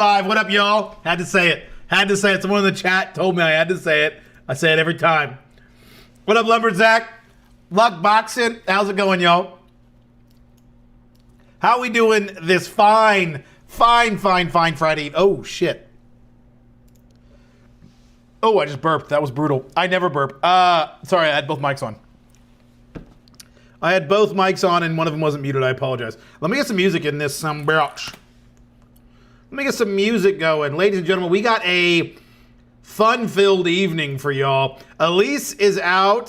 Live. What up, y'all? Had to say it. Had to say it. Someone in the chat told me I had to say it. I say it every time. What up, Lumberjack? Luck Boxing. How's it going, y'all? How we doing this fine Friday? Oh, shit. Oh, I just burped. That was brutal. I never burp. Sorry, I had both mics on. I had both mics on and one of them wasn't muted. I apologize. Let me get some music in this bitch. Let me get some music going. Ladies and gentlemen, we got a fun-filled evening for y'all. Elise is out.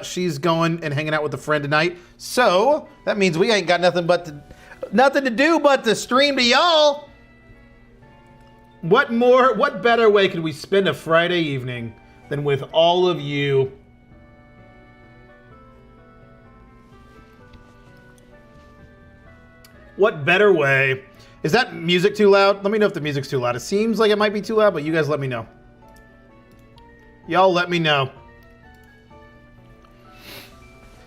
She's going and hanging out with a friend tonight. So that means we ain't got nothing to do but to stream to y'all. What better way could we spend a Friday evening than with all of you? What better way? Is that music too loud? Let me know if the music's too loud. It seems like it might be too loud, but you guys let me know. Y'all let me know.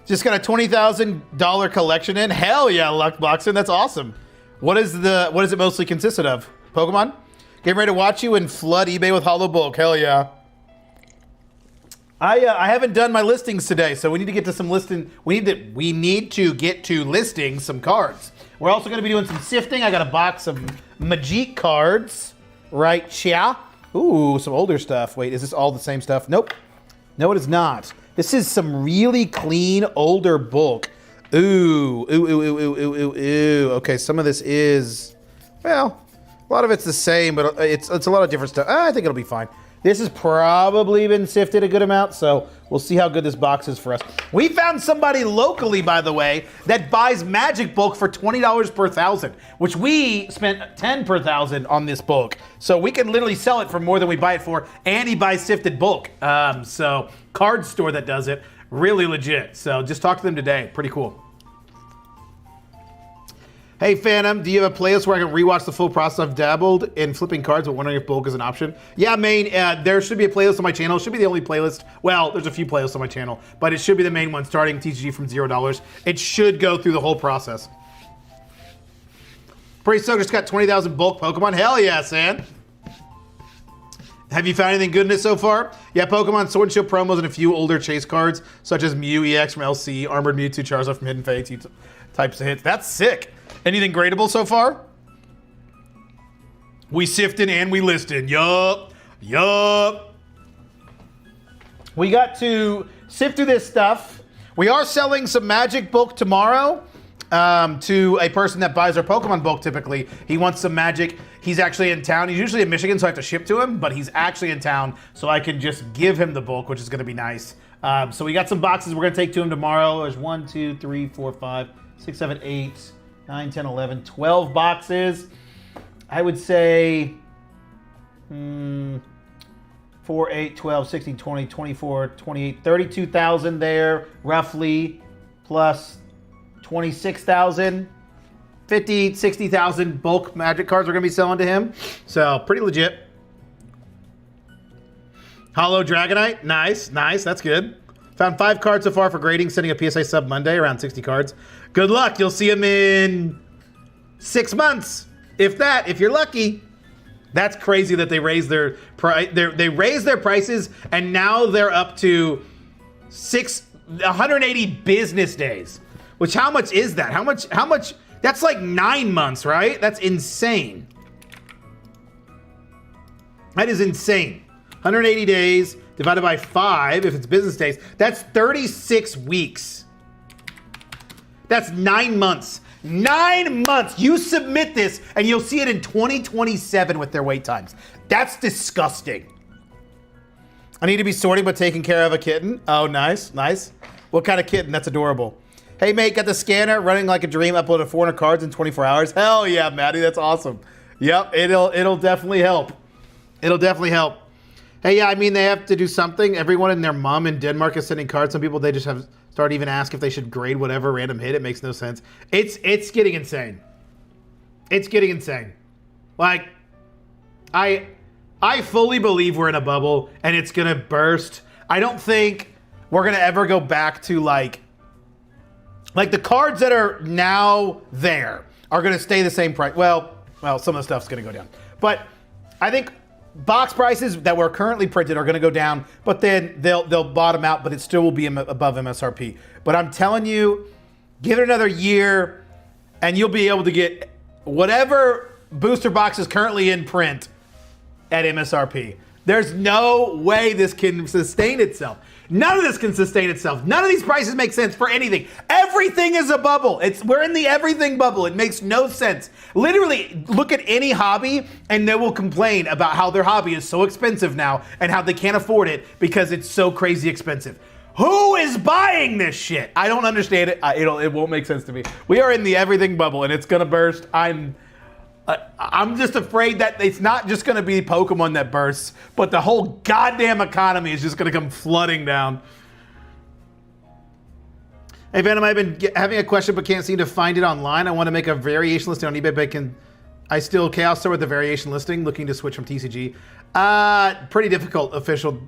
Just got a $20,000 collection in. Hell yeah, Luckboxing. That's awesome. What does it mostly consisted of? Pokemon? Getting ready to watch you and flood eBay with hollow bulk. Hell yeah. I haven't done my listings today, so we need to get to some listing. We need to get to listing some cards. We're also going to be doing some sifting. I got a box of Magic cards right here. Ooh, some older stuff. Wait, is this all the same stuff? Nope. No, it is not. This is some really clean, older bulk. Ooh. Okay, some of this is, well, a lot of it's the same, but it's a lot of different stuff. I think it'll be fine. This has probably been sifted a good amount, so we'll see how good this box is for us. We found somebody locally, by the way, that buys Magic bulk for $20 per thousand, which we spent $10 per thousand on this bulk. So we can literally sell it for more than we buy it for, and he buys sifted bulk. So card store that does it, really legit. So just talk to them today, pretty cool. Hey Phantom, do you have a playlist where I can rewatch the full process? I've dabbled in flipping cards, but wondering if bulk is an option. Yeah, main, there should be a playlist on my channel. It should be the only playlist. Well, there's a few playlists on my channel, but it should be the main one, starting TCG from $0. It should go through the whole process. Pretty stoked, just got 20,000 bulk Pokemon. Hell yeah, San. Have you found anything good in it so far? Yeah, Pokemon Sword and Shield promos and a few older chase cards, such as Mew EX from LC, Armored Mewtwo, Charizard from Hidden Fate, types of hits. That's sick. Anything gradable so far? We sifted and we listed. Yup. We got to sift through this stuff. We are selling some Magic bulk tomorrow to a person that buys our Pokemon bulk typically. He wants some Magic. He's actually in town. He's usually in Michigan, so I have to ship to him, but he's actually in town, so I can just give him the bulk, which is going to be nice. So we got some boxes we're going to take to him tomorrow. There's 1, 2, 3, 4, 5, 6, 7, 8, 9, 10, 11, 12 boxes. I would say 4, 8, 12, 16, 20, 24, 28, 32,000 there, roughly, plus 26,000, 50, 60,000 bulk Magic cards we're going to be selling to him. So, pretty legit. Hollow Dragonite, nice, that's good. Found 5 cards so far for grading, sending a PSA sub Monday, around 60 cards. Good luck, you'll see them in 6 months, if that, if you're lucky. That's crazy that they raised their prices, and now they're up to 180 business days. Which, how much is that? How much, that's like 9 months, right? That's insane. That is insane. 180 days divided by 5, if it's business days, that's 36 weeks. That's 9 months. 9 months. You submit this and you'll see it in 2027 with their wait times. That's disgusting. I need to be sorting but taking care of a kitten. Oh, nice. What kind of kitten? That's adorable. Hey, mate, got the scanner running like a dream. Uploaded 400 cards in 24 hours. Hell yeah, Maddie. That's awesome. Yep, it'll definitely help. It'll definitely help. Hey, yeah, I mean, they have to do something. Everyone and their mom in Denmark is sending cards. Some people, they just have start even ask if they should grade whatever random hit. It makes no sense. It's getting insane. It's getting insane. Like, I fully believe we're in a bubble and it's gonna burst. I don't think we're gonna ever go back to like the cards that are now there are gonna stay the same price. Well, some of the stuff's gonna go down. But I think box prices that were currently printed are going to go down, but then they'll bottom out, but it still will be above MSRP. But I'm telling you, give it another year, and you'll be able to get whatever booster box is currently in print at MSRP. There's no way this can sustain itself. None of this can sustain itself. None of these prices make sense for anything. Everything is a bubble. We're in the everything bubble. It makes no sense. Literally, look at any hobby and they will complain about how their hobby is so expensive now and how they can't afford it because it's so crazy expensive. Who is buying this shit? I don't understand it. It won't make sense to me. We are in the everything bubble and it's gonna burst. I'm just afraid that it's not just going to be Pokemon that bursts, but the whole goddamn economy is just going to come flooding down. Hey, Venom, I've been having a question but can't seem to find it online. I want to make a variation listing on eBay, but I still Chaos Store with the variation listing, looking to switch from TCG. Pretty difficult, official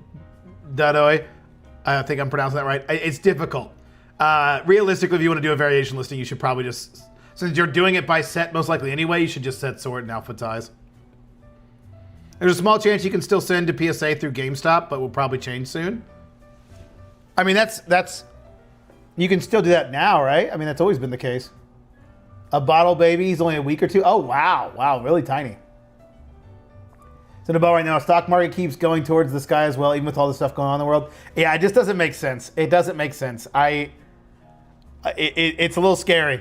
Dadoy. I think I'm pronouncing that right. It's difficult. Realistically, if you want to do a variation listing, you should probably just... Since you're doing it by set most likely anyway, you should just set Sword and Alphabetize. There's a small chance you can still send to PSA through GameStop, but will probably change soon. I mean, that's you can still do that now, right? I mean, that's always been the case. A bottle baby, he's only a week or two. Oh, wow. Wow, really tiny. It's in a ball right now. Stock market keeps going towards the sky as well, even with all the stuff going on in the world. Yeah, it just doesn't make sense. It doesn't make sense. It's a little scary.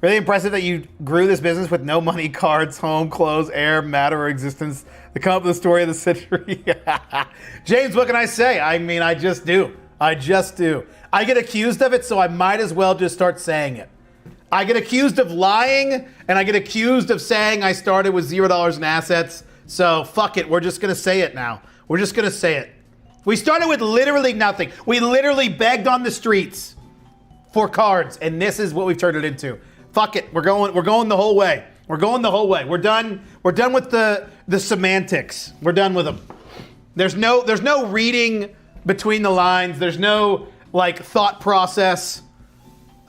Really impressive that you grew this business with no money, cards, home, clothes, air, matter, or existence. To come up with the story of the century. James, what can I say? I mean, I just do. I just do. I get accused of it, so I might as well just start saying it. I get accused of lying, and I get accused of saying I started with $0 in assets. So fuck it. We're just going to say it now. We're just going to say it. We started with literally nothing. We literally begged on the streets for cards, and this is what we've turned it into. Fuck it. We're going the whole way. We're going the whole way. We're done with the semantics. We're done with them. There's no reading between the lines. There's no like thought process.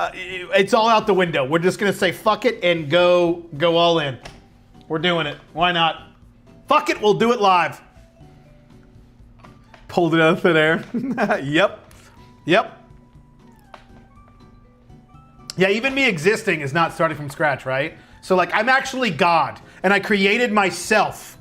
It's all out the window. We're just gonna say fuck it and go all in. We're doing it. Why not? Fuck it. We'll do it live. Pulled it out of thin air. Yep. Yeah, even me existing is not starting from scratch, right? So like I'm actually God and I created myself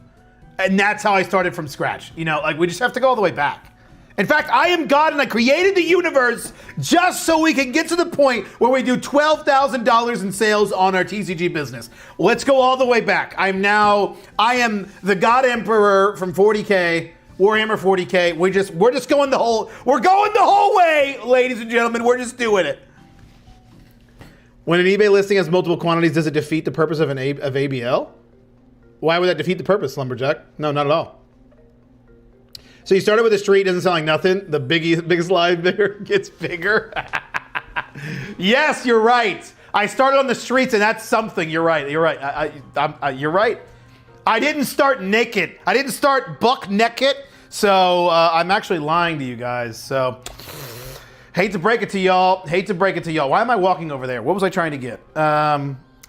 and that's how I started from scratch. You know, like we just have to go all the way back. In fact, I am God and I created the universe just so we can get to the point where we do $12,000 in sales on our TCG business. Let's go all the way back. I am the God Emperor from 40K, Warhammer 40K. We're just going the whole way, ladies and gentlemen. We're just doing it. When an eBay listing has multiple quantities, does it defeat the purpose of ABL? Why would that defeat the purpose, Lumberjack? No, not at all. So you started with a street, doesn't sound like nothing. The biggest lie bigger gets bigger. Yes, you're right. I started on the streets, and that's something. You're right. You're right. I didn't start naked. I didn't start buck naked. So I'm actually lying to you guys. So. Hate to break it to y'all. Why am I walking over there? What was I trying to get?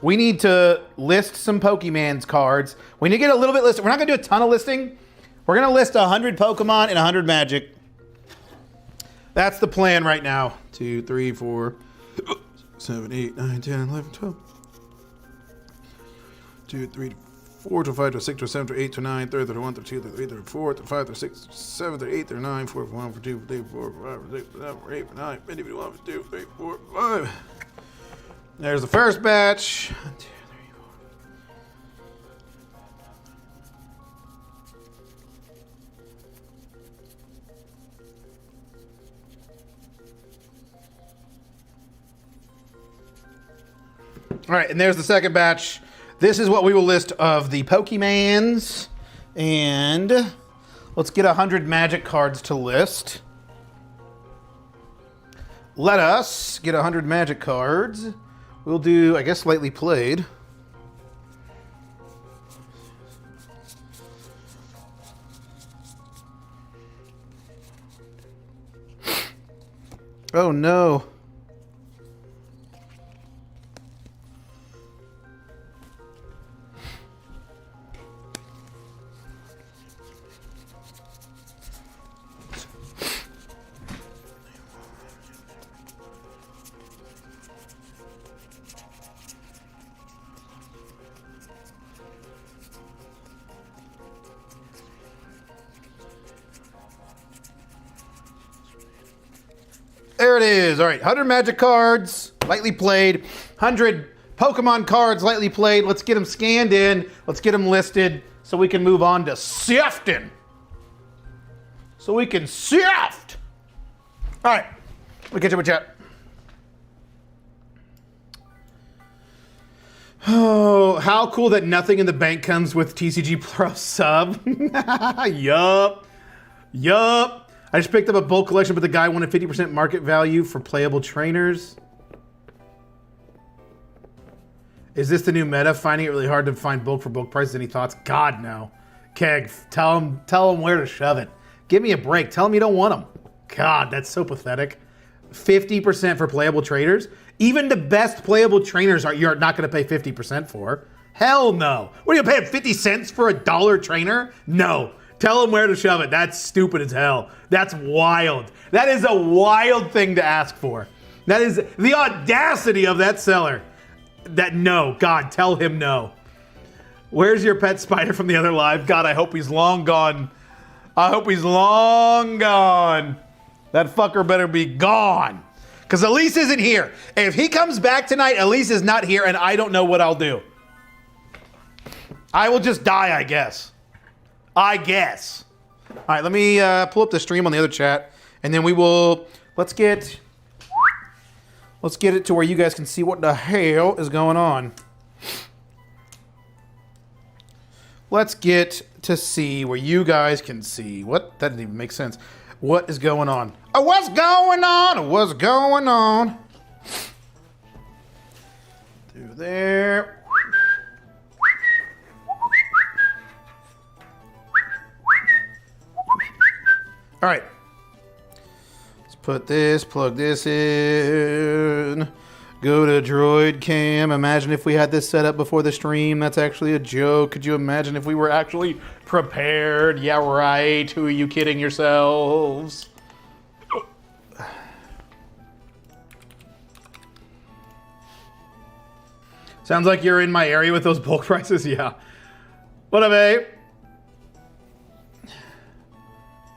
We need to list some Pokemon's cards. We need to get a little bit listed. We're not going to do a ton of listing. We're going to list 100 Pokemon and 100 Magic. That's the plan right now. 2, 3, 4, 7, 8, 9, 10, 11, 12. 2, 3, 4 to 5 to 6 to 7 to 8 to 9, 30 to 1 to 2 to 3 to 4 to 5 to 6 to 7 to 8 to 9, 4 to 1 for 2 for 3 4 5 for 6 for 7 for 8 for 9, 50 for 1 for 2 3 4 5. There's the first batch. 1, 2, 3, 4. All right, and there's the second batch. This is what we will list of the Pokemans. And let's get 100 Magic cards to list. Let us get 100 Magic cards. We'll do, I guess, lightly played. Oh no. There it is. All right, 100 Magic cards, lightly played. 100 Pokemon cards, lightly played. Let's get them scanned in. Let's get them listed so we can move on to sifting. So we can sift. All right, we'll catch up with chat. Oh, how cool that nothing in the bank comes with TCG Pro sub. Yup. Yup. I just picked up a bulk collection, but the guy wanted 50% market value for playable trainers. Is this the new meta? Finding it really hard to find bulk for bulk prices. Any thoughts? God, no. Keg, tell him where to shove it. Give me a break. Tell him you don't want them. God, that's so pathetic. 50% for playable traders. Even the best playable trainers you're not going to pay 50% for. Hell no. What are you paying 50 cents for a dollar trainer? No. Tell him where to shove it. That's stupid as hell. That's wild. That is a wild thing to ask for. That is the audacity of that seller. No. God, tell him no. Where's your pet spider from the other live? God, I hope he's long gone. I hope he's long gone. That fucker better be gone. Because Elise isn't here. If he comes back tonight, Elise is not here, and I don't know what I'll do. I will just die, I guess. All right, let me pull up the stream on the other chat, and then we will, let's get it to where you guys can see what the hell is going on. Let's get to see where you guys can see. What? That didn't even make sense. What is going on? Oh, what's going on? What's going on? Through there. All right. Let's put this, plug this in. Go to Droid Cam. Imagine if we had this set up before the stream. That's actually a joke. Could you imagine if we were actually prepared? Yeah, right. Who are you kidding yourselves? Sounds like you're in my area with those bulk prices. Yeah. What up, babe?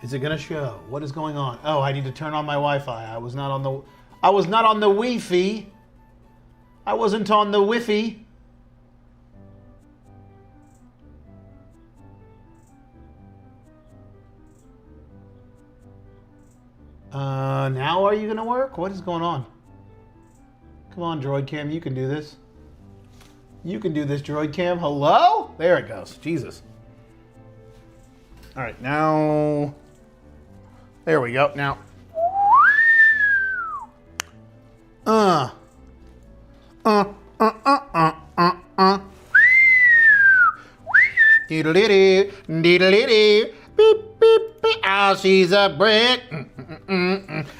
Is it gonna show? What is going on? Oh, I need to turn on my Wi-Fi. I was not on the Wi-Fi. I wasn't on the Wi-Fi. Now are you gonna work? What is going on? Come on, Droid Cam, you can do this. You can do this, Droid Cam. Hello? There it goes. Jesus. All right, now. There we go. Now. Diddle-diddy, diddle-diddy, beep, beep, beep. Oh, she's a brick.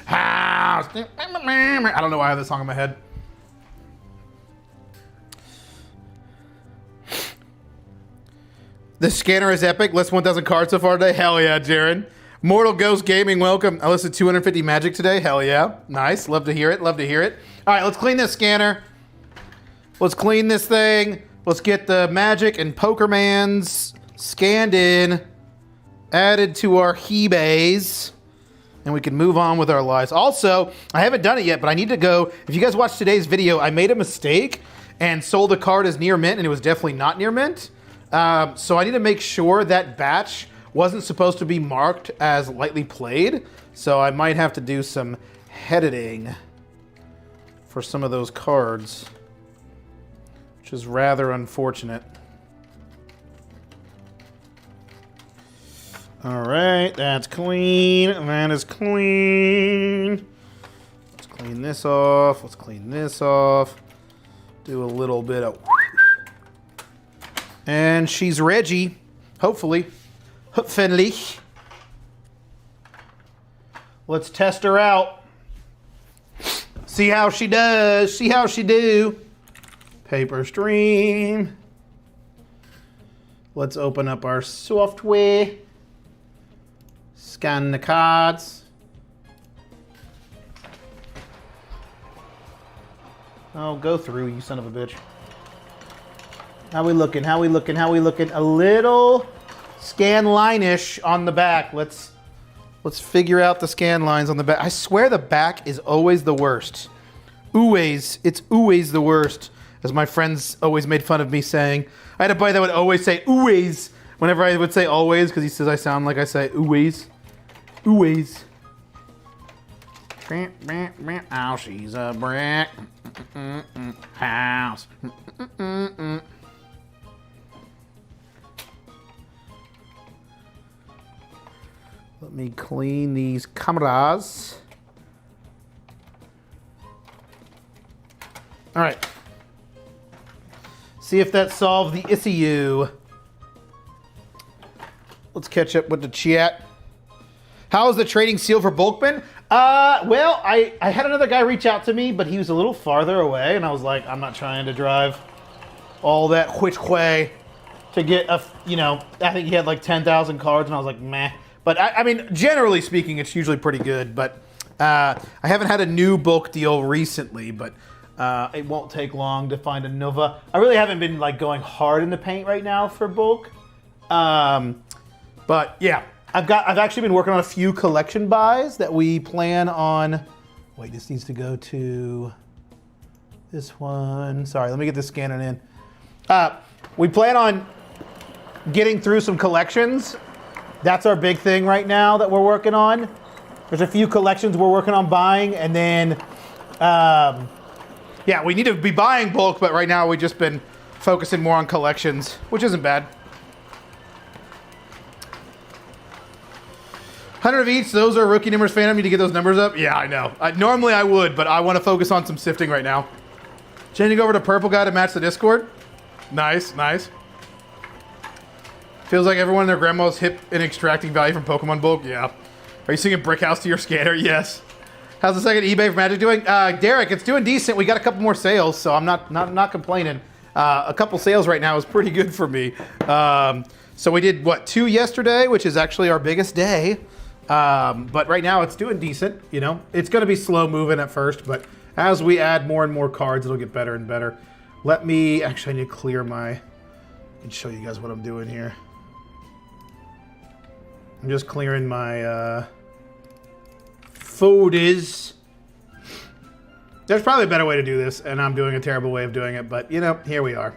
House. I don't know why I have this song in my head. The scanner is epic. List 1,000 cards so far today. Hell yeah, Jared. Mortal Ghost Gaming, welcome. I listed 250 magic today. Hell yeah. Nice. Love to hear it. Love to hear it. All right, let's clean this scanner. Let's clean this thing. Let's get the magic and Pokermans scanned in, added to our Hebays, and we can move on with our lives. Also, I haven't done it yet, but I need to go. If you guys watched today's video, I made a mistake and sold a card as near mint, and it was definitely not near mint. So I need to make sure that batch wasn't supposed to be marked as lightly played. So I might have to do some editing for some of those cards, which is rather unfortunate. All right, that's clean. That is clean. Let's clean this off. Let's clean this off. Do a little bit of... And she's Reggie, hopefully. Hopefully. Let's test her out. See how she does. See how she do. Paper stream. Let's open up our software. Scan the cards. Oh, go through, you son of a bitch. How we looking? How we looking? How we looking? A little scan line-ish on the back. Let's Let's figure out the scan lines on the back. I swear the back is always the worst. It's always the worst, as my friends always made fun of me saying. I had a buddy that would always say always whenever I would say always, because he says I sound like I say always. Always. Oh, she's a brick house. Let me clean these cameras. All right. See if that solved the issue. Let's catch up with the chat. How is the trading seal for Bulkman? Well, I had another guy reach out to me, but he was a little farther away, and I was like, I'm not trying to drive all that which way to get a, I think he had like 10,000 cards, and I was like, meh. But I mean, generally speaking, it's usually pretty good, but I haven't had a new bulk deal recently, but it won't take long to find a Nova. I really haven't been like going hard in the paint right now for bulk. But yeah, I've actually been working on a few collection buys that we plan on. Wait, this needs to go to this one. Sorry, let me get this scanner in. We plan on getting through some collections. That's our big thing right now that we're working on. There's a few collections we're working on buying, and then, yeah, we need to be buying bulk, but right now we've just been focusing more on collections, which isn't bad. 100 of each, those are rookie numbers. Phantom, need to get those numbers up? Yeah, I know. Normally I would, but I want to focus on some sifting right now. Changing over to purple guy to match the Discord. Nice, nice. Feels like everyone and their grandma's hip in extracting value from Pokemon bulk. Yeah. Are you singing Brick House to your scanner? Yes. How's the second eBay for Magic doing? Derek, it's doing decent. We got a couple more sales, so I'm not complaining. A couple sales right now is pretty good for me. So we did, what, 2 yesterday, which is actually our biggest day. But right now it's doing decent, It's going to be slow moving at first, but as we add more and more cards, it'll get better and better. Actually, I need to clear I can show you guys what I'm doing here. I'm just clearing my folders. There's probably a better way to do this, and I'm doing a terrible way of doing it, but here we are. All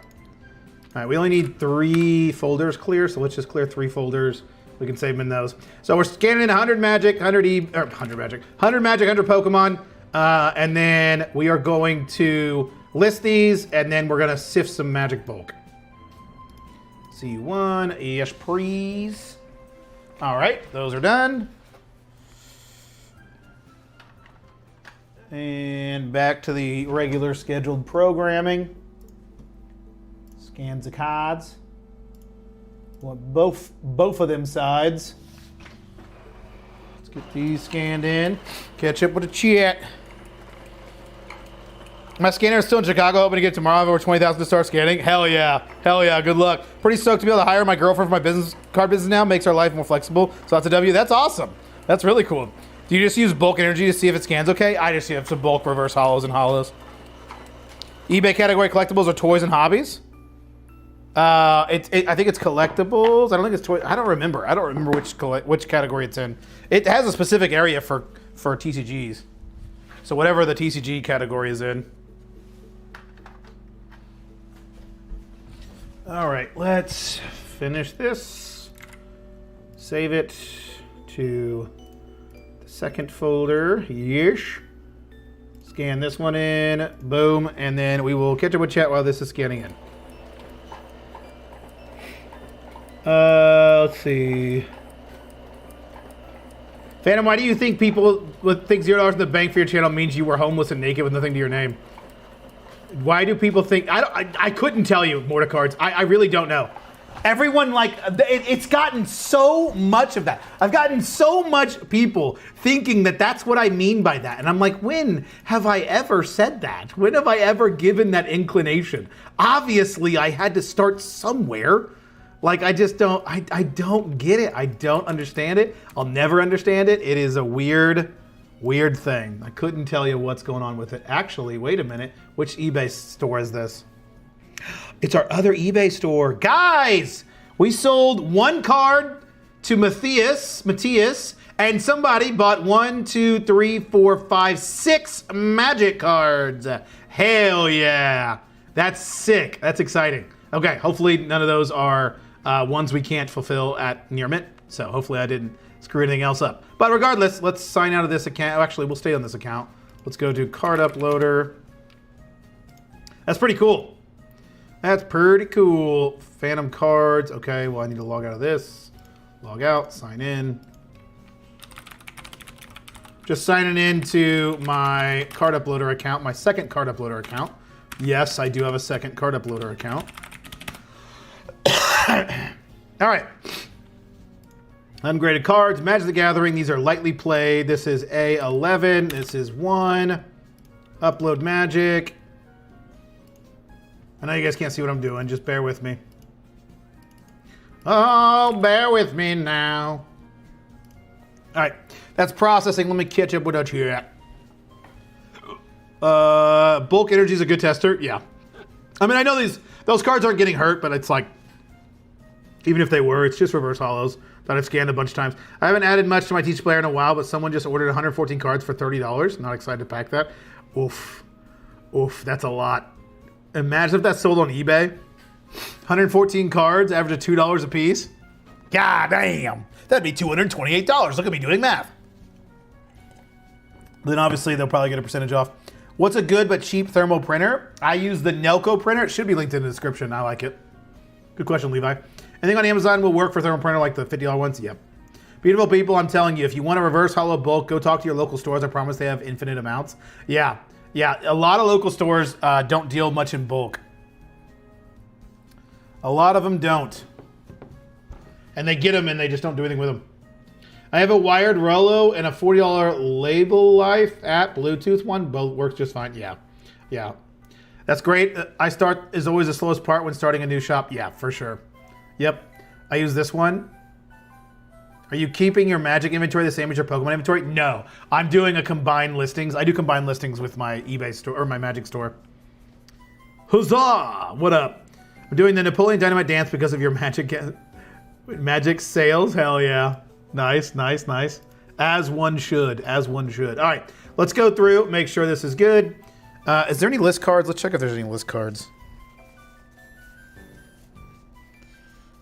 right, we only need 3 folders clear, so let's just clear 3 folders. We can save them in those. So we're scanning 100 Magic, 100 Magic, 100 Pokemon, and then we are going to list these, and then we're gonna sift some Magic bulk. C1, yes please. All right, those are done. And back to the regular scheduled programming. Scans the cards. Want both of them sides. Let's get these scanned in. Catch up with the chat. My scanner is still in Chicago, hoping to get tomorrow. I have over 20,000 to start scanning. Hell yeah. Hell yeah. Good luck. Pretty stoked to be able to hire my girlfriend for my business card business now. Makes our life more flexible. So that's a W. That's awesome. That's really cool. Do you just use bulk energy to see if it scans okay? I just have some bulk reverse hollows and hollows. eBay category collectibles are toys and hobbies. I think it's collectibles. I don't think it's toys. I don't remember which category it's in. It has a specific area for TCGs. So whatever the TCG category is in. All right, let's finish this. Save it to the second folder. Yes. Scan this one in. Boom. And then we will catch up with chat while this is scanning in. Let's see. Phantom, why do you think people would think $0 in the bank for your channel means you were homeless and naked with nothing to your name? Why do people think? I couldn't tell you, Morticards. I really don't know. Everyone, it's gotten so much of that. I've gotten so much people thinking that that's what I mean by that. And I'm like, when have I ever said that? When have I ever given that inclination? Obviously, I had to start somewhere. I just don't, I don't get it. I don't understand it. I'll never understand it. It is a weird thing. I couldn't tell you what's going on with it. Actually, wait a minute. Which eBay store is this? It's our other eBay store. Guys, we sold 1 card to Matthias, And somebody bought 1, 2, 3, 4, 5, 6 magic cards. Hell yeah. That's sick. That's exciting. Okay, hopefully none of those are ones we can't fulfill at near mint. So hopefully I didn't screw anything else up. But regardless, let's sign out of this account. Oh, actually, we'll stay on this account. Let's go to card uploader. That's pretty cool. That's pretty cool. Phantom cards. Okay, well, I need to log out of this. Log out, sign in. Just signing into my card uploader account, my second card uploader account. Yes, I do have a second card uploader account. All right. Ungraded cards, Magic the Gathering. These are lightly played. This is A11. This is 1. Upload Magic. I know you guys can't see what I'm doing. Just bear with me. Oh, bear with me now. All right. That's processing. Let me catch up with that here. Bulk Energy is a good tester. Yeah. I mean, I know those cards aren't getting hurt, but it's like, even if they were, it's just reverse hollows that I've scanned a bunch of times. I haven't added much to my TCG player in a while, but someone just ordered 114 cards for $30. Not excited to pack that. Oof. Oof, that's a lot. Imagine if that sold on eBay. 114 cards, average of $2 a piece. God damn. That'd be $228. Look at me doing math. Then obviously they'll probably get a percentage off. What's a good but cheap thermal printer? I use the Nelco printer. It should be linked in the description. I like it. Good question, Levi. Anything on Amazon will work for thermal printer like the $50 ones? Yep. Beautiful people, I'm telling you, if you want a reverse hollow bulk, go talk to your local stores. I promise they have infinite amounts. Yeah. Yeah, a lot of local stores don't deal much in bulk. A lot of them don't. And they get them and they just don't do anything with them. I have a wired Rollo and a $40 Label Life app, Bluetooth one. Both works just fine. Yeah. Yeah. That's great. iStart is always the slowest part when starting a new shop. Yeah, for sure. Yep. I use this one. Are you keeping your Magic inventory the same as your Pokemon inventory? No. I'm doing a combined listings. I do combined listings with my eBay store or my Magic store. Huzzah! What up? I'm doing the Napoleon Dynamite dance because of your Magic sales. Hell yeah. Nice, nice, nice. As one should. As one should. All right. Let's go through. Make sure this is good. Is there any list cards? Let's check if there's any list cards.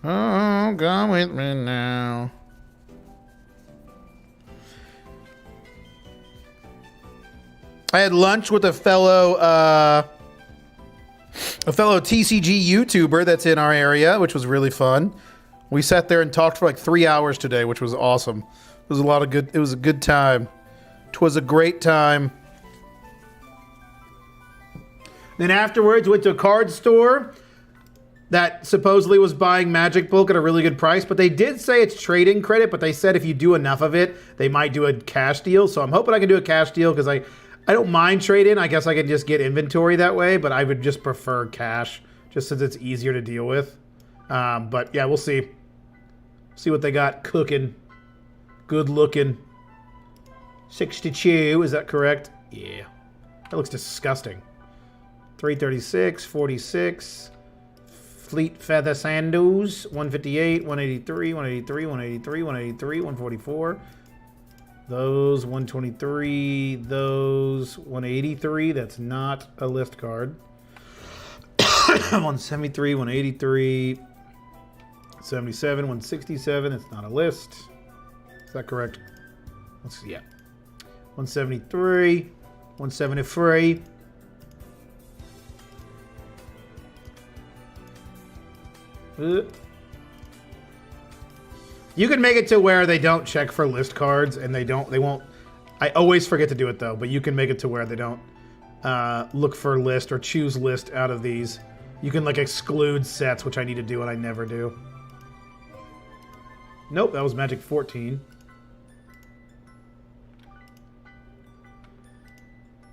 Oh, come with me now. I had lunch with a fellow TCG YouTuber that's in our area, which was really fun. We sat there and talked for like 3 hours today, which was awesome. It was it was a good time. It was a great time. Then afterwards, went to a card store that supposedly was buying Magic bulk at a really good price, but they did say it's trading credit, but they said if you do enough of it, they might do a cash deal. So I'm hoping I can do a cash deal because I don't mind trading. I guess I can just get inventory that way, but I would just prefer cash just since it's easier to deal with. But yeah, we'll see. See what they got cooking. Good looking. 62, is that correct? Yeah. That looks disgusting. 336, 46. Fleet Feather Sandals, 158, 183, 183, 183, 183, 144. Those 123, those 183. That's not a list card. 173, 183, 77, 167. It's not a list. Is that correct? Let's see. Yeah. 173, 173. You can make it to where they don't check for list cards and they won't. I always forget to do it though, but you can make it to where they don't look for list or choose list out of these. You can like exclude sets, which I need to do and I never do. Nope, that was Magic 14.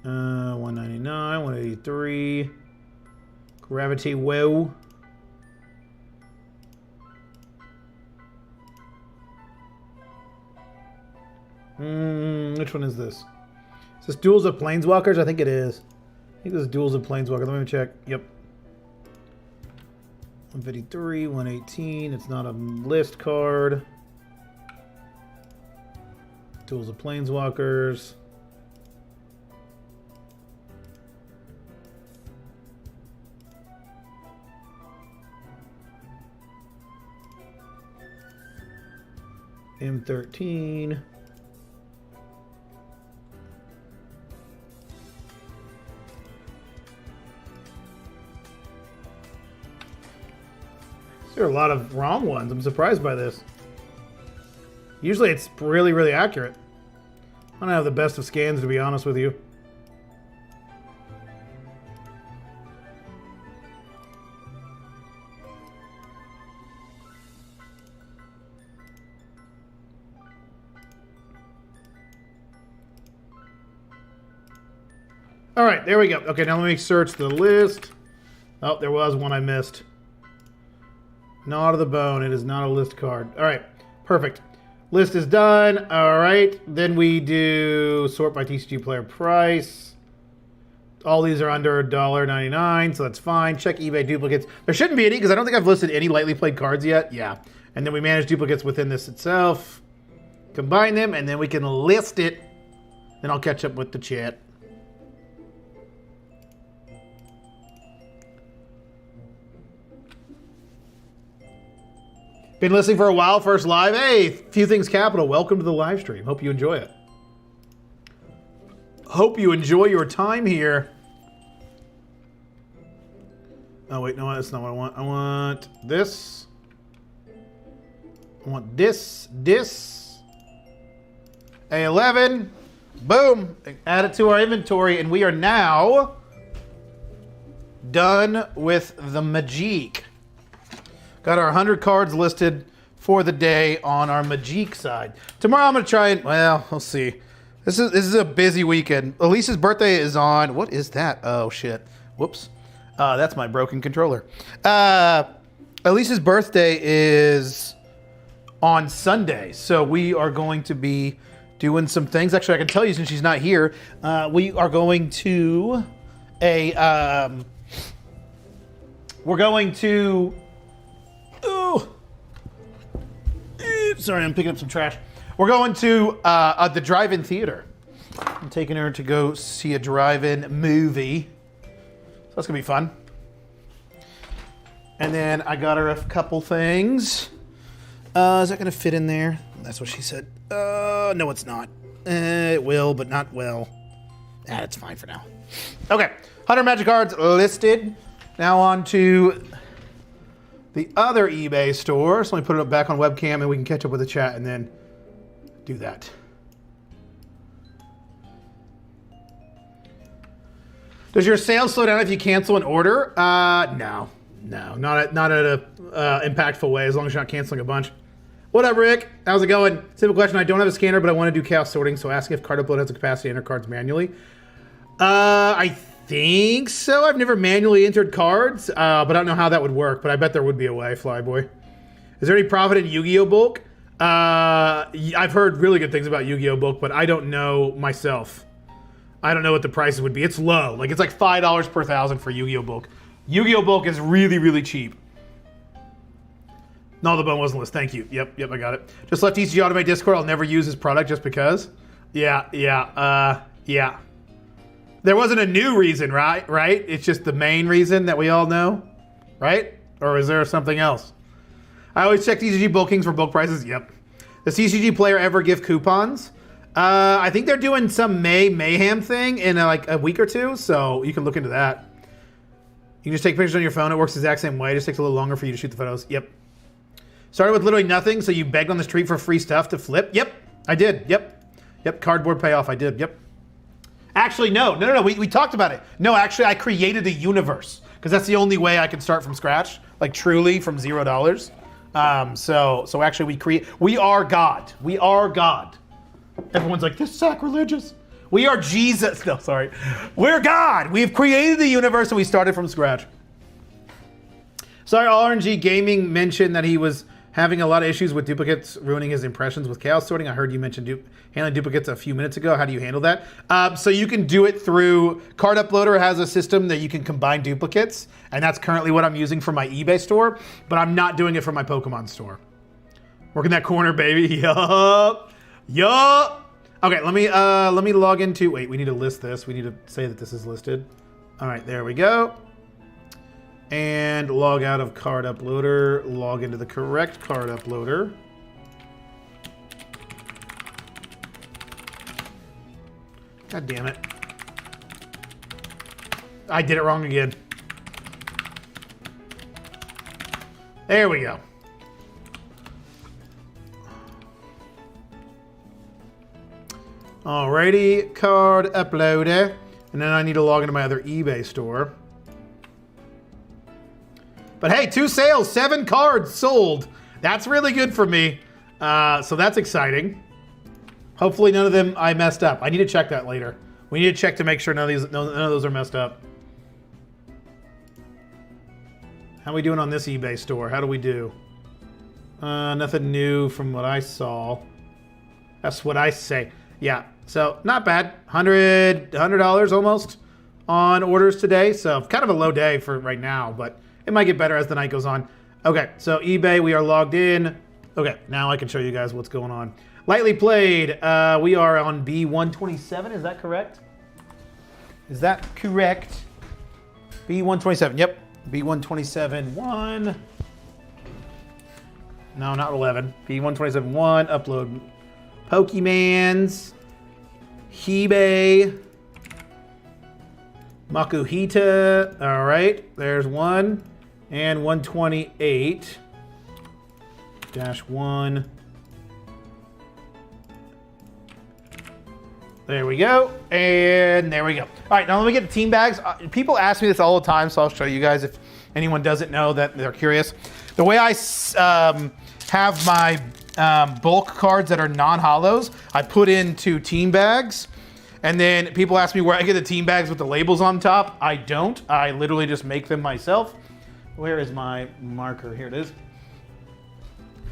199, 183. Gravity Well. Which one is this? Is this Duels of Planeswalkers? I think it is. I think this is Duels of Planeswalkers. Let me check. Yep. 153, 118. It's not a list card. Tools of Planeswalkers. M13. There are a lot of wrong ones. I'm surprised by this. Usually it's really, really accurate. I don't have the best of scans, to be honest with you. All right, there we go. Okay, now let me search the list. Oh, there was one I missed. Gnaw to the Bone. It is not a list card. All right, perfect. List is done. All right, then we do sort by TCG player price. All these are under $1.99, so that's fine. Check eBay duplicates. There shouldn't be any because I don't think I've listed any lightly played cards yet. Yeah, and then we manage duplicates within this itself. Combine them, and then we can list it. Then I'll catch up with the chat. Been listening for a while, first live. Hey, Few Things Capital, welcome to the live stream. Hope you enjoy it. Hope you enjoy your time here. Oh, wait, no, that's not what I want. I want this. I want this. A11. Boom. Add it to our inventory, and we are now done with the Magique. Got our 100 cards listed for the day on our Magique side. Tomorrow I'm going to try and, well, we'll see. This is a busy weekend. Elise's birthday is on, what is that? Oh, shit. Whoops. That's my broken controller. Elise's birthday is on Sunday, so we are going to be doing some things. Actually, I can tell you since she's not here, we are going to we're going to, sorry, I'm picking up some trash. We're going to the drive-in theater. I'm taking her to go see a drive-in movie. So that's going to be fun. And then I got her a couple things. Is that going to fit in there? That's what she said. No, it's not. It will, but not well. It's fine for now. Okay, 100 magic cards listed. Now on to the other eBay store. So let me put it back on webcam and we can catch up with the chat and then do that. Does your sales slow down if you cancel an order? No, not at a impactful way, as long as you're not canceling a bunch. What up, Rick? How's it going? Simple question. I don't have a scanner, but I want to do chaos sorting, so asking if card upload has the capacity to enter cards manually. I think so. I've never manually entered cards, but I don't know how that would work, but I bet there would be a way, Flyboy. Is there any profit in Yu-Gi-Oh! Bulk? I've heard really good things about Yu-Gi-Oh! Bulk, but I don't know myself. I don't know what the prices would be. It's low. Like, it's like $5 per 1,000 for Yu-Gi-Oh! Bulk. Yu-Gi-Oh! Bulk is really, really cheap. No, the bone wasn't list. Thank you. Yep, I got it. Just left TCG Automate Discord. I'll never use his product just because. Yeah. There wasn't a new reason, right? It's just the main reason that we all know, right? Or is there something else? I always check TCG bookings for bulk prices. Yep. Does TCG player ever give coupons? I think they're doing some Mayhem thing in like a week or two, so you can look into that. You can just take pictures on your phone. It works the exact same way. It just takes a little longer for you to shoot the photos. Yep. Started with literally nothing, so you begged on the street for free stuff to flip? Yep, I did. Yep, cardboard payoff, I did. Yep. Actually, no. We talked about it. No, actually, I created a universe because that's the only way I can start from scratch, like truly from $0. So actually, we are God. We are God. Everyone's like, this is sacrilegious. We are Jesus. No, sorry. We're God. We've created the universe and we started from scratch. Sorry, RNG Gaming mentioned that he was having a lot of issues with duplicates ruining his impressions with chaos sorting. I heard you mention handling duplicates a few minutes ago. How do you handle that? So you can do it through, Card Uploader has a system that you can combine duplicates, and that's currently what I'm using for my eBay store, but I'm not doing it for my Pokemon store. Working that corner, baby. Yup. Okay, let me log into. Wait, we need to list this. We need to say that this is listed. All right, there we go. And log out of card uploader. Log into the correct card uploader. God damn it! I did it wrong again. There we go. Alrighty, card uploader. And then I need to log into my other eBay store. But hey, 2 sales, 7 cards sold. That's really good for me. So that's exciting. Hopefully none of them I messed up. I need to check that later. We need to check to make sure none of those are messed up. How are we doing on this eBay store? How do we do? Nothing new from what I saw. That's what I say. Yeah, so not bad. $100 almost on orders today. So kind of a low day for right now, but it might get better as the night goes on. Okay, so eBay, we are logged in. Okay, now I can show you guys what's going on. Lightly played, we are on B127, is that correct? Is that correct? B127, yep. B127 1. No, not 11. B127 1, upload Pokemans, Hebe, Makuhita. All right, there's one. And 128-1. There we go, and there we go. All right, now let me get the team bags. People ask me this all the time, so I'll show you guys if anyone doesn't know that they're curious. The way I have my bulk cards that are non-hollows, I put into team bags, and then people ask me where I get the team bags with the labels on top. I don't. I literally just make them myself. Where is my marker? Here it is.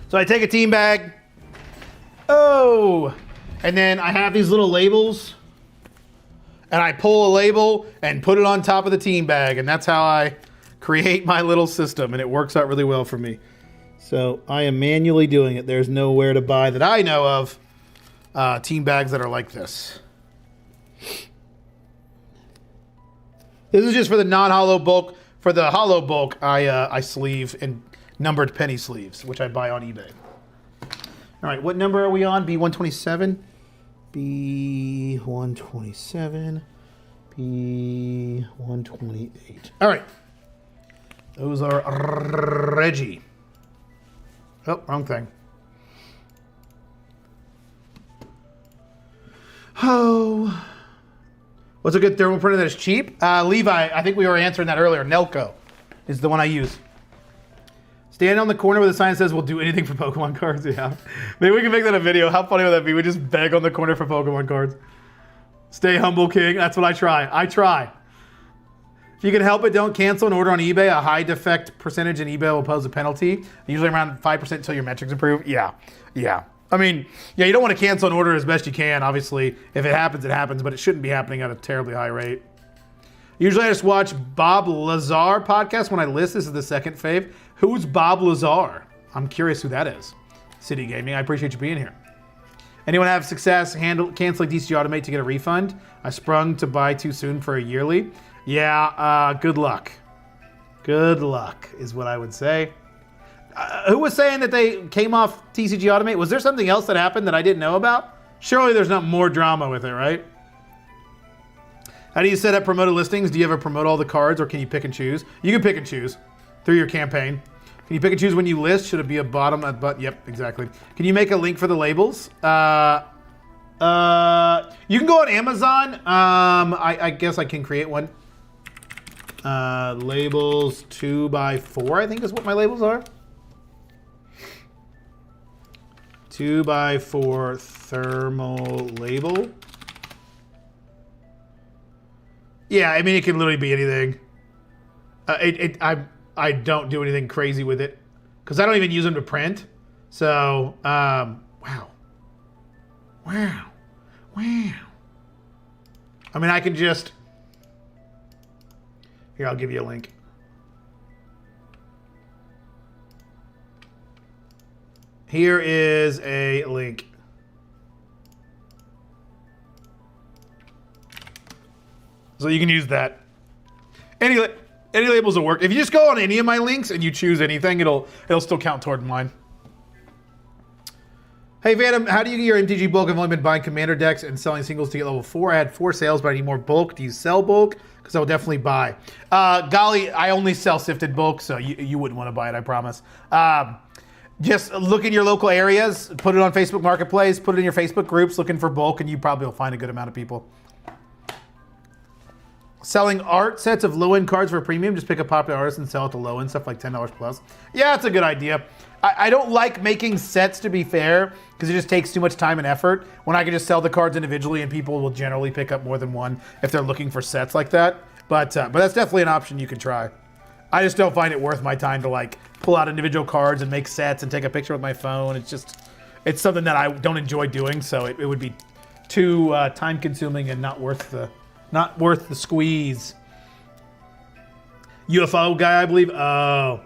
So I take a team bag. Oh! And then I have these little labels, and I pull a label and put it on top of the team bag, and that's how I create my little system, and it works out really well for me. So I am manually doing it. There's nowhere to buy that I know of team bags that are like this. This is just for the non-hollow bulk. For the hollow bulk, I sleeve in numbered penny sleeves, which I buy on eBay. All right, what number are we on? B127? B127, B128. All right. Those are Reggie. Oh, wrong thing. Oh. What's a good thermal printer that is cheap? Levi, I think we were answering that earlier. Nelco is the one I use. Stand on the corner where the sign says we'll do anything for Pokemon cards. Yeah. Maybe we can make that a video. How funny would that be? We just beg on the corner for Pokemon cards. Stay humble, King. That's what I try. I try. If you can help it, don't cancel an order on eBay. A high defect percentage in eBay will pose a penalty. Usually around 5% until your metrics improve. Yeah. Yeah. I mean, yeah, you don't want to cancel an order as best you can. Obviously, if it happens, it happens, but it shouldn't be happening at a terribly high rate. Usually I just watch Bob Lazar podcast when I list. This is the second fave. Who's Bob Lazar? I'm curious who that is. City Gaming, I appreciate you being here. Anyone have success canceling TCG Automate to get a refund? I sprung to buy too soon for a yearly. Yeah, good luck. Good luck is what I would say. Who was saying that they came off TCG Automate? Was there something else that happened that I didn't know about? Surely there's not more drama with it, right? How do you set up promoted listings? Do you ever promote all the cards, or can you pick and choose? You can pick and choose through your campaign. Can you pick and choose when you list? Should it be a bottom? Yep, exactly. Can you make a link for the labels? You can go on Amazon. I guess I can create one. Labels 2x4, I think is what my labels are. 2x4 thermal label. Yeah, I mean, it can literally be anything. I don't do anything crazy with it because I don't even use them to print. So, wow. I mean, I can just, here, I'll give you a link. Here is a link. So you can use that. Any labels will work. If you just go on any of my links and you choose anything, it'll still count toward mine. Hey Phantom, how do you get your MTG bulk? I've only been buying commander decks and selling singles to get level 4. I had 4 sales, but I need more bulk. Do you sell bulk? Because I will definitely buy. Golly, I only sell sifted bulk, so you wouldn't want to buy it, I promise. Just look in your local areas, put it on Facebook Marketplace, put it in your Facebook groups looking for bulk, and you probably will find a good amount of people. Selling art sets of low-end cards for a premium, just pick a popular artist and sell it to low-end, stuff like $10 plus. Yeah, that's a good idea. I don't like making sets, to be fair, because it just takes too much time and effort. When I can just sell the cards individually, and people will generally pick up more than one if they're looking for sets like that. But that's definitely an option you can try. I just don't find it worth my time to like pull out individual cards and make sets and take a picture with my phone. It's something that I don't enjoy doing, so it would be too time-consuming and not worth the squeeze. UFO guy, I believe. Oh,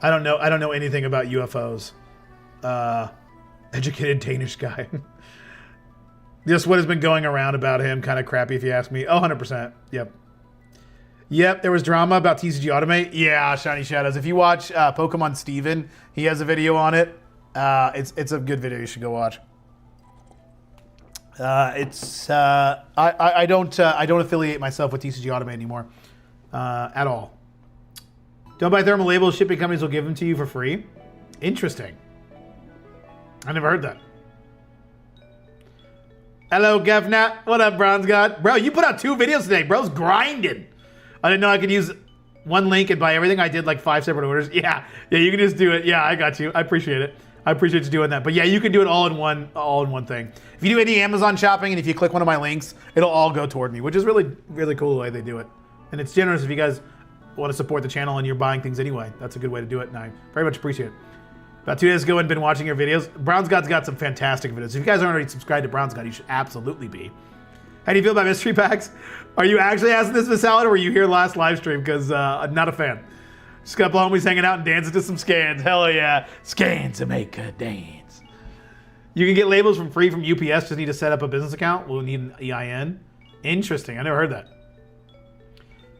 I don't know anything about UFOs. Educated Danish guy. Just what has been going around about him, kind of crappy if you ask me. Oh, 100%. Yep, there was drama about TCG Automate. Yeah, Shiny Shadows. If you watch Pokemon Steven, he has a video on it. It's a good video. You should go watch. I don't affiliate myself with TCG Automate anymore at all. Don't buy thermal labels. Shipping companies will give them to you for free. Interesting. I never heard that. Hello, Governor. What up, Bronze God? Bro, you put out 2 videos today. Bro's grinding. I didn't know I could use one link and buy everything. I did like 5 separate orders. Yeah, you can just do it. Yeah, I got you. I appreciate it. I appreciate you doing that. But yeah, you can do it all in one thing. If you do any Amazon shopping and if you click one of my links, it'll all go toward me, which is really, really cool the way they do it. And it's generous if you guys want to support the channel and you're buying things anyway. That's a good way to do it, and I very much appreciate it. About 2 days ago and been watching your videos. Brown's God's got some fantastic videos. If you guys aren't already subscribed to Brown's God, you should absolutely be. How do you feel about mystery packs? Are you actually asking this, Miss Salad, or were you here last live stream? Because I'm not a fan. Just got a couple homies hanging out and dancing to some scans. Hell yeah. Scans to make a dance. You can get labels from free from UPS. Just need to set up a business account. We'll need an EIN. Interesting. I never heard that.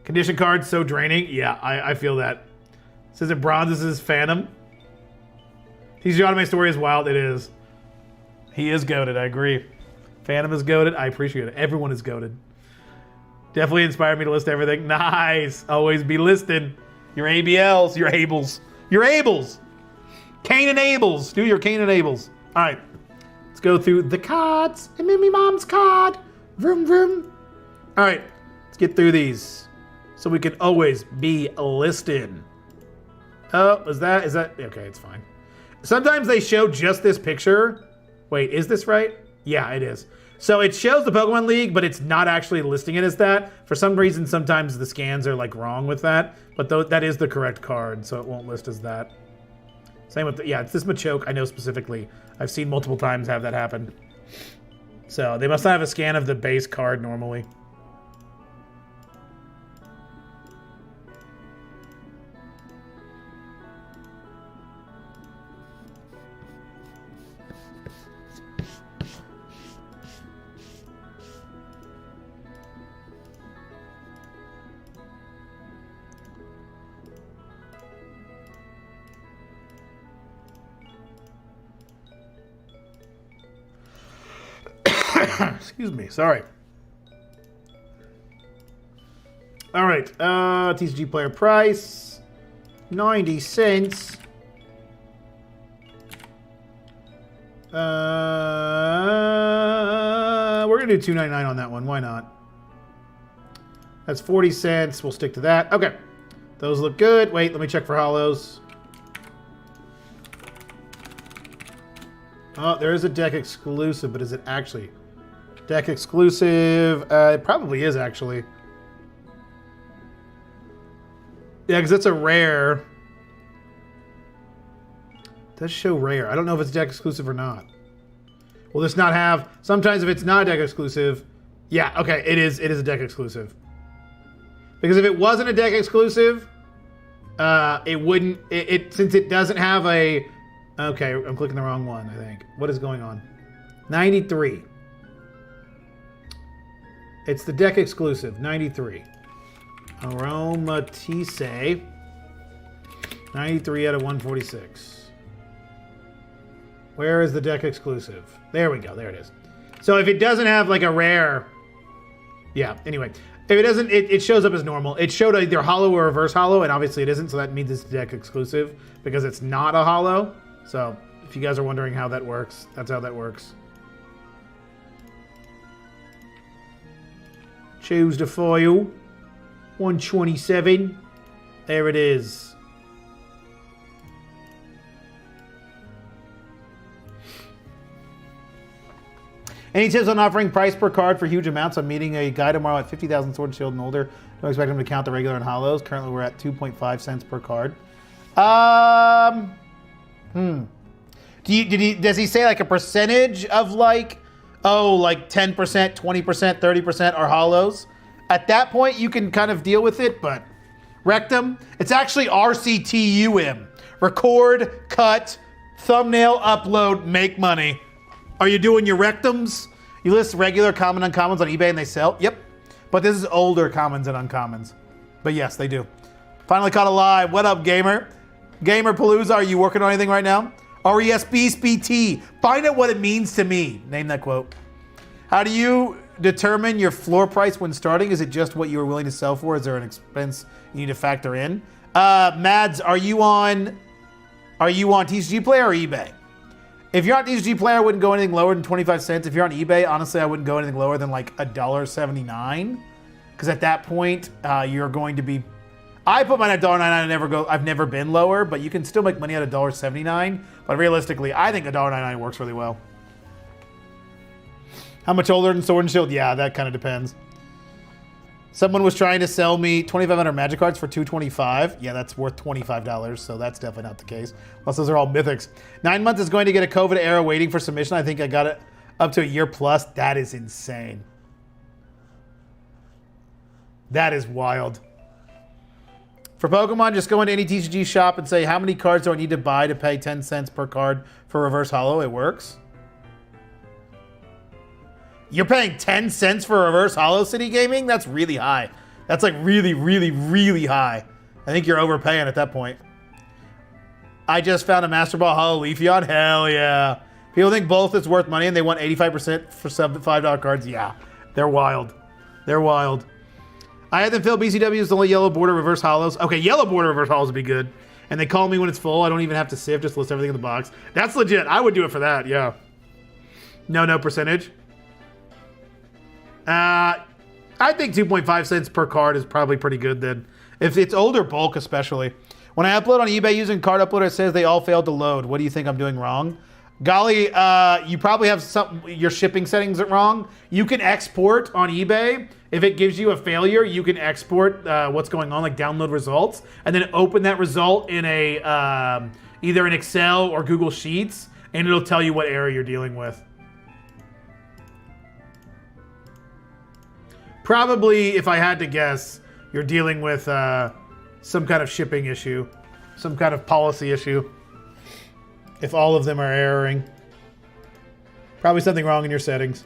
Condition cards so draining. Yeah, I feel that. Says that Bronze is Phantom. TCG Automate story is wild. It is. He is goated. I agree. Phantom is goated. I appreciate it. Everyone is goated. Definitely inspired me to list everything. Nice. Always be listed. Your ABLs, your Ables. Your Ables. Cain and Abels. Do your Cain and Abels. All right. Let's go through the cards. And Mimi Mom's card. Vroom, vroom. All right. Let's get through these so we can always be listed. Oh, is that? Okay, it's fine. Sometimes they show just this picture. Wait, is this right? Yeah, it is. So it shows the Pokemon League, but it's not actually listing it as that. For some reason, sometimes the scans are like wrong with that, but that is the correct card, so it won't list as that. Same with it's this Machoke, I know specifically. I've seen multiple times have that happen. So they must not have a scan of the base card normally. Excuse me, sorry. All right, TCG player price, 90 cents. We're gonna do $2.99 on that one, why not? That's 40 cents, we'll stick to that. Okay, those look good. Wait, let me check for hollows. Oh, there is a deck exclusive, but is it actually? Deck exclusive, it probably is actually. Yeah, because it's a rare. It does show rare. I don't know if it's deck exclusive or not. Will this not have, sometimes if it's not a deck exclusive, yeah, okay, it is a deck exclusive. Because if it wasn't a deck exclusive, it wouldn't, since it doesn't have a, okay, I'm clicking the wrong one, I think. What is going on? 93. It's the deck exclusive, 93. Aromatisse, 93 out of 146. Where is the deck exclusive? There we go. There it is. So if it doesn't have like a rare, yeah. Anyway, if it doesn't, it shows up as normal. It showed either hollow or reverse hollow, and obviously it isn't. So that means it's deck exclusive because it's not a hollow. So if you guys are wondering how that works, that's how that works. Choose the foil. 127. There it is. Any tips on offering price per card for huge amounts? I'm meeting a guy tomorrow at 50,000 Sword, Shield, and older. Don't expect him to count the regular and hollows. Currently, we're at 2.5 cents per card. Does he say like a percentage of like, oh, like 10%, 20%, 30% are hollows? At that point, you can kind of deal with it, but rectum, it's actually RCTUM. Record, cut, thumbnail, upload, make money. Are you doing your rectums? You list regular, common, uncommons on eBay and they sell? Yep. But this is older commons and uncommons. But yes, they do. Finally caught a live. What up, gamer? Gamer Palooza, are you working on anything right now? RESBSBT. Find out what it means to me. Name that quote. How do you determine your floor price when starting? Is it just what you are willing to sell for? Is there an expense you need to factor in? Mads, are you on TCG Player or eBay? If you're on TCG Player, I wouldn't go anything lower than 25 cents. If you're on eBay, honestly, I wouldn't go anything lower than like $1.79. Because at that point, you're going to be... I put mine at $1.99. I've never been lower, but you can still make money at $1.79. But realistically, I think $1.99 works really well. How much older than Sword and Shield? Yeah, that kind of depends. Someone was trying to sell me 2,500 Magic cards for $225. Yeah, that's worth $25, so that's definitely not the case. Plus, those are all mythics. 9 months is going to get a COVID era waiting for submission. I think I got it up to a year plus. That is insane. That is wild. For Pokemon, just go into any TCG shop and say, how many cards do I need to buy to pay 10 cents per card for reverse hollow? It works. You're paying 10 cents for reverse hollow City Gaming? That's really high. That's like really, really, really high. I think you're overpaying at that point. I just found a Master Ball Hollow Leafeon. Hell yeah. People think both is worth money and they want 85% for sub $5 cards. Yeah, they're wild. They're wild. I had them fill BCWs, the only yellow border reverse hollows. Okay, yellow border reverse hollows would be good. And they call me when it's full. I don't even have to sift, just list everything in the box. That's legit. I would do it for that, yeah. No percentage. I think 2.5 cents per card is probably pretty good then. If it's older bulk especially. When I upload on eBay using card uploader, it says they all failed to load. What do you think I'm doing wrong? Golly, you probably have your shipping settings are wrong. You can export on eBay. If it gives you a failure, you can export what's going on, like download results, and then open that result in a either in Excel or Google Sheets, and it'll tell you what error you're dealing with. Probably, if I had to guess, you're dealing with some kind of shipping issue, some kind of policy issue. If all of them are erroring. Probably something wrong in your settings.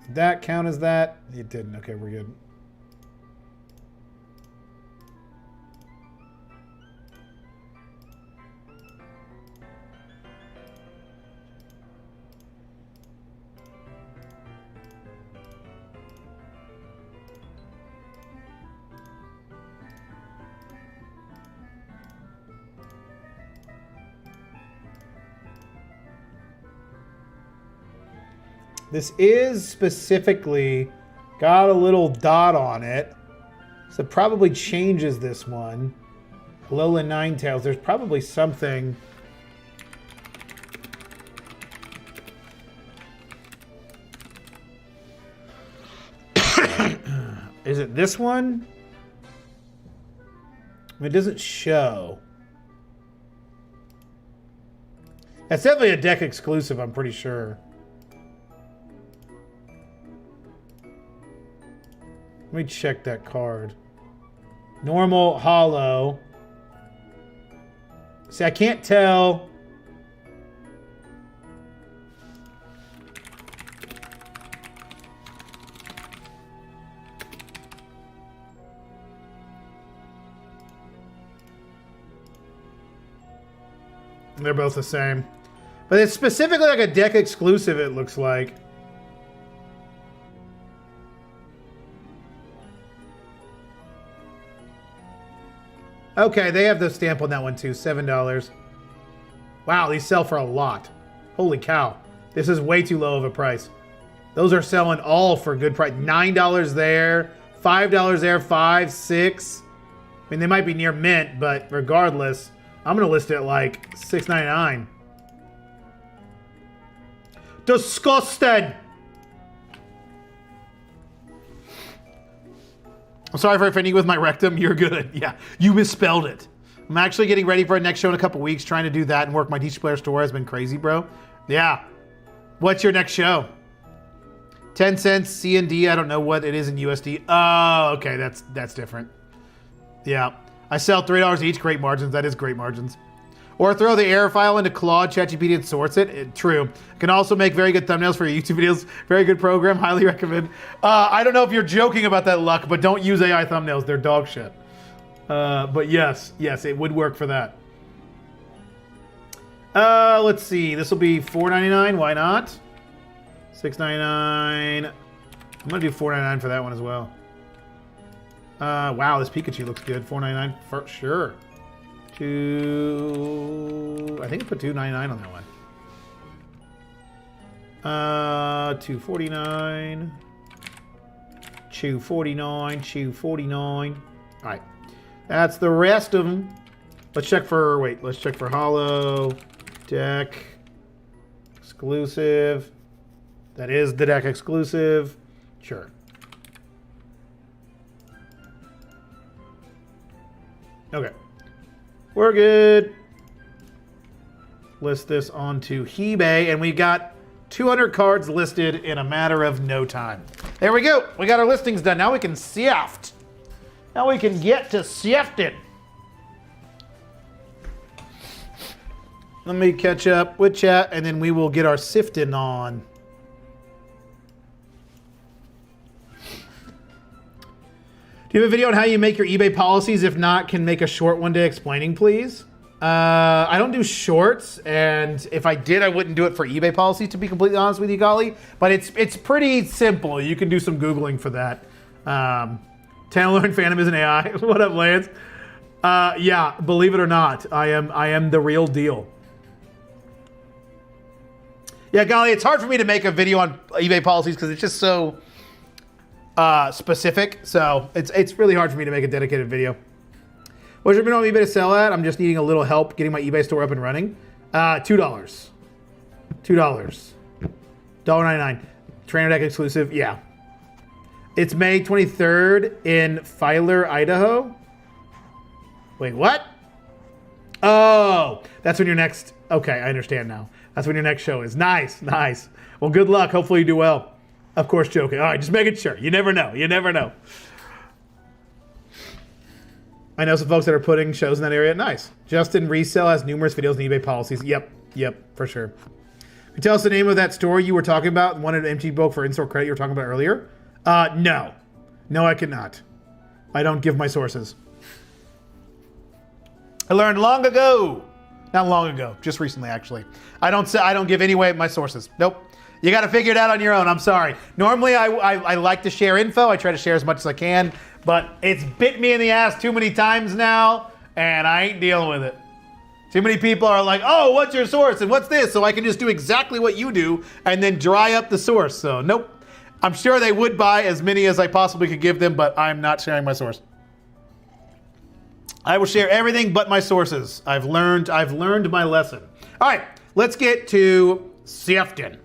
Did that count as that? It didn't. Okay, we're good. This is specifically got a little dot on it. So it probably changes this one. Alola Ninetales, there's probably something. Is it this one? I mean, it doesn't show. That's definitely a deck exclusive, I'm pretty sure. Let me check that card. Normal, hollow. See, I can't tell. They're both the same. But it's specifically like a deck exclusive, it looks like. Okay, they have the stamp on that one too, $7. Wow, these sell for a lot. Holy cow. This is way too low of a price. Those are selling all for a good price. $9 there, $5 there, $5, $6. I mean, they might be near mint, but regardless, I'm gonna list it at like $6.99. Disgusting! I'm sorry for offending you with my rectum. You're good. Yeah, you misspelled it. I'm actually getting ready for a next show in a couple weeks. Trying to do that and work my TCG Player store has been crazy, bro. Yeah. What's your next show? 10 cents C&D. I don't know what it is in USD. Oh, okay. That's different. Yeah. I sell $3 each. Great margins. That is great margins. Or throw the error file into Claude, ChatGPT, and source it. True. Can also make very good thumbnails for your YouTube videos. Very good program. Highly recommend. I don't know if you're joking about that, Luck, but don't use AI thumbnails. They're dog shit. But yes, it would work for that. Let's see. This will be $4.99. Why not? $6.99. I'm gonna do $4.99 for that one as well. Wow, this Pikachu looks good. $4.99 for sure. I think I put $2.99 on that one. $2.49. $2.49. $2.49. All right, that's the rest of them. Let's check for Holo deck exclusive. That is the deck exclusive. Sure. Okay. We're good. List this onto eBay, and we got 200 cards listed in a matter of no time. There we go. We got our listings done. Now we can sift. Now we can get to sifting. Let me catch up with chat, and then we will get our sifting on. Do you have a video on how you make your eBay policies? If not, can make a short one day explaining, please. I don't do shorts, and if I did, I wouldn't do it for eBay policies, to be completely honest with you, Golly. But it's pretty simple. You can do some Googling for that. Tantalorn Phantom is an AI. What up, Lance? Yeah, believe it or not, I am the real deal. Yeah, Golly, it's hard for me to make a video on eBay policies because it's just so specific, so it's really hard for me to make a dedicated video. What's your minimum on eBay to sell at? I'm just needing a little help getting my eBay store up and running. $2. $1.99. Trainer deck exclusive, yeah. It's May 23rd in Filer, Idaho. Wait, what? Oh, that's when your next, okay, I understand now. That's when your next show is. Nice. Well, good luck. Hopefully you do well. Of course, joking. All right, just making sure. You never know. I know some folks that are putting shows in that area. Nice. Justin Resell has numerous videos on eBay policies. Yep, for sure. Can you tell us the name of that store you were talking about? One at MT Book for in-store credit you were talking about earlier? No, I cannot. I don't give my sources. I learned long ago. Not long ago, just recently, actually. I don't give any away my sources. Nope. You got to figure it out on your own. I'm sorry. Normally, I like to share info. I try to share as much as I can, but it's bit me in the ass too many times now, and I ain't dealing with it. Too many people are like, oh, what's your source and what's this? So I can just do exactly what you do and then dry up the source. So nope. I'm sure they would buy as many as I possibly could give them, but I'm not sharing my source. I will share everything but my sources. I've learned my lesson. All right, let's get to sifting.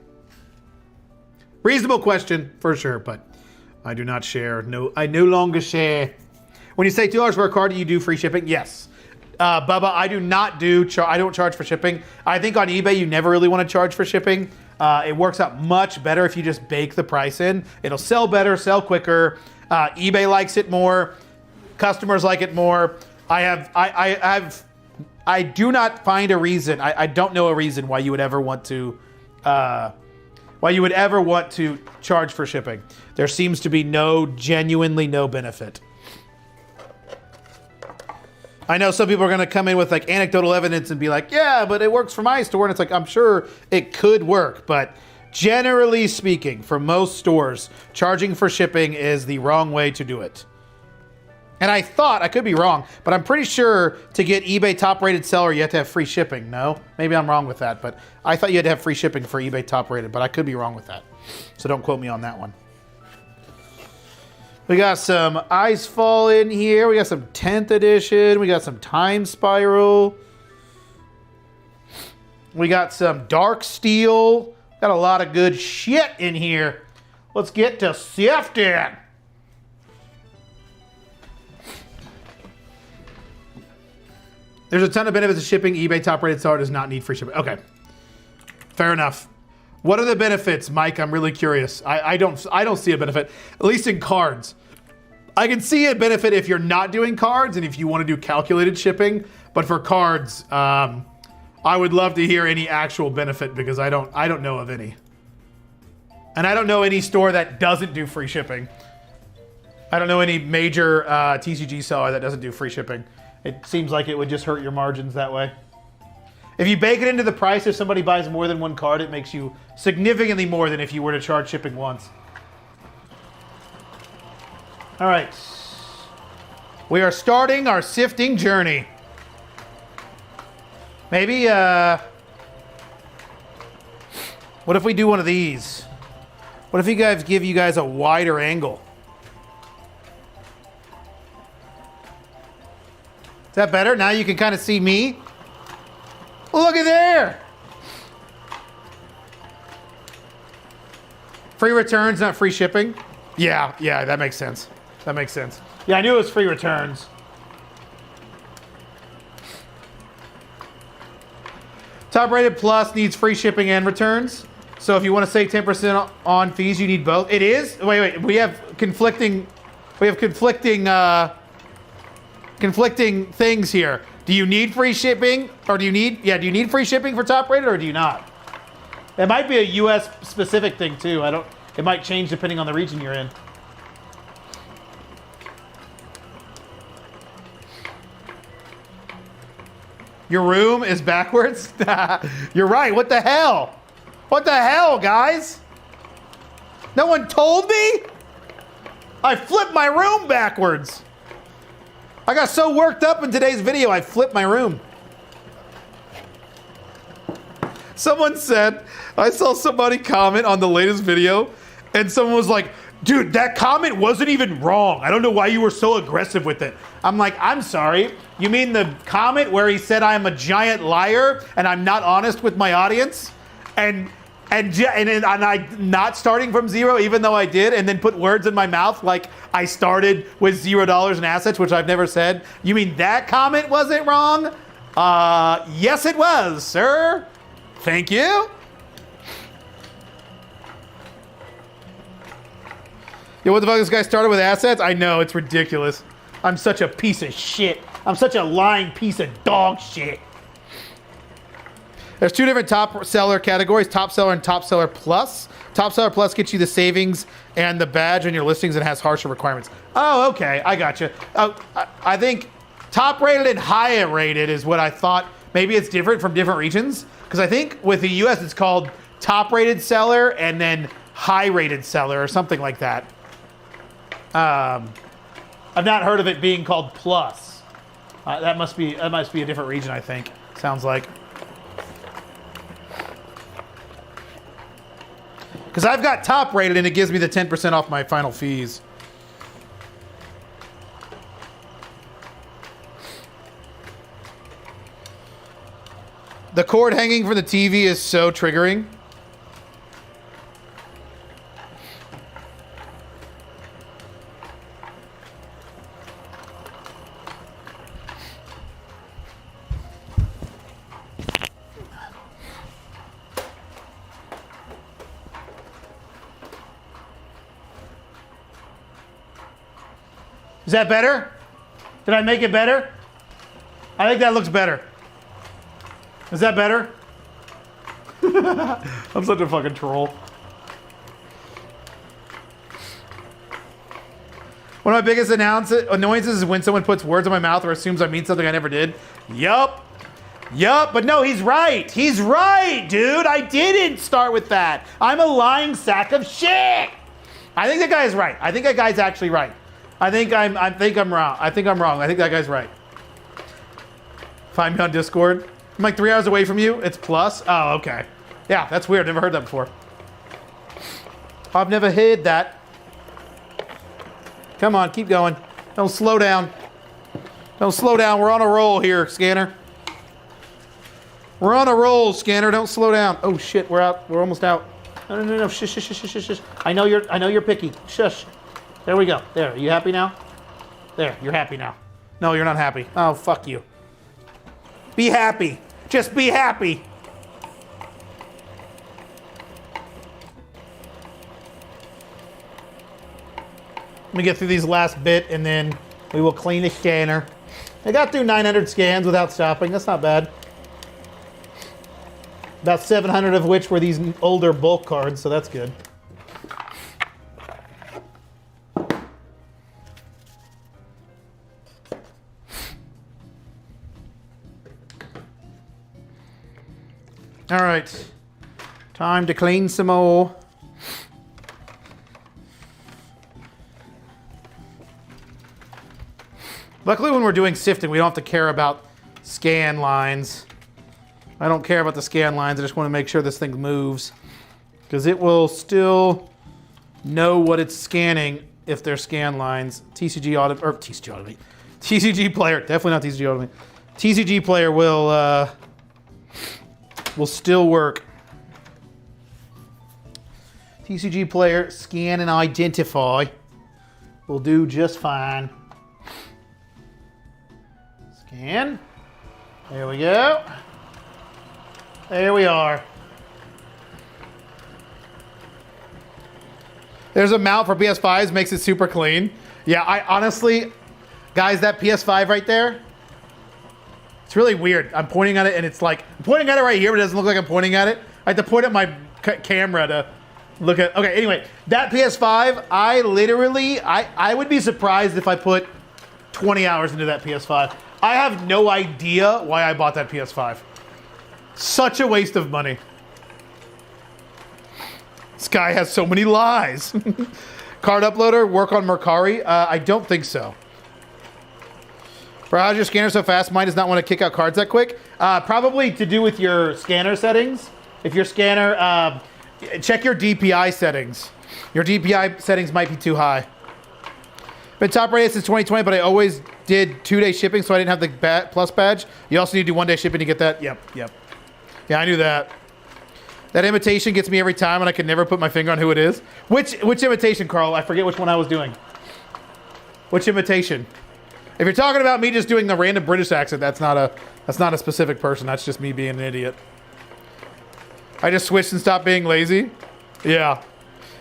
Reasonable question for sure, but I do not share. No, I no longer share. When you say $2 for a card, do you do free shipping? Yes. Bubba, I do not I don't charge for shipping. I think on eBay, you never really want to charge for shipping. It works out much better if you just bake the price in. It'll sell better, sell quicker. eBay likes it more. Customers like it more. I have I do not find a reason. I don't know a reason why you would ever want to charge for shipping. There seems to be genuinely no benefit. I know some people are going to come in with like anecdotal evidence and be like, yeah, but it works for my store. And it's like, I'm sure it could work, but generally speaking, for most stores, charging for shipping is the wrong way to do it. And I could be wrong, but I'm pretty sure to get eBay top rated seller, you have to have free shipping. No, maybe I'm wrong with that, but I thought you had to have free shipping for eBay top rated, but I could be wrong with that. So don't quote me on that one. We got some Ice Fall in here. We got some 10th edition. We got some Time Spiral. We got some Dark Steel. Got a lot of good shit in here. Let's get to sifting. There's a ton of benefits of shipping. eBay top-rated seller does not need free shipping. Okay, fair enough. What are the benefits, Mike? I'm really curious. I don't see a benefit, at least in cards. I can see a benefit if you're not doing cards and if you want to do calculated shipping. But for cards, I would love to hear any actual benefit because I don't know of any. And I don't know any store that doesn't do free shipping. I don't know any major TCG seller that doesn't do free shipping. It seems like it would just hurt your margins that way. If you bake it into the price, if somebody buys more than one card, it makes you significantly more than if you were to charge shipping once. All right. We are starting our sifting journey. Maybe, what if we do one of these? What if you guys give you guys a wider angle? Is that better? Now you can kind of see me. Look at there. Free returns, not free shipping. Yeah, that makes sense. That makes sense. Yeah, I knew it was free returns. Top rated plus needs free shipping and returns. So if you want to save 10% on fees, you need both. It is? Wait. We have conflicting things here. Do you need free shipping or do you need free shipping for top rated or do you not? It might be a US specific thing too. It might change depending on the region you're in. Your room is backwards? You're right. What the hell? What the hell, guys? No one told me? I flipped my room backwards. I got so worked up in today's video, I flipped my room. Someone said, I saw somebody comment on the latest video, and someone was like, dude, that comment wasn't even wrong. I don't know why you were so aggressive with it. I'm like, I'm sorry. You mean the comment where he said I'm a giant liar and I'm not honest with my audience? And I not starting from zero, even though I did, and then put words in my mouth like I started with $0 in assets, which I've never said. You mean that comment wasn't wrong? Yes, it was, sir. Thank you. Yo, what the fuck? This guy started with assets? I know, it's ridiculous. I'm such a piece of shit. I'm such a lying piece of dog shit. There's two different top seller categories, top seller and top seller plus. Top seller plus gets you the savings and the badge on your listings and has harsher requirements. Oh, okay, I got you. I think top rated and higher rated is what I thought. Maybe it's different from different regions. Because I think with the US it's called top rated seller and then high rated seller or something like that. I've not heard of it being called plus. That must be a different region, I think. Sounds like. Because I've got top rated and it gives me the 10% off my final fees. The cord hanging from the TV is so triggering. Is that better? Did I make it better? I think that looks better. Is that better? I'm such a fucking troll. One of my biggest annoyances is when someone puts words in my mouth or assumes I mean something I never did. Yup. But no, he's right. He's right, dude. I didn't start with that. I'm a lying sack of shit. I think that guy is right. I think that guy's actually right. I think I'm wrong. I think I'm wrong. I think that guy's right. Find me on Discord. I'm like 3 hours away from you. It's plus. Oh, okay. Yeah, that's weird. Never heard that before. I've never heard that. Come on, keep going. Don't slow down. Don't slow down. We're on a roll here, Scanner. We're on a roll, Scanner. Don't slow down. Oh shit, we're out. We're almost out. No. Shush. I know you're picky. Shush. There we go. There. Are you happy now? There. You're happy now. No, you're not happy. Oh, fuck you. Be happy. Just be happy. Let me get through these last bit and then we will clean the scanner. I got through 900 scans without stopping. That's not bad. About 700 of which were these older bulk cards, so that's good. All right, time to clean some more. Luckily, when we're doing sifting, we don't have to care about scan lines. I don't care about the scan lines. I just want to make sure this thing moves because it will still know what it's scanning if they're scan lines. TCG player, definitely not TCG automate. TCG player will still work. TCG player, scan and identify will do just fine. Scan. There we go. There we are. There's a mount for PS5s, makes it super clean. Yeah, I honestly, guys, that PS5 right there, it's really weird. I'm pointing at it and it's like, I'm pointing at it right here, but it doesn't look like I'm pointing at it. I have to point at my camera to look at, okay, anyway, that PS5, I would be surprised if I put 20 hours into that PS5. I have no idea why I bought that PS5. Such a waste of money. This guy has so many lies. Card uploader, work on Mercari? I don't think so. Bro, how's your scanner so fast? Mine does not want to kick out cards that quick. Probably to do with your scanner settings. If your scanner, check your DPI settings. Your DPI settings might be too high. Been top rated since 2020, but I always did 2-day shipping, so I didn't have the plus badge. You also need to do 1-day shipping to get that? Yep. Yeah, I knew that. That imitation gets me every time, and I can never put my finger on who it is. Which imitation, Carl? I forget which one I was doing. Which imitation? If you're talking about me just doing the random British accent, that's not a specific person. That's just me being an idiot. I just switched and stopped being lazy. Yeah.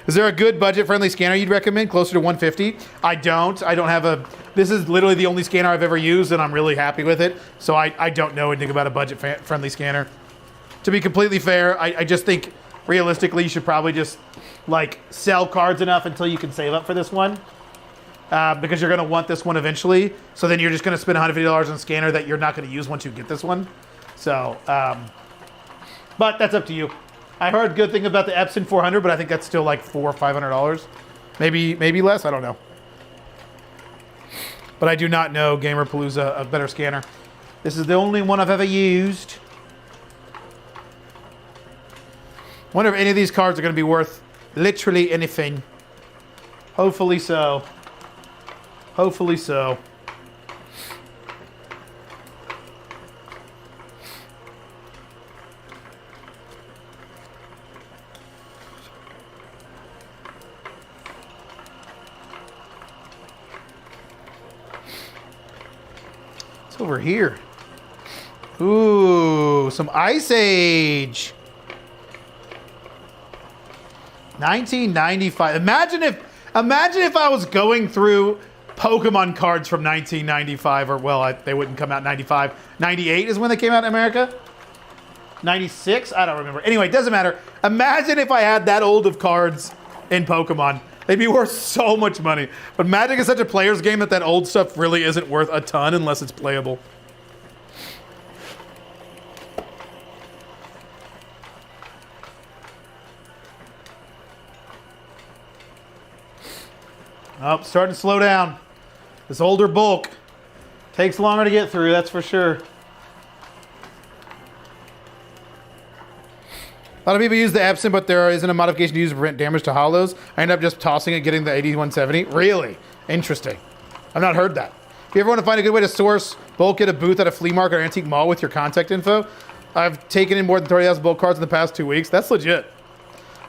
Is there a good budget-friendly scanner you'd recommend? Closer to 150? I don't have a... This is literally the only scanner I've ever used, and I'm really happy with it. So I don't know anything about a budget-friendly scanner. To be completely fair, I just think, realistically, you should probably just, like, sell cards enough until you can save up for this one. Because you're going to want this one eventually. So then you're just going to spend $150 on a scanner that you're not going to use once you get this one. So, but that's up to you. I heard good thing about the Epson 400, but I think that's still like $400 or $500. Maybe less, I don't know. But I do not know Gamerpalooza, a better scanner. This is the only one I've ever used. Wonder if any of these cards are going to be worth literally anything. Hopefully so. Hopefully so. What's over here? Ooh, some Ice Age. 1995. Imagine if I was going through Pokemon cards from 1995, or well, they wouldn't come out in 95. 98 is when they came out in America. 96? I don't remember. Anyway, it doesn't matter. Imagine if I had that old of cards in Pokemon. They'd be worth so much money. But Magic is such a player's game that old stuff really isn't worth a ton unless it's playable. Oh, starting to slow down. This older bulk takes longer to get through, that's for sure. A lot of people use the Epson, but there isn't a modification to use to prevent damage to hollows. I end up just tossing it, getting the 8170. Really? Interesting. I've not heard that. If you ever want to find a good way to source bulk at a booth at a flea market or antique mall with your contact info, I've taken in more than 30,000 bulk cards in the past 2 weeks. That's legit.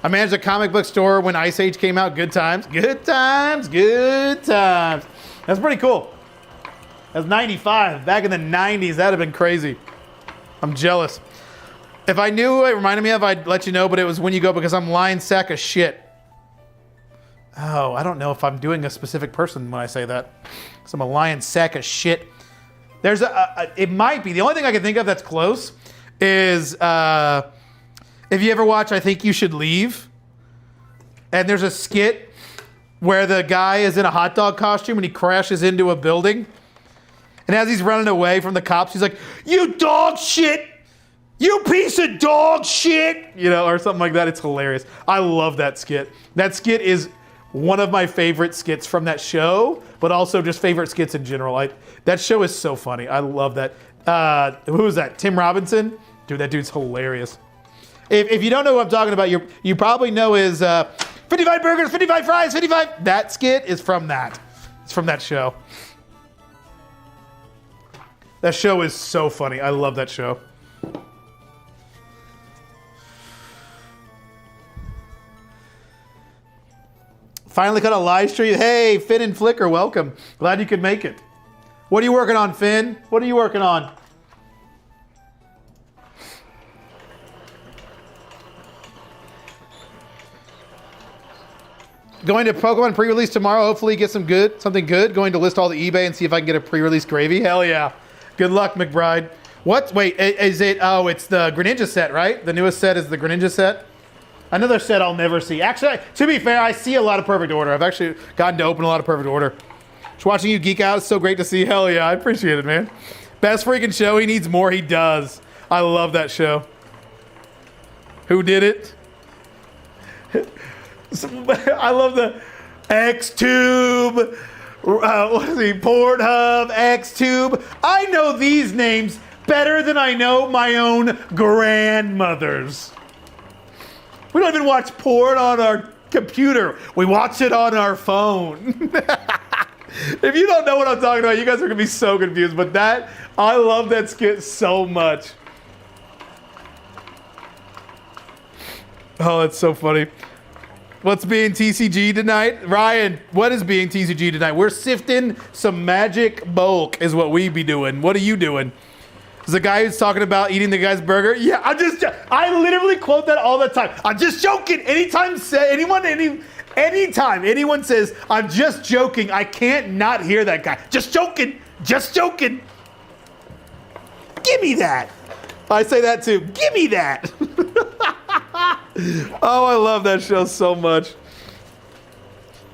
I managed a comic book store when Ice Age came out. Good times. Good times. Good times. That's pretty cool. That's 95. Back in the 90s, that'd have been crazy. I'm jealous. If I knew who it reminded me of, I'd let you know, but it was When You Go because I'm lying sack of shit. Oh, I don't know if I'm doing a specific person when I say that. Because I'm a lying sack of shit. There's it might be. The only thing I can think of that's close is if you ever watch I Think You Should Leave, and there's a skit where the guy is in a hot dog costume and he crashes into a building. And as he's running away from the cops, he's like, "You dog shit! You piece of dog shit!" You know, or something like that. It's hilarious. I love that skit. That skit is one of my favorite skits from that show, but also just favorite skits in general. That show is so funny. I love that. Who is that? Tim Robinson? Dude, that dude's hilarious. If you don't know what I'm talking about, you probably know his 55 burgers, 55 fries, 55. That skit is from that. It's from that show. That show is so funny. I love that show. Finally got a live stream. Hey, Finn and Flicker, welcome. Glad you could make it. What are you working on, Finn? What are you working on? Going to Pokemon pre-release tomorrow. Hopefully get something good. Going to list all the eBay and see if I can get a pre-release gravy. Hell yeah. Good luck, McBride. What? Wait, is it? Oh, it's the Greninja set, right? The newest set is the Greninja set. Another set I'll never see. Actually, to be fair, I see a lot of Perfect Order. I've actually gotten to open a lot of Perfect Order. Just watching you geek out. It's so great to see. Hell yeah, I appreciate it, man. Best freaking show. He needs more. He does. I love that show. Who did it? I love the X-Tube. What is he? Pornhub, X-Tube. I know these names better than I know my own grandmothers. We don't even watch porn on our computer. We watch it on our phone. If you don't know what I'm talking about, you guys are gonna be so confused. But I love that skit so much. Oh, that's so funny. What's being TCG tonight? Ryan, what is being TCG tonight? We're sifting some magic bulk is what we be doing. What are you doing? Is the guy who's talking about eating the guy's burger? Yeah, I literally quote that all the time. I'm just joking. Anytime anyone says, I'm just joking, I can't not hear that guy. Just joking. Just joking. Give me that. I say that too. Give me that. Oh, I love that show so much.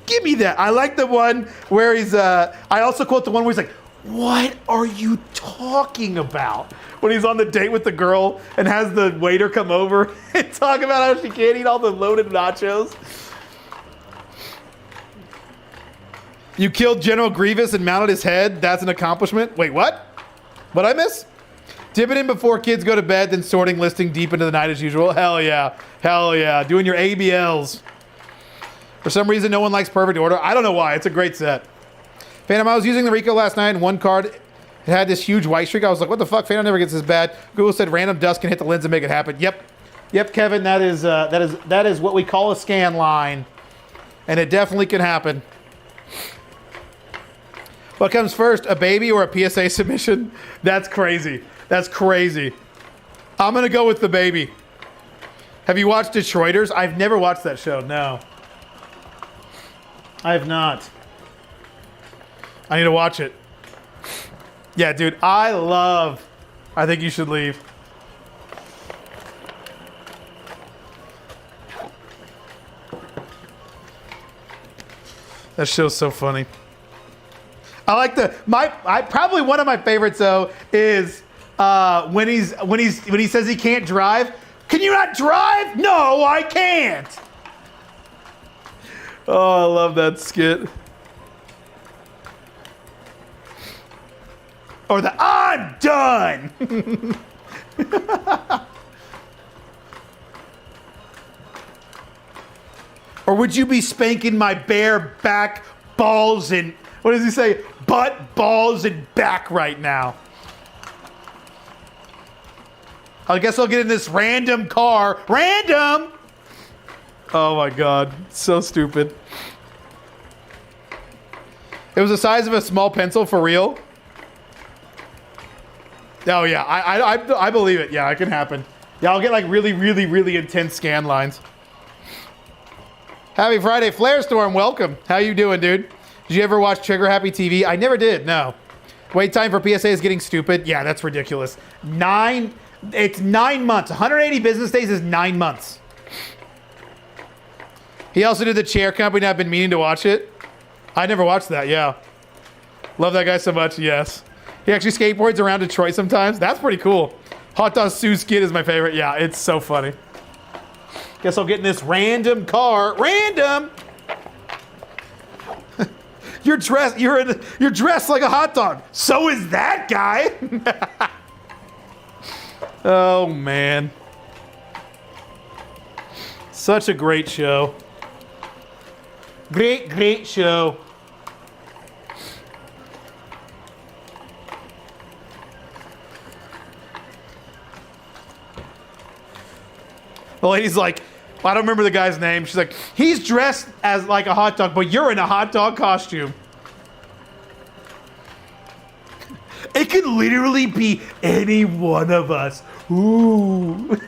Give me that. I like the one where he's, I also quote the one where he's like, "What are you talking about?" When he's on the date with the girl and has the waiter come over and talk about how she can't eat all the loaded nachos. You killed General Grievous and mounted his head. That's an accomplishment. Wait, what? What'd I miss? Dipping in before kids go to bed, then sorting listing deep into the night as usual. Hell yeah. Hell yeah. Doing your ABLs. For some reason, no one likes Perfect Order. I don't know why. It's a great set. Phantom, I was using the Rico last night, and one card it had this huge white streak. I was like, what the fuck? Phantom never gets this bad. Google said random dust can hit the lens and make it happen. Yep, Kevin, that is what we call a scan line. And it definitely can happen. What comes first, a baby or a PSA submission? That's crazy. That's crazy. I'm going to go with the baby. Have you watched Detroiters? I've never watched that show, no. I have not. I need to watch it. Yeah, dude, I think you should leave. That show's so funny. I like probably one of my favorites though is when he says he can't drive. Can you not drive? No, I can't. Oh, I love that skit. Or the I'm done. Or would you be spanking my bare back, balls, and what does he say? Butt, balls, and back right now. I guess I'll get in this random car. Random! Oh my God, so stupid. It was the size of a small pencil for real? Oh yeah, I believe it. Yeah, it can happen. Yeah, I'll get like really, really, really intense scan lines. Happy Friday, Flare Storm, welcome. How you doing, dude? Did you ever watch Trigger Happy TV? I never did, no. Wait time for PSA is getting stupid. Yeah, that's ridiculous. It's 9 months. 180 business days is 9 months. He also did the Chair Company, and I've been meaning to watch it. I never watched that, yeah. Love that guy so much, yes. He actually skateboards around Detroit sometimes. That's pretty cool. Hot Dog Sue skit is my favorite. Yeah, it's so funny. Guess I'll get in this random car. Random! You're dressed like a hot dog. So is that guy. Oh, man. Such a great show. Great, great show. The lady's like, I don't remember the guy's name. She's like, he's dressed as like a hot dog, but you're in a hot dog costume. It could literally be any one of us. Ooh.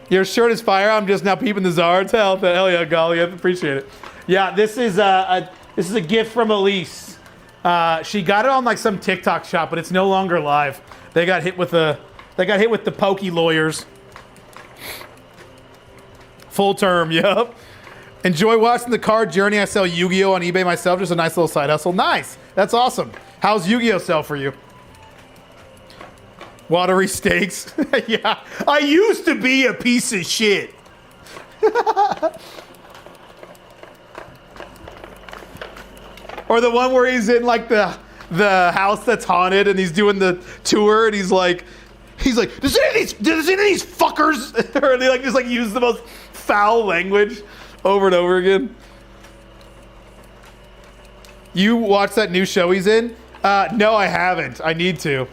Your shirt is fire. I'm just now peeping the Zards. Hell yeah, golly, I appreciate it. Yeah, this is a gift from Elise. She got it on like some TikTok shop, but it's no longer live. They got hit with the pokey lawyers. Full term, yep. Enjoy watching the card journey. I sell Yu-Gi-Oh on eBay myself. Just a nice little side hustle. Nice. That's awesome. How's Yu-Gi-Oh sell for you? Watery steaks. Yeah. I used to be a piece of shit. Or the one where he's in like the house that's haunted and he's doing the tour and he's like, does any of these fuckers, or they like just like use the most foul language over and over again. You watch that new show he's in? No, I haven't. I need to.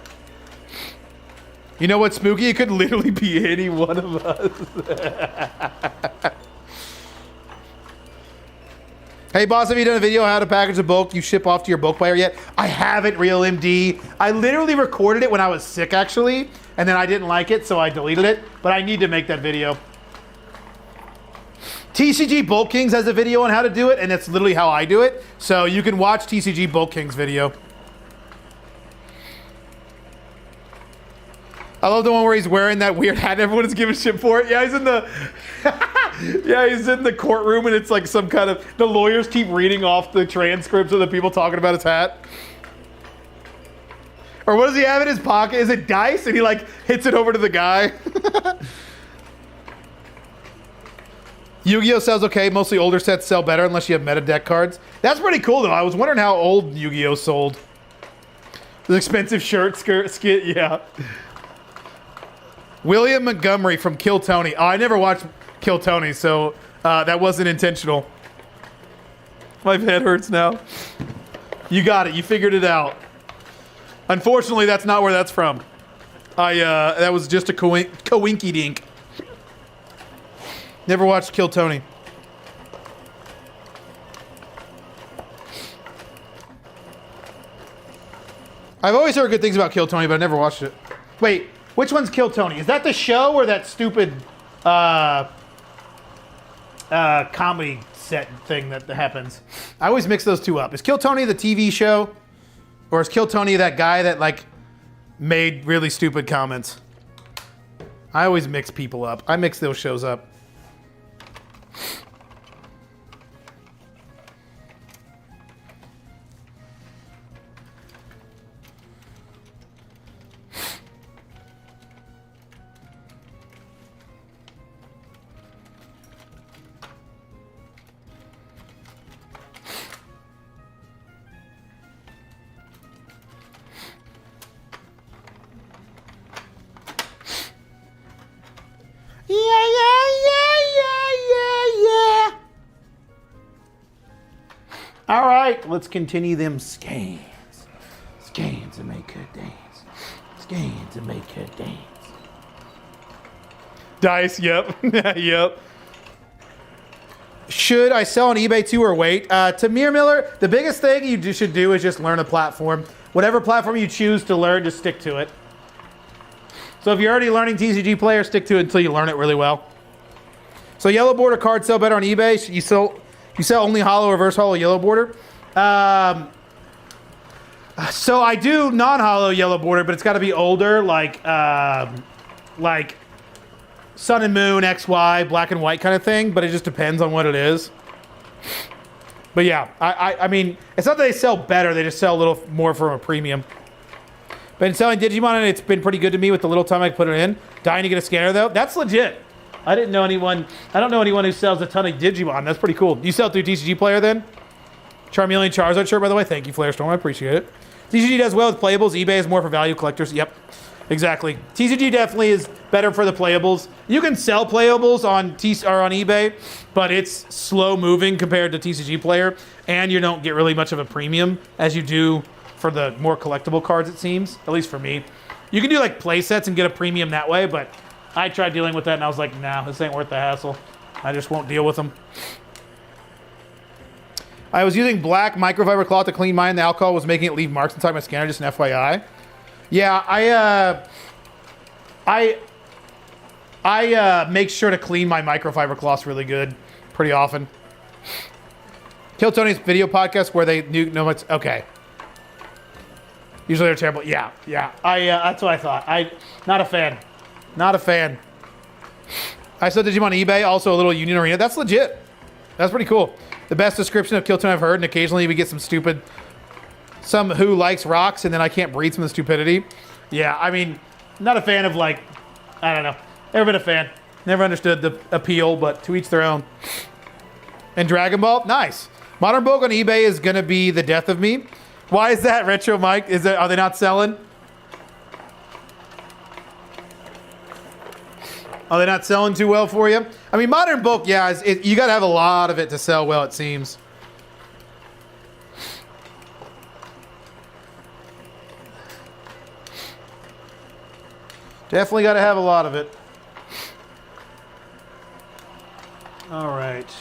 You know what's spooky? It could literally be any one of us. Hey boss, have you done a video on how to package a bulk you ship off to your bulk buyer yet? I haven't, Real MD. I literally recorded it when I was sick actually, and then I didn't like it, so I deleted it, but I need to make that video. TCG Bulk Kings has a video on how to do it, and it's literally how I do it, so you can watch TCG Bulk Kings video. I love the one where he's wearing that weird hat. Everyone is giving shit for it. Yeah, he's in the he's in the courtroom, and it's like some kind of, the lawyers keep reading off the transcripts of the people talking about his hat. Or what does he have in his pocket? Is it dice? And he like hits it over to the guy. Yu-Gi-Oh sells okay. Mostly older sets sell better unless you have meta deck cards. That's pretty cool though. I was wondering how old Yu-Gi-Oh sold. The expensive shirt, skit, yeah. William Montgomery from Kill Tony. Oh, I never watched Kill Tony, so that wasn't intentional. My head hurts now. You got it. You figured it out. Unfortunately, that's not where that's from. That was just a coinky dink. Never watched Kill Tony. I've always heard good things about Kill Tony, but I never watched it. Wait, which one's Kill Tony? Is that the show or that stupid comedy set thing that happens? I always mix those two up. Is Kill Tony the TV show? Or is Kill Tony that guy that like made really stupid comments? I always mix people up. I mix those shows up. right, let's continue them scans. Scans and make good dance. Scans and make good dance. Dice, yep. Yep. Should I sell on eBay too or wait? Tamir Miller, the biggest thing you should do is just learn a platform. Whatever platform you choose to learn, just stick to it. So if you're already learning TCG Player, stick to it until you learn it really well. So yellow border cards sell better on eBay. You sell only hollow, reverse hollow, yellow border. So I do non-hollow yellow border, but it's got to be older, like Sun and Moon, XY, black and white kind of thing. But it just depends on what it is. But yeah, I mean, it's not that they sell better; they just sell a little more from a premium. Been selling Digimon, and it's been pretty good to me with the little time I put it in. Dying to get a scanner though. That's legit. I don't know anyone who sells a ton of Digimon. That's pretty cool. You sell through TCG Player then? Charmeleon Charizard shirt, by the way. Thank you, Flarestorm. I appreciate it. TCG does well with playables. eBay is more for value collectors. Yep, exactly. TCG definitely is better for the playables. You can sell playables on eBay, but it's slow moving compared to TCG Player, and you don't get really much of a premium as you do for the more collectible cards, it seems. At least for me. You can do like play sets and get a premium that way, but I tried dealing with that and I was like, nah, this ain't worth the hassle. I just won't deal with them. I was using black microfiber cloth to clean mine. The alcohol was making it leave marks inside my scanner, just an FYI. Yeah, I make sure to clean my microfiber cloths really good, pretty often. Kill Tony's video podcast where they know what's okay. Usually they're terrible. Yeah. That's what I thought. Not a fan. Not a fan. I saw Digimon eBay, also a little Union Arena. That's legit. That's pretty cool. The best description of Killtone I've heard, and occasionally we get some who likes rocks, and then I can't breathe from the stupidity. Yeah, I mean, not a fan of I don't know. Never been a fan. Never understood the appeal, but to each their own. And Dragon Ball, nice. Modern Bulk on eBay is gonna be the death of me. Why is that, Retro Mike? Are they not selling? Are they not selling too well for you? I mean, Modern Bulk, yeah, you got to have a lot of it to sell well, it seems. Definitely got to have a lot of it. All right.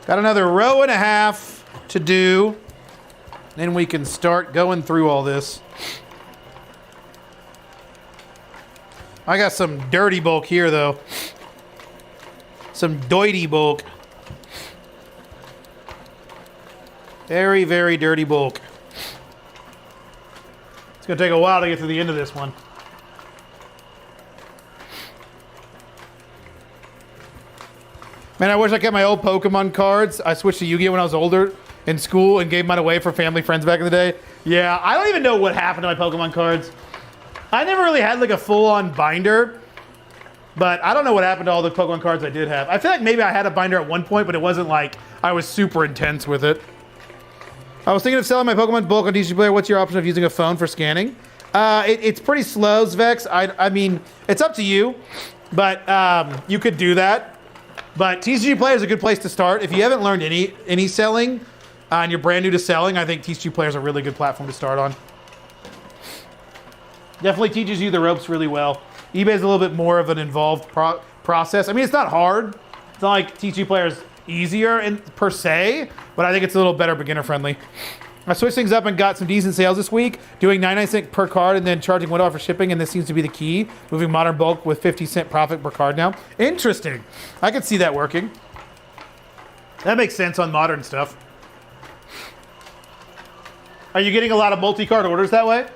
Got another row and a half to do. Then we can start going through all this. I got some dirty bulk here, though. Some doity bulk. Very, very dirty bulk. It's going to take a while to get to the end of this one. Man, I wish I kept my old Pokemon cards. I switched to Yu-Gi-Oh! When I was older in school and gave mine away for family friends back in the day. Yeah, I don't even know what happened to my Pokemon cards. I never really had a full-on binder, but I don't know what happened to all the Pokemon cards I did have. I feel like maybe I had a binder at one point, but it wasn't like I was super intense with it. I was thinking of selling my Pokemon bulk on TCG Player. What's your option of using a phone for scanning? It's pretty slow, Zvex. I mean, it's up to you, but you could do that. But TCG Player is a good place to start. If you haven't learned any selling and you're brand new to selling, I think TCG Player is a really good platform to start on. Definitely teaches you the ropes really well. eBay is a little bit more of an involved process. I mean, it's not hard. It's not like TCG Player is easier per se, but I think it's a little better beginner friendly. I switched things up and got some decent sales this week, doing 99 cents per card and then charging $1 for shipping, and this seems to be the key. Moving Modern Bulk with 50-cent profit per card now. Interesting. I could see that working. That makes sense on modern stuff. Are you getting a lot of multi-card orders that way?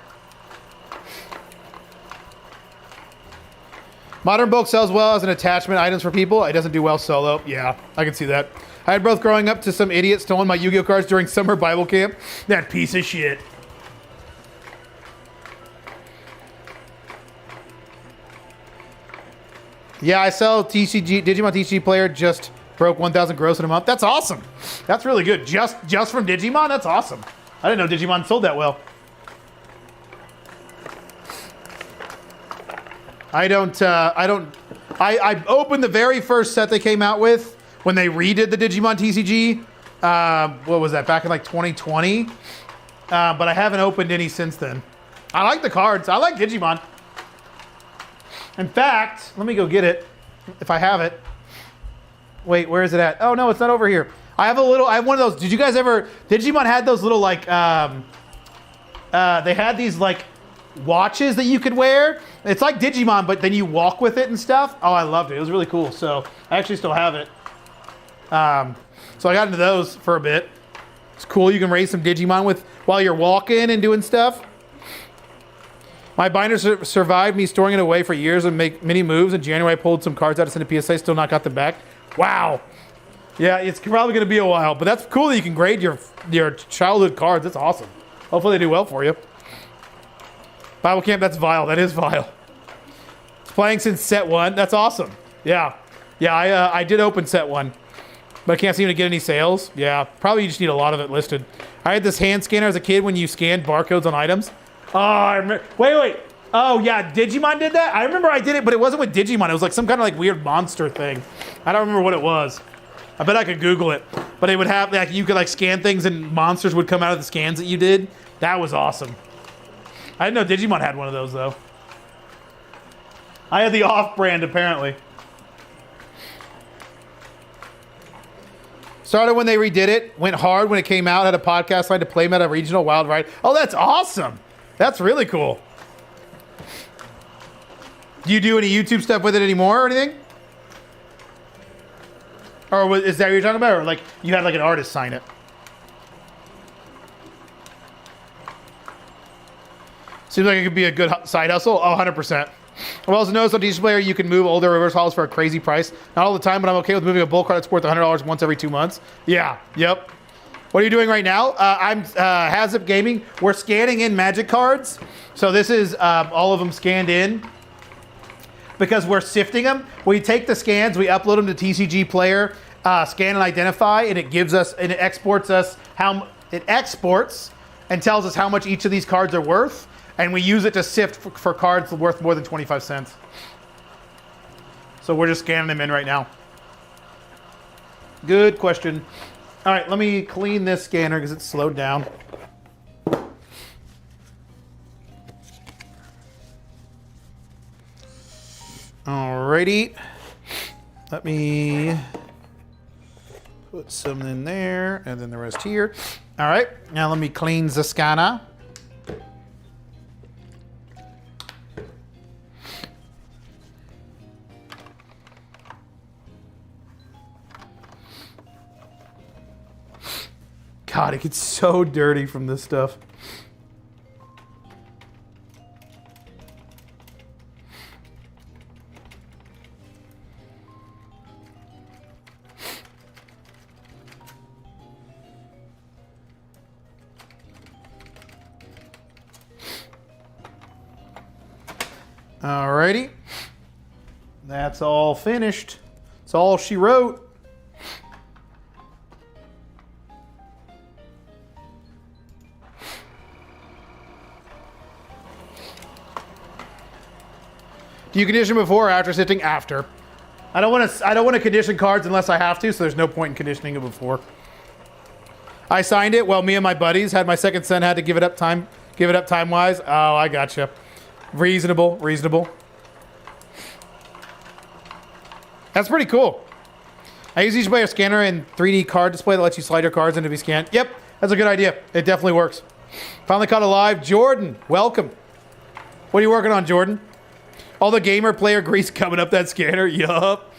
Modern Bulk sells well as an attachment items for people. It doesn't do well solo. Yeah, I can see that. I had both growing up to some idiot stolen my Yu-Gi-Oh cards during summer Bible camp. That piece of shit. Yeah, I sell Digimon TCG Player, just broke 1,000 gross in a month. That's awesome. That's really good. Just from Digimon? That's awesome. I didn't know Digimon sold that well. I opened the very first set they came out with when they redid the Digimon TCG. What was that, back in like 2020? But I haven't opened any since then. I like the cards. I like Digimon. In fact, let me go get it if I have it. Wait, where is it at? Oh no, it's not over here. I have one of those. Did you guys ever, Digimon had those little like, they had these like watches that you could wear. It's like Digimon, but then you walk with it and stuff. Oh, I loved it. It was really cool. So I actually still have it. So I got into those for a bit. It's cool. You can raise some Digimon with while you're walking and doing stuff. My binder survived me storing it away for years and make many moves. In January, I pulled some cards out to send a PSA. Still not got them back. Wow. Yeah, it's probably going to be a while, but that's cool that you can grade your childhood cards. That's awesome. Hopefully they do well for you. Bible Camp, that's vile. That is vile. It's playing since set 1. That's awesome. Yeah. Yeah, I did open set 1, but I can't seem to get any sales. Yeah, probably you just need a lot of it listed. I had this hand scanner as a kid when you scanned barcodes on items. Oh, I remember. Wait. Oh, yeah, Digimon did that? I remember I did it, but it wasn't with Digimon. It was like some kind of like weird monster thing. I don't remember what it was. I bet I could Google it. But it would have, like, you could like scan things and monsters would come out of the scans that you did. That was awesome. I didn't know Digimon had one of those, though. I had the off-brand, apparently. Started when they redid it. Went hard when it came out. Had a podcast line to play meta regional wild ride. Oh, that's awesome. That's really cool. Do you do any YouTube stuff with it anymore or anything? Or is that what you're talking about? Or like you had like an artist sign it? Seems like it could be a good side hustle. Oh, 100%. I've also noticed on TCG Player you can move older reverse holos for a crazy price. Not all the time, but I'm okay with moving a bull card that's worth $100 once every 2 months. Yeah, yep. What are you doing right now? I'm Hazip Gaming. We're scanning in Magic cards. So this is all of them scanned in because we're sifting them. We take the scans, we upload them to TCG Player, scan and identify, and it gives us, and it exports us it exports and tells us how much each of these cards are worth. And we use it to sift for cards worth more than 25 cents. So we're just scanning them in right now. Good question. All right, let me clean this scanner because it's slowed down. Alrighty. Let me put some in there and then the rest here. All right, now let me clean the scanner. God, it gets so dirty from this stuff. Alrighty. That's all finished. That's all she wrote. Do you condition before or after sifting? After. I don't want to condition cards unless I have to, so there's no point in conditioning it before. I signed it. Well, me and my buddies had my second son had to give it up time wise. Oh, I gotcha. Reasonable. That's pretty cool. I use each player scanner and 3D card display that lets you slide your cards in to be scanned. Yep, that's a good idea. It definitely works. Finally caught a live. Jordan, welcome. What are you working on, Jordan? All the gamer player grease coming up that scanner. Yup.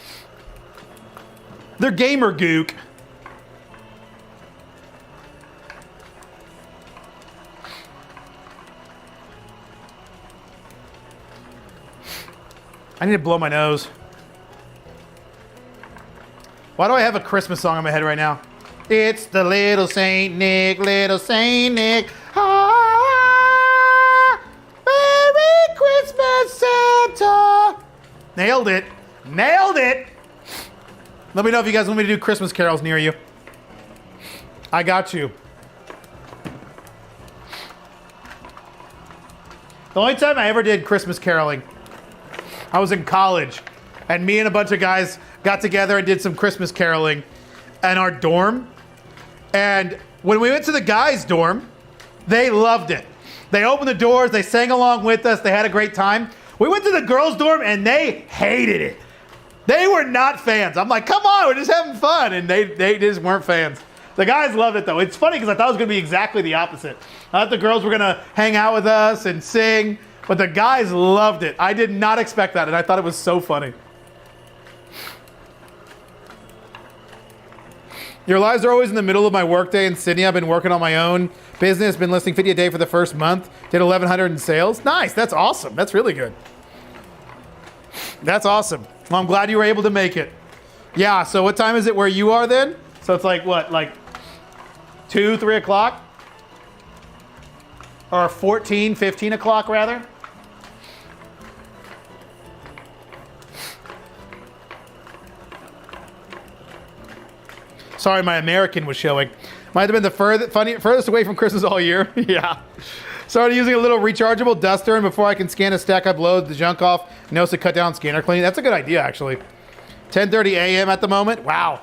They're gamer gook. I need to blow my nose. Why do I have a Christmas song in my head right now? It's the little Saint Nick, ah, Merry Christmas, Santa. Nailed it. Let me know if you guys want me to do Christmas carols near you. I got you. The only time I ever did Christmas caroling, I was in college, and me and a bunch of guys, got together and did some Christmas caroling in our dorm. And when we went to the guys' dorm, they loved it. They opened the doors, they sang along with us, they had a great time. We went to the girls' dorm and they hated it. They were not fans. I'm like, come on, we're just having fun. And they just weren't fans. The guys loved it though. It's funny because I thought it was gonna be exactly the opposite. I thought the girls were gonna hang out with us and sing, but the guys loved it. I did not expect that, and I thought it was so funny. Your lives are always in the middle of my workday in Sydney. I've been working on my own business, been listing 50 a day for the first month, did 1,100 in sales. Nice, that's awesome. That's really good. That's awesome. Well, I'm glad you were able to make it. Yeah, so what time is it where you are then? So it's like what, like 2, 3 o'clock? Or 14, 15 o'clock rather? Sorry, my American was showing. Might have been the furthest away from Christmas all year. Yeah. Started using a little rechargeable duster, and before I can scan a stack, I blow the junk off. Notice to cut down scanner cleaning. That's a good idea, actually. 10:30 a.m. at the moment. Wow.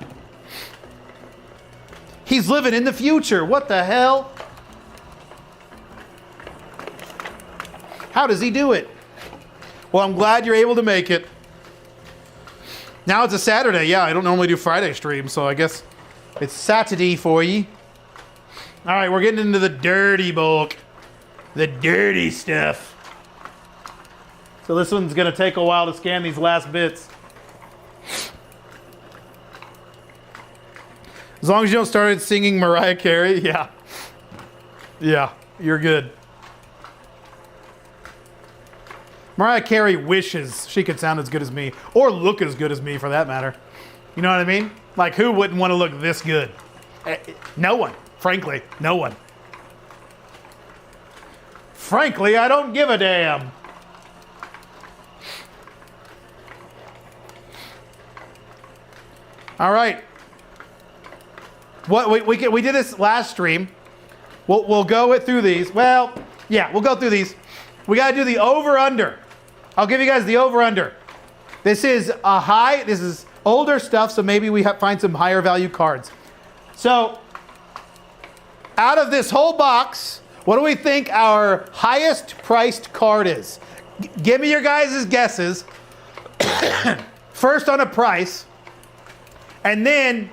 He's living in the future. What the hell? How does he do it? Well, I'm glad you're able to make it. Now it's a Saturday. Yeah, I don't normally do Friday streams, so I guess it's Saturday for you. All right, we're getting into the dirty bulk. The dirty stuff. So this one's going to take a while to scan these last bits. As long as you don't start singing Mariah Carey, yeah. Yeah, you're good. Mariah Carey wishes she could sound as good as me, or look as good as me for that matter. You know what I mean? Like, who wouldn't want to look this good? No one. Frankly, no one. Frankly, I don't give a damn. All right. What we did this last stream. We'll go through these. Well, yeah, we'll go through these. We got to do the over-under. I'll give you guys the over-under. This is a high. This is older stuff, so maybe we find some higher value cards. So, out of this whole box, what do we think our highest priced card is? Give me your guys' guesses. First on a price. And then,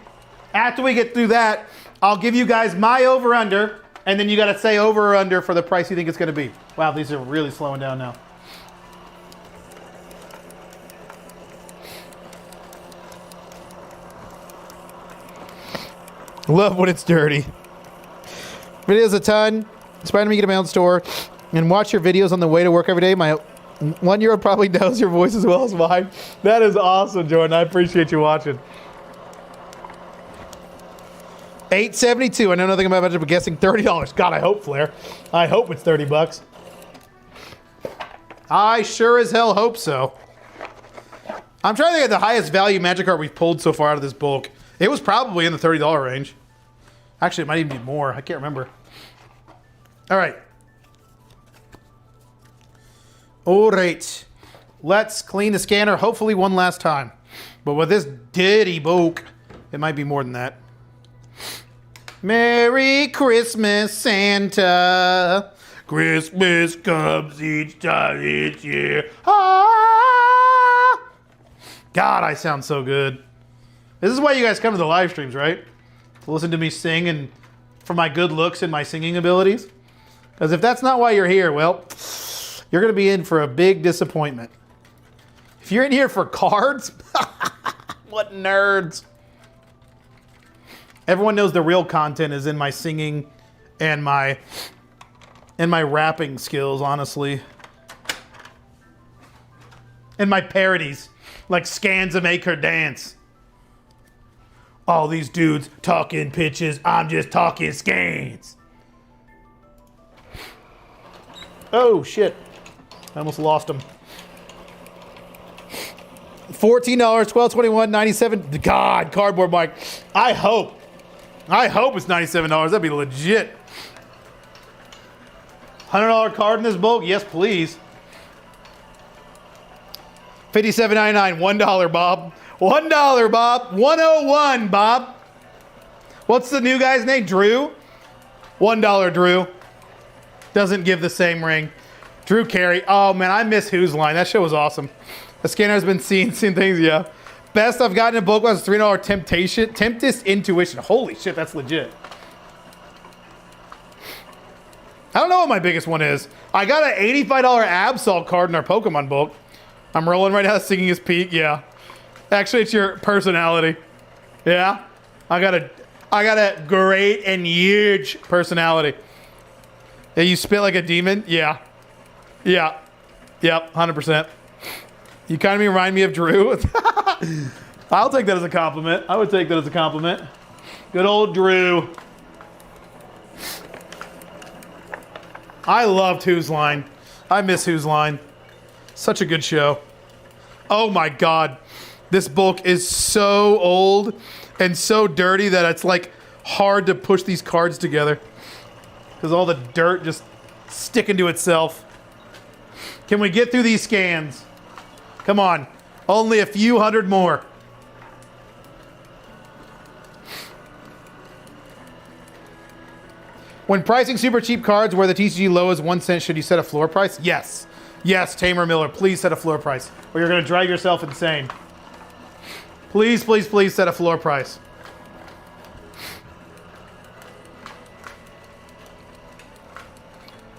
after we get through that, I'll give you guys my over-under. And then you got to say over or under for the price you think it's going to be. Wow, these are really slowing down now. Love when it's dirty. Videos a ton. Inspired me to get my own store and watch your videos on the way to work every day. My 1-year-old probably knows your voice as well as mine. That is awesome, Jordan. I appreciate you watching. $8.72. I know nothing about it, but guessing $30. God, I hope, Flair. I hope it's 30 bucks. I sure as hell hope so. I'm trying to think of the highest value Magic card we've pulled so far out of this bulk. It was probably in the $30 range. Actually, it might even be more. I can't remember. All right. All right. Let's clean the scanner, hopefully one last time. But with this dirty bulk, it might be more than that. Merry Christmas, Santa. Christmas comes each time each year. Ah! God, I sound so good. This is why you guys come to the live streams, right? To listen to me sing and for my good looks and my singing abilities. Because if that's not why you're here, well, you're going to be in for a big disappointment. If you're in here for cards, what nerds. Everyone knows the real content is in my singing and my rapping skills, honestly. And my parodies, like Scans to Make Her Dance. All these dudes talking pitches, I'm just talking scans. Oh, shit. I almost lost them. $14, $12.21, $97. God, cardboard Mike. I hope it's $97. That'd be legit. $100 card in this bulk? Yes, please. $57.99. $1, Bob. $1, Bob. 101, Bob. What's the new guy's name? Drew? $1, Drew. Doesn't give the same ring. Drew Carey. Oh, man, I miss Who's Line. That show was awesome. The scanner has been seeing things, yeah. Best I've gotten in bulk was $3 Tempest Intuition. Holy shit, that's legit. I don't know what my biggest one is. I got an $85 Absol card in our Pokemon bulk. I'm rolling right now, singing his peak, yeah. Actually, it's your personality. Yeah? I got a great and huge personality. Yeah, you spit like a demon? Yeah. Yeah. Yep, 100%. You kind of remind me of Drew. I'll take that as a compliment. I would take that as a compliment. Good old Drew. I loved Who's Line. I miss Who's Line. Such a good show. Oh my God. This bulk is so old and so dirty that it's like hard to push these cards together. Because all the dirt just sticking to itself. Can we get through these scans? Come on. Only a few hundred more. When pricing super cheap cards where the TCG low is 1 cent, should you set a floor price? Yes. Yes, Tamer Miller, please set a floor price. Or you're going to drive yourself insane. Please, please, please set a floor price.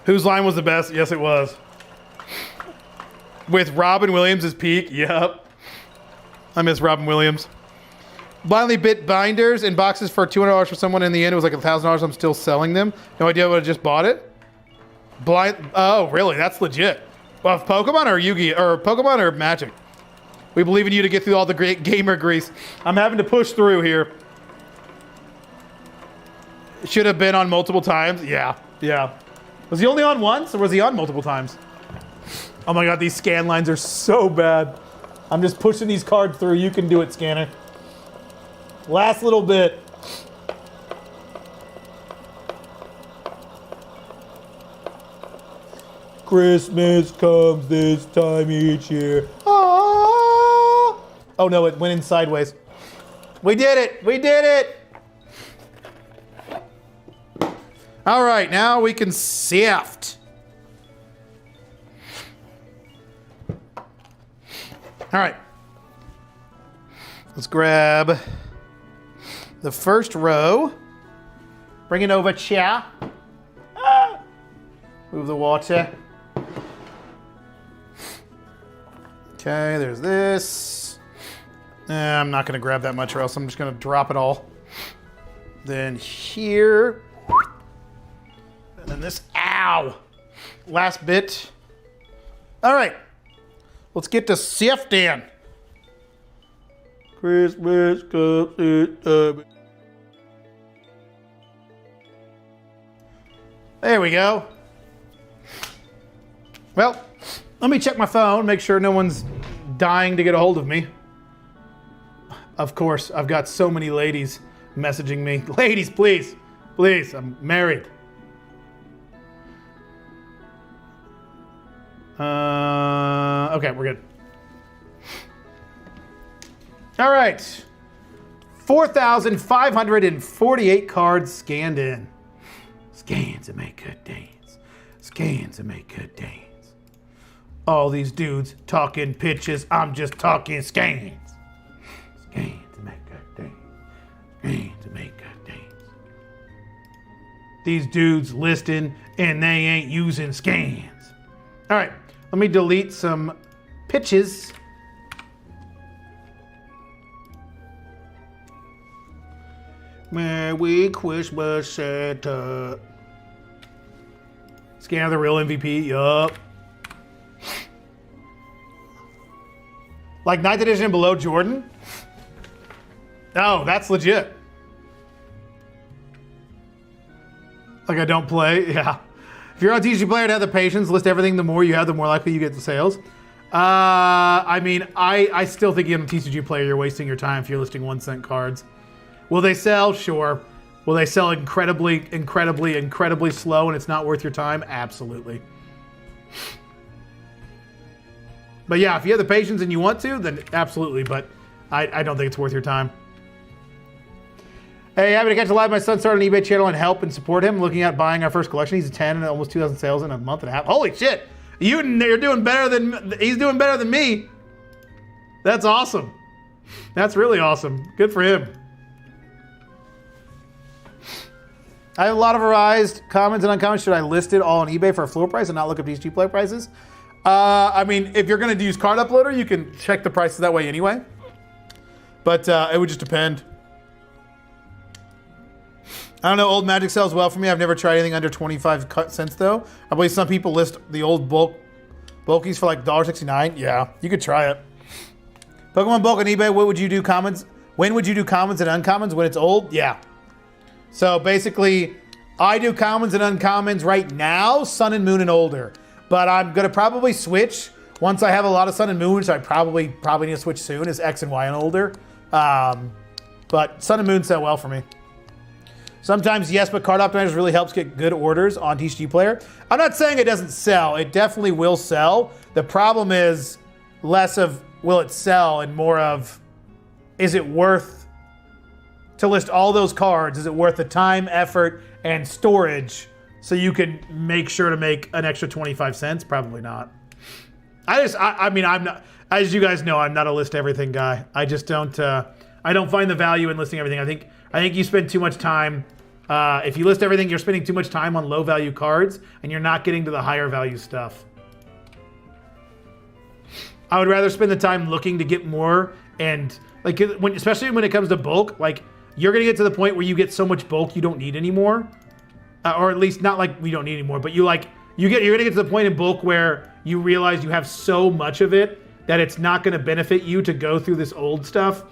Whose line was the best? Yes, it was. With Robin Williams' peak? Yep. I miss Robin Williams. Blindly bit binders in boxes for $200 for someone. In the end, it was like $1,000. I'm still selling them. No idea what I just bought it. Oh, really? That's legit. Well, Pokemon or Yu-Gi or Pokemon or Magic. We believe in you to get through all the great gamer grease. I'm having to push through here. Should have been on multiple times. Yeah, yeah. Was he only on once or was he on multiple times? Oh my God, these scan lines are so bad. I'm just pushing these cards through. You can do it, scanner. Last little bit. Christmas comes this time each year. Ah! Oh no, it went in sideways. We did it! We did it! All right, now we can sift. All right. Let's grab the first row. Bring it over, chair. Ah! Move the water. Okay, there's this. I'm not going to grab that much or else I'm just going to drop it all. Then here. And then this. Ow! Last bit. All right. Let's get to sifting. Christmas comes this time. There we go. Well, let me check my phone, make sure no one's dying to get a hold of me. Of course, I've got so many ladies messaging me. Ladies, please, please, I'm married. Okay, we're good. All right. 4,548 cards scanned in. Scans and make good days. Scans and make good days. All these dudes talking pitches. I'm just talking scans. Scans and make good days. Scans and make good days. These dudes listing and they ain't using scans. All right, let me delete some pitches. Merry Christmas, Santa. Scan of the real MVP, yup. Like 9th edition and below Jordan? Oh, that's legit. Like I don't play, yeah. If you're on a TCG player to have the patience, list everything, the more you have, the more likely you get the sales. I mean, I still think you're a TCG player, you're wasting your time if you're listing 1 cent cards. Will they sell? Sure. Will they sell incredibly, incredibly, incredibly slow and it's not worth your time? Absolutely. But yeah, if you have the patience and you want to, then absolutely. But I don't think it's worth your time. Hey, happy to catch a live. My son started an eBay channel and help and support him. Looking at buying our first collection. He's a 10 and almost 2,000 sales in a month and a half. Holy shit! You're doing better than he's doing better than me. That's awesome. That's really awesome. Good for him. I have a lot of revised commons and uncommons. Should I list it all on eBay for a floor price and not look up TCG play prices? I mean, if you're going to use Card Uploader, you can check the prices that way anyway. But it would just depend. I don't know, old Magic sells well for me. I've never tried anything under 25 cents though. I believe some people list the old bulkies for like $1.69. Yeah, you could try it. Pokemon bulk on eBay, what would you do commons? When would you do commons and uncommons? When it's old? Yeah. So basically, I do commons and uncommons right now, Sun and Moon and older. But I'm gonna probably switch once I have a lot of Sun and Moon, so I probably need to switch soon, is X and Y and older. But Sun and Moon sell well for me. Sometimes, yes, but Card Optimizers really helps get good orders on TCG Player. I'm not saying it doesn't sell. It definitely will sell. The problem is less of will it sell and more of is it worth to list all those cards? Is it worth the time, effort, and storage so you can make sure to make an extra 25 cents? Probably not. I mean, I'm not, as you guys know, I'm not a list everything guy. I just don't, I don't find the value in listing everything. I think you spend too much time. If you list everything, you're spending too much time on low value cards and you're not getting to the higher value stuff. I would rather spend the time looking to get more and like, especially when it comes to bulk, like you're going to get to the point where you get so much bulk you don't need anymore. Or at least not like we don't need anymore, but you're going to get to the point in bulk where you realize you have so much of it that it's not going to benefit you to go through this old stuff.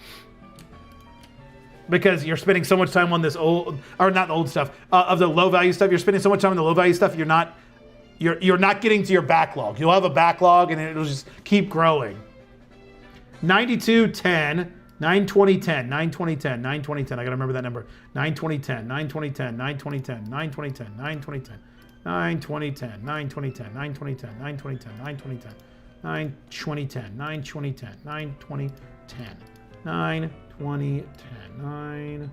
Because you're spending so much time on this old, or not old stuff, of the low value stuff. You're spending so much time on the low value stuff. You're not getting to your backlog. You'll have a backlog and it'll just keep growing. 92, 10, 9, 20, 10, 9, 20, 10, 9, 20, 10. I gotta remember that number. 9, 20, 10, 9, 20, 10, 9, 20, 10, 9, 20, 10, 9, 20, 10, 9, 20, 10, 9, 20, 10, 9, 20, 10, 9, 20, 10, 9, 20, 10, 9, 20, 10, 9, 20, 10, 9, 20, 10, 9, 20, 10, 9,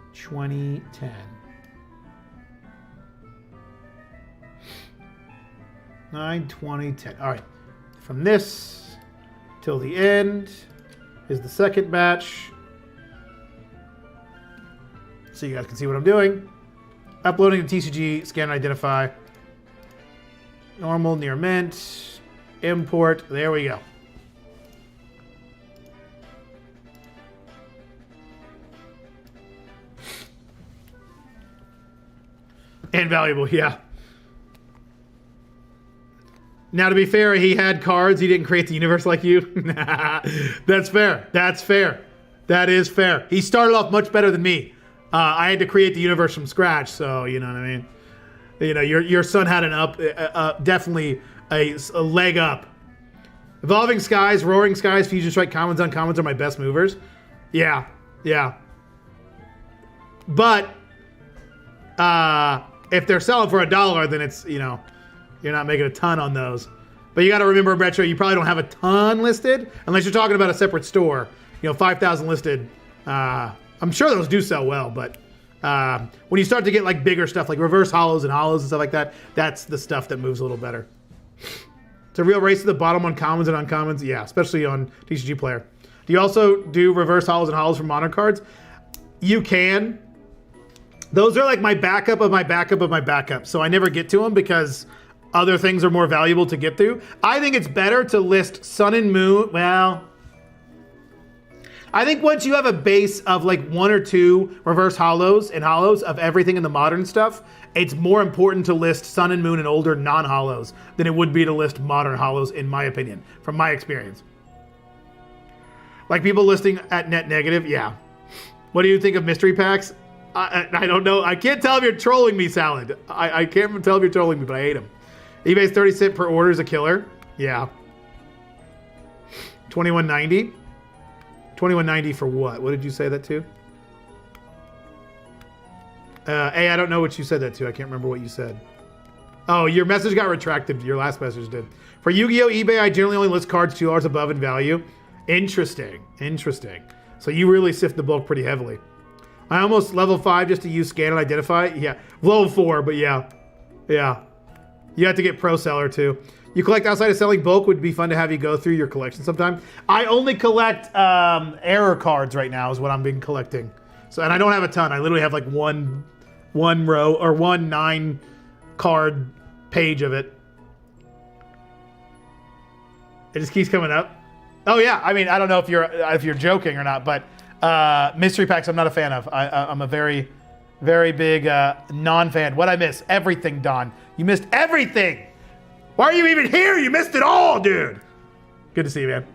20, 10. 9, 20, 10. All right. From this till the end is the second batch. So you guys can see what I'm doing. Uploading the TCG, scan and identify. Normal, near mint, import. There we go. Invaluable, yeah. Now, to be fair, he had cards. He didn't create the universe like you. That's fair. That's fair. That is fair. He started off much better than me. I had to create the universe from scratch, so you know what I mean. You know, your son had an definitely a leg up. Evolving Skies, Roaring Skies, Fusion Strike, Commons, Uncommons are my best movers. Yeah, yeah. But if they're selling for $1, then it's, you know, you're not making a ton on those. But you got to remember, Retro, you probably don't have a ton listed unless you're talking about a separate store. You know, 5,000 listed. I'm sure those do sell well, but when you start to get like bigger stuff like reverse hollows and hollows and stuff like that, that's the stuff that moves a little better. It's a real race to the bottom on commons and uncommons. Yeah, especially on TCG Player. Do you also do reverse hollows and hollows for modern cards? You can. Those are like my backup of my backup of my backup. So I never get to them because other things are more valuable to get through. I think it's better to list Sun and Moon. Well, I think once you have a base of like 1 or 2 reverse hollows and hollows of everything in the modern stuff, it's more important to list Sun and Moon and older non-hollows than it would be to list modern hollows, in my opinion, from my experience. Like people listing at net negative, yeah. What do you think of mystery packs? I don't know. I can't tell if you're trolling me, Salad. I can't tell if you're trolling me, but I hate them. eBay's 30 cent per order is a killer. Yeah. $21.90. $21.90 for what? What did you say that to? I don't know what you said that to. I can't remember what you said. Oh, your message got retracted. Your last message did. For Yu-Gi-Oh! eBay, I generally only list cards $2 above in value. Interesting. Interesting. So you really sift the bulk pretty heavily. I almost level 5 just to use scan and identify. Yeah. Level 4, but yeah. Yeah. You have to get pro seller too. You collect outside of selling bulk. Would be fun to have you go through your collection sometime. I only collect error cards right now is what I'm been collecting. So, and I don't have a ton. I literally have like one row or 9 card page of it. It just keeps coming up. Oh yeah, I mean, I don't know if you're joking or not, but mystery packs I'm not a fan of. I'm a very, very big non-fan. What'd I miss? Everything, Don. You missed everything. Why are you even here? You missed it all, dude. Good to see you, man.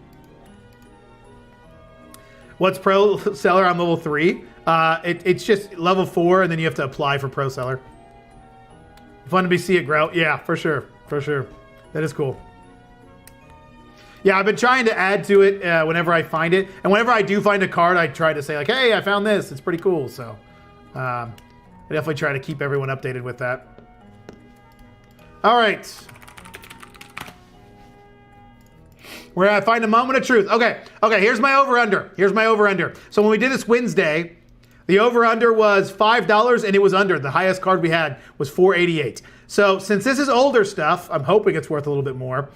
What's pro seller on level 3? It's just level 4, and then you have to apply for pro seller. Fun to see it grow. Yeah, for sure. For sure. That is cool. Yeah, I've been trying to add to it whenever I find it. And whenever I do find a card, I try to say like, hey, I found this. It's pretty cool. So I definitely try to keep everyone updated with that. All right. We're going to find a moment of truth. Okay, here's my over-under. Here's my over-under. So when we did this Wednesday, the over-under was $5, and it was under. The highest card we had was $4.88. So since this is older stuff, I'm hoping it's worth a little bit more.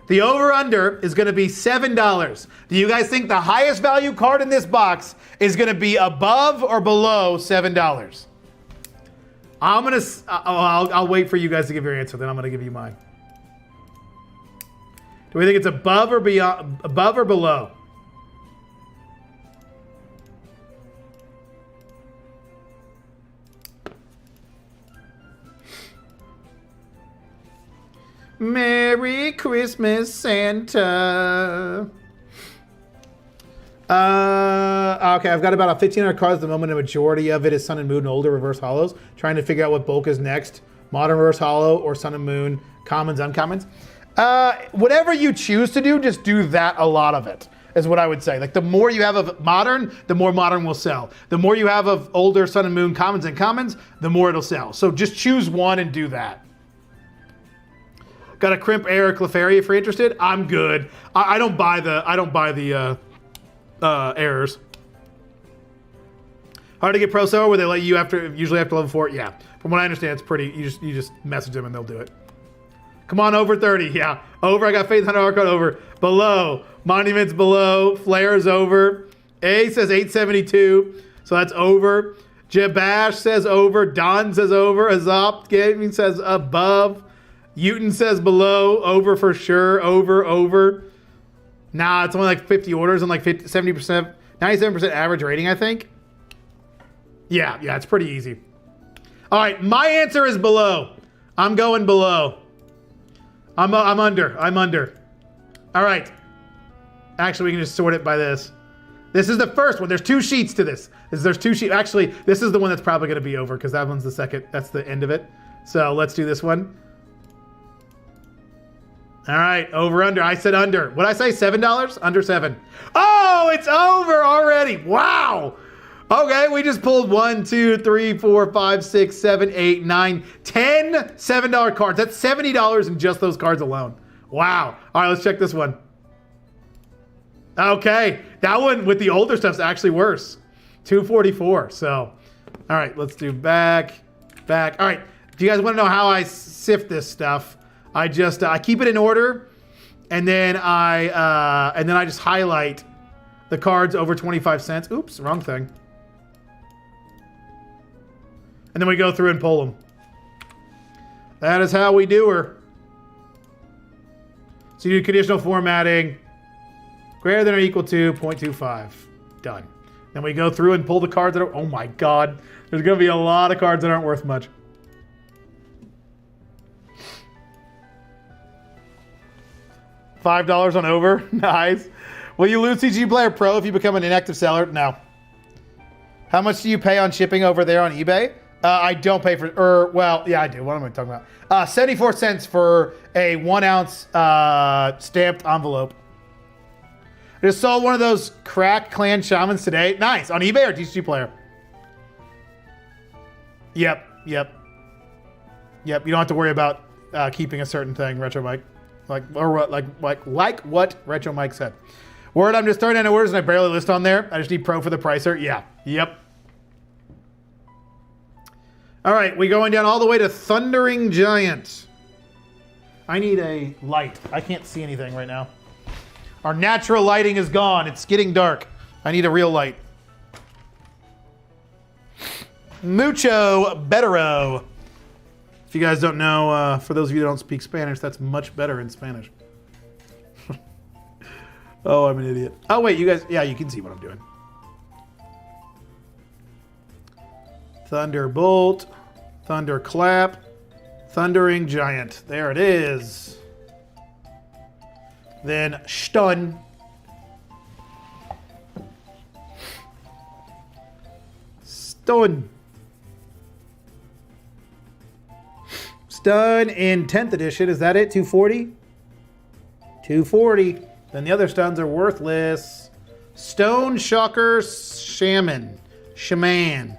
The over-under is going to be $7. Do you guys think the highest value card in this box is going to be above or below $7? I'll wait for you guys to give your answer, then I'm going to give you mine. Do we think it's above or below? Merry Christmas, Santa. Okay, I've got about 1,500 cards at the moment. A majority of it is Sun and Moon and older reverse hollows. Trying to figure out what bulk is next. Modern reverse hollow or Sun and Moon. Commons, uncommons. Whatever you choose to do, just do that, a lot of it, is what I would say. Like, the more you have of modern, the more modern will sell. The more you have of older Sun and Moon commons and commons, the more it'll sell. So just choose one and do that. Got a Crimp Air Clefairy if you're interested. I'm good. I don't buy the errors. Hard to get pro seller where they let you usually after level 4. Yeah. From what I understand, it's pretty. You just message them and they'll do it. Come on, over 30. Yeah. Over. I got Faith Hunter Arcade over. Below. Monuments below. Flares over. A says 872. So that's over. Jabash says over. Don says over. Azop Gaming says above. Uton says below. Over for sure. Over. Nah, it's only like 50 orders and like 70%, 97% average rating, I think. Yeah, it's pretty easy. All right, my answer is below. I'm going below. I'm under. All right. Actually, we can just sort it by this. This is the first one. There's 2 sheets to this. There's 2 sheets. Actually, this is the one that's probably going to be over because that one's the second. That's the end of it. So let's do this one. All right, over, under. I said under. What'd I say, $7? Under 7. Oh, it's over already. Wow. Okay, we just pulled 1, 2, 3, 4, 5, 6, 7, 8, 9, 10 $7 cards. That's $70 in just those cards alone. Wow. All right, let's check this one. Okay, that one with the older stuff's actually worse. $244. So, all right, let's do back. All right, if you guys want to know how I sift this stuff, I just I keep it in order, and then I just highlight the cards over 25 cents. Oops, wrong thing. And then we go through and pull them. That is how we do her. So you do conditional formatting, greater than or equal to 0.25. Done. Then we go through and pull the cards that are, oh my God, there's going to be a lot of cards that aren't worth much. $5 on over. Nice. Will you lose TCG Player Pro if you become an inactive seller? No. How much do you pay on shipping over there on eBay? I don't pay for, well, yeah, I do. What am I talking about? 74 cents for a 1 ounce stamped envelope. I just sold one of those crack clan shamans today. Nice. On eBay or TCG Player? Yep. You don't have to worry about keeping a certain thing, Retro Mike. Like what Retro Mike said. Word, I'm just throwing in orders and I barely list on there. I just need pro for the pricer. Yeah. Yep. All right, we going down all the way to Thundering Giant. I need a light. I can't see anything right now. Our natural lighting is gone. It's getting dark. I need a real light. Mucho bettero. If you guys don't know, for those of you who don't speak Spanish, that's much better in Spanish. Oh, I'm an idiot. Oh, wait, you guys, yeah, you can see what I'm doing. Thunderbolt, Thunderclap, Thundering Giant. There it is. Then Stun. Stun. Stun in 10th edition. Is that it? 240? 240. Then the other stuns are worthless. Stone Shocker Shaman. Shaman.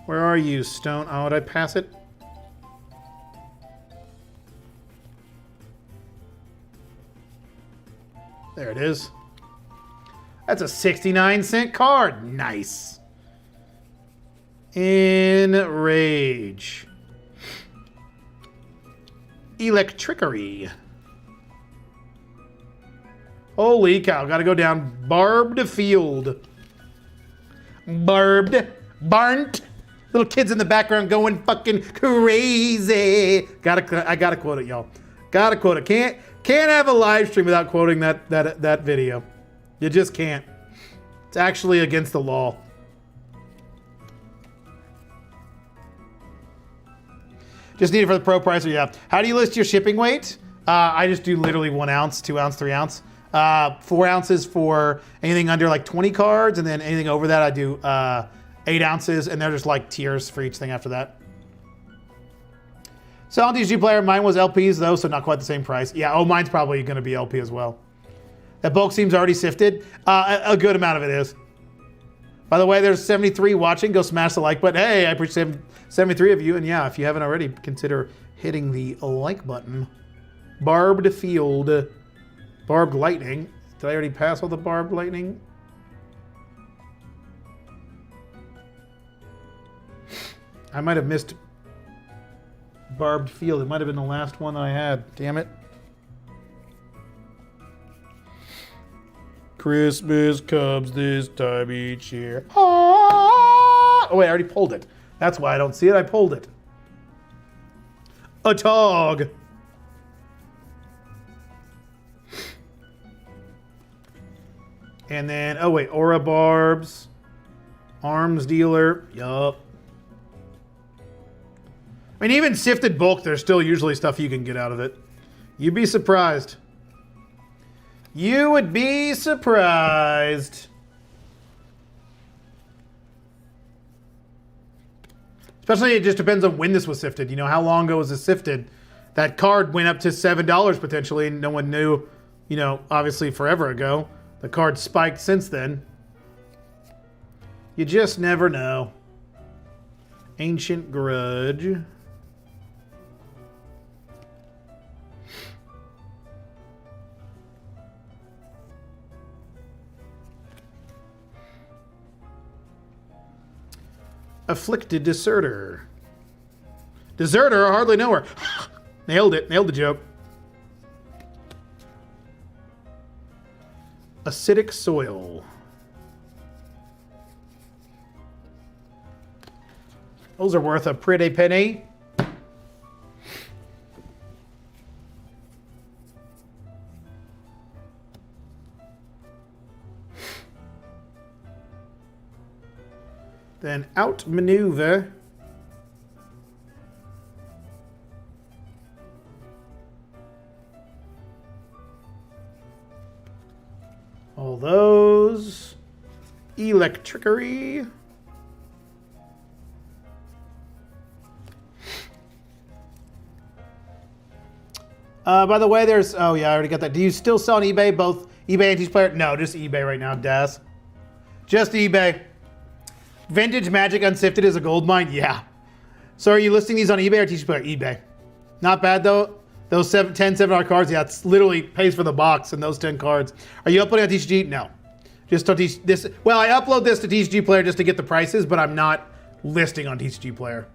Where are you, Stone? Oh, did I pass it? There it is. That's a 69-cent card. Nice. Enrage. Electrickery. Holy cow, gotta go down. Barbed Field. Barbed. Burnt. Little kids in the background going fucking crazy. I gotta quote it, y'all. Gotta quote it. Can't have a live stream without quoting that video. You just can't. It's actually against the law. Just need it for the pro pricer, yeah. How do you list your shipping weight? I just do literally 1 ounce, 2 ounce, 3 ounce. 4 ounces for anything under like 20 cards, and then anything over that I do 8 ounces, and they're just like tiers for each thing after that. So on TCG player, mine was LPs though, so not quite the same price. Yeah, oh, mine's probably gonna be LP as well. That bulk seems already sifted. A good amount of it is. By the way, there's 73 watching. Go smash the like button. Hey, I appreciate 73 of you. And yeah, if you haven't already, consider hitting the like button. Barbed Field. Barbed Lightning. Did I already pass all the Barbed Lightning? I might have missed Barbed Field. It might have been the last one that I had. Damn it. Christmas comes this time each year. Oh wait, I already pulled it. That's why I don't see it. I pulled it. A tog. And then, oh wait, Aura Barbs. Arms Dealer. Yup. I mean, even sifted bulk, there's still usually stuff you can get out of it. You'd be surprised. You would be surprised. Especially, it just depends on when this was sifted. You know, how long ago was this sifted? That card went up to $7 potentially, and no one knew, you know, obviously forever ago. The card spiked since then. You just never know. Ancient Grudge. Afflicted Deserter. Deserter, I hardly know her. Nailed it. Nailed the joke. Acidic Soil. Those are worth a pretty penny. Then Outmaneuver. All those. Electrickery. By the way, there's, oh yeah, I already got that. Do you still sell on eBay, both eBay and TCG Player? No, just eBay right now, Daz. Just eBay. Vintage Magic Unsifted is a gold mine? Yeah. So are you listing these on eBay or TCG Player? eBay. Not bad though. Those 10 $7 cards, yeah, it's literally pays for the box and those 10 cards. Are you uploading on TCG? No. Just on this. Well, I upload this to TCG Player just to get the prices, but I'm not listing on TCG Player.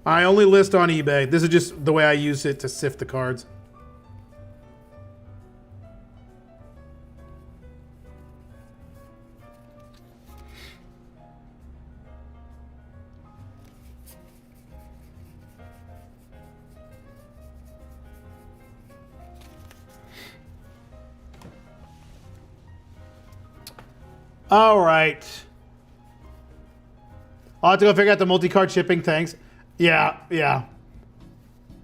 I only list on eBay. This is just the way I use it to sift the cards. All right. I'll have to go figure out the multi-card shipping. Thanks. Yeah.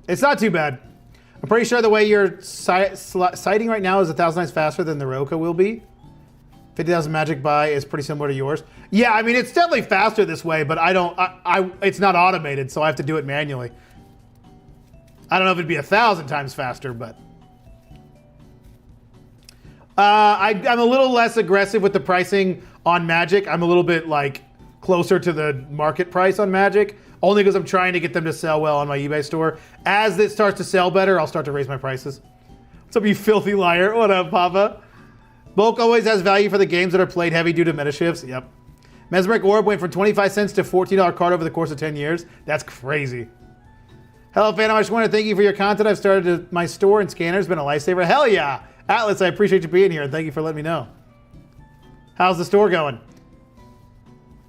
It's not too bad. I'm pretty sure the way you're citing right now is 1,000 times faster than the Roka will be. 50,000 magic buy is pretty similar to yours. Yeah, I mean, it's definitely faster this way, but it's not automated, so I have to do it manually. I don't know if it'd be 1,000 times faster, but... I'm a little less aggressive with the pricing on Magic. I'm a little bit like closer to the market price on Magic, only because I'm trying to get them to sell well on my eBay store. As it starts to sell better, I'll start to raise my prices. What's up, you filthy liar? What up, Papa? Bulk always has value for the games that are played heavy due to meta shifts. Yep. Mesmeric Orb went from 25 cents to $14 card over the course of 10 years. That's crazy. Hello, Phantom. I just want to thank you for your content. I've started my store and scanner's been a lifesaver. Hell yeah. Atlas, I appreciate you being here and thank you for letting me know. How's the store going?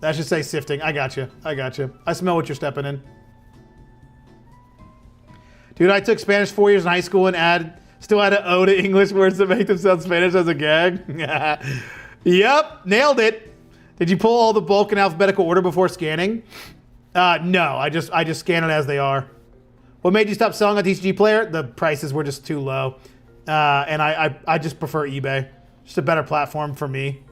That should say sifting. I got you. I smell what you're stepping in. Dude, I took Spanish 4 years in high school and still had to O to English words to make them sound Spanish as a gag. Yep, nailed it. Did you pull all the bulk in alphabetical order before scanning? No, I just scan it as they are. What made you stop selling on TCG Player? The prices were just too low. And I just prefer eBay. Just a better platform for me.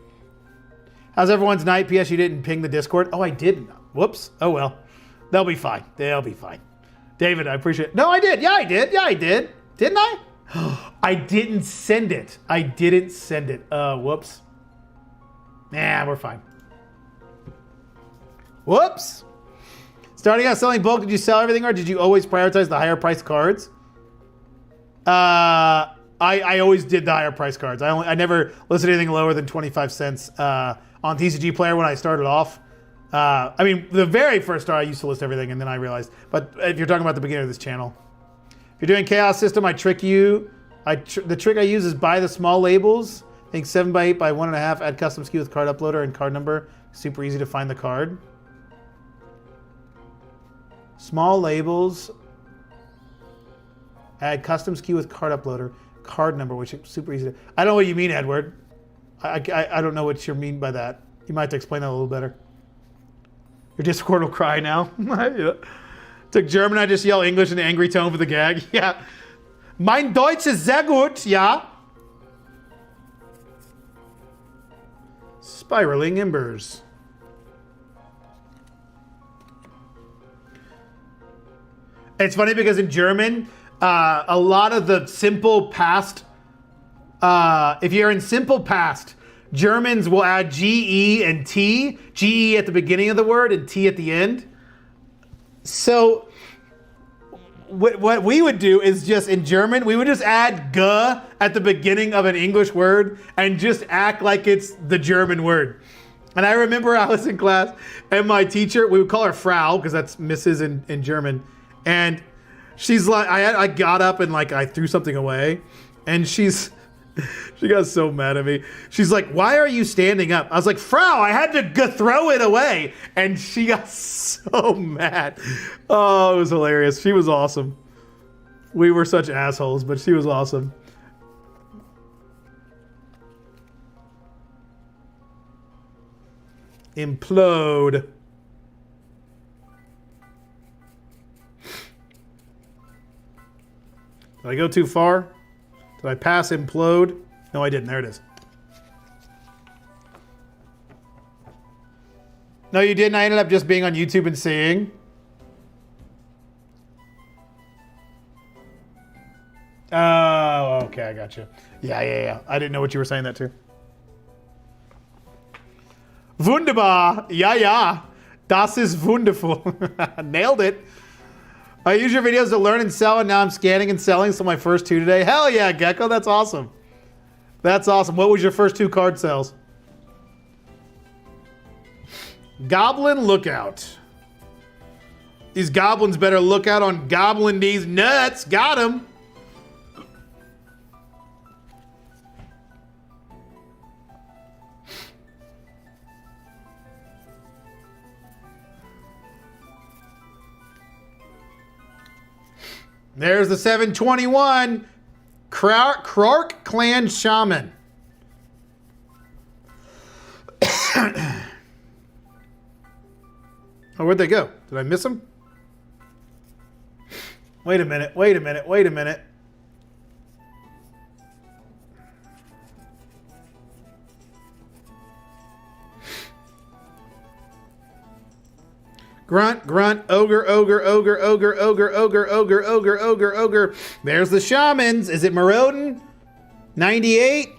How's everyone's night? P.S. You didn't ping the Discord. Oh, I didn't. Whoops. Oh, well. They'll be fine. David, I appreciate it. No, I did. Yeah, I did. Didn't I? I didn't send it. Whoops. Nah, we're fine. Whoops. Starting out selling bulk, did you sell everything or did you always prioritize the higher priced cards? I always did the higher price cards. I never listed anything lower than 25 cents on TCG Player when I started off. I mean, the very first start I used to list everything and then I realized. But if you're talking about the beginning of this channel. If you're doing Chaos System, I trick you. The trick I use is buy the small labels. I think 7x8 by 1.5, add custom SKU with card uploader and card number. Super easy to find the card. Small labels. Add custom SKU with card uploader, card number, which is super easy. I don't know what you mean, Edward. I don't know what you mean by that. You might have to explain that a little better. Your Discord will cry now. Yeah. Took German, I just yell English in an angry tone for the gag. Yeah. Mein Deutsch ist sehr gut, ja. Spiraling Embers. It's funny because in German, a lot of the simple past, if you're in simple past, Germans will add GE and T, GE at the beginning of the word and T at the end. So what we would do is just in German, we would just add G at the beginning of an English word and just act like it's the German word. And I remember I was in class and my teacher, we would call her Frau because that's Mrs. in German. And she's like, I got up and like I threw something away, and she got so mad at me. She's like, "Why are you standing up?" I was like, "Frau, I had to throw it away," and she got so mad. Oh, it was hilarious. She was awesome. We were such assholes, but she was awesome. Implode. Did I go too far? Did I pass implode? No, I didn't. There it is. No, you didn't. I ended up just being on YouTube and seeing. Oh, okay. I got you. Yeah. I didn't know what you were saying that to. Wunderbar. Ja. Das ist wonderful. Nailed it. I use your videos to learn and sell, and now I'm scanning and selling. So my first 2 today. Hell yeah, Gecko. That's awesome. That's awesome. What was your first 2 card sales? Goblin Lookout. These goblins better look out on gobbling these nuts. Got him. There's the 721 Krark Clan Shaman. Oh, where'd they go? Did I miss them? Wait a minute, wait a minute, wait a minute. Grunt, grunt, ogre, ogre, ogre, ogre, ogre, ogre, ogre, ogre, ogre, ogre. There's the shamans. Is it Marodin? 98?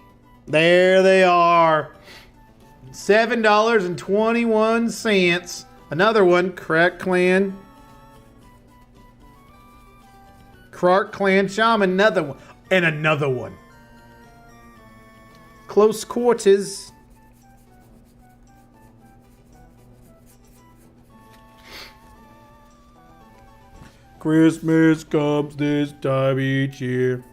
There they are. $7.21. Another one, Krark Clan Shaman, another one. And another one. Close quarters. Christmas comes this time each year.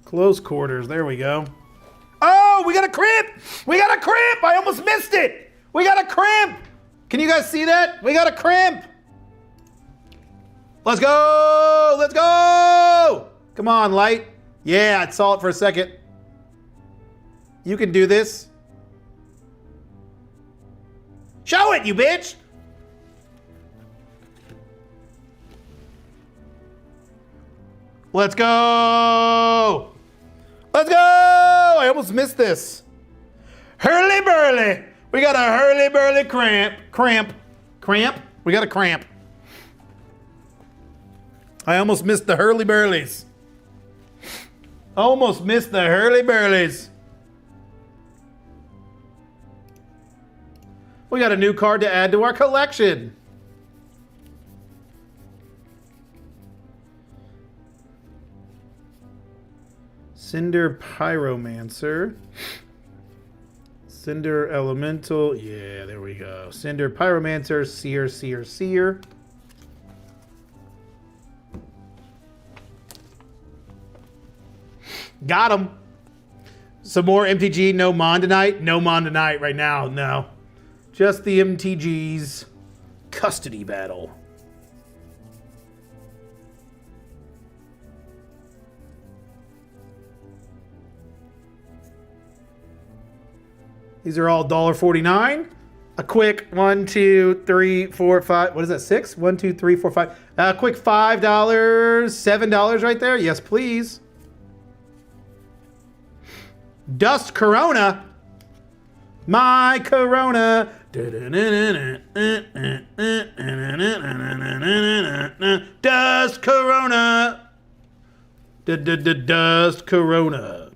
Close quarters, there we go. Oh, we got a crimp! We got a crimp! I almost missed it! We got a crimp! Can you guys see that? We got a crimp! Let's go! Let's go! Come on, Light. Yeah, I saw it for a second. You can do this. Show it, you bitch! Let's go! Let's go! I almost missed this. Hurly burly! We got a hurly burly cramp. Cramp? We got a cramp. I almost missed the hurly burlies. Almost missed the hurly burlies. We got a new card to add to our collection. Cinder Pyromancer. Cinder Elemental. Yeah, there we go. Cinder Pyromancer. Seer. Got him. Some more MTG. No Mondanite. No Mondanite right now. No. Just the MTG's custody battle. These are all $1.49. A quick 1, 2, 3, 4, 5. What is that? 6? 1, 2, 3, 4, 5. A quick $5, $7 right there. Yes, please. Dust Corona. My Corona. Dust Corona. Dust Corona.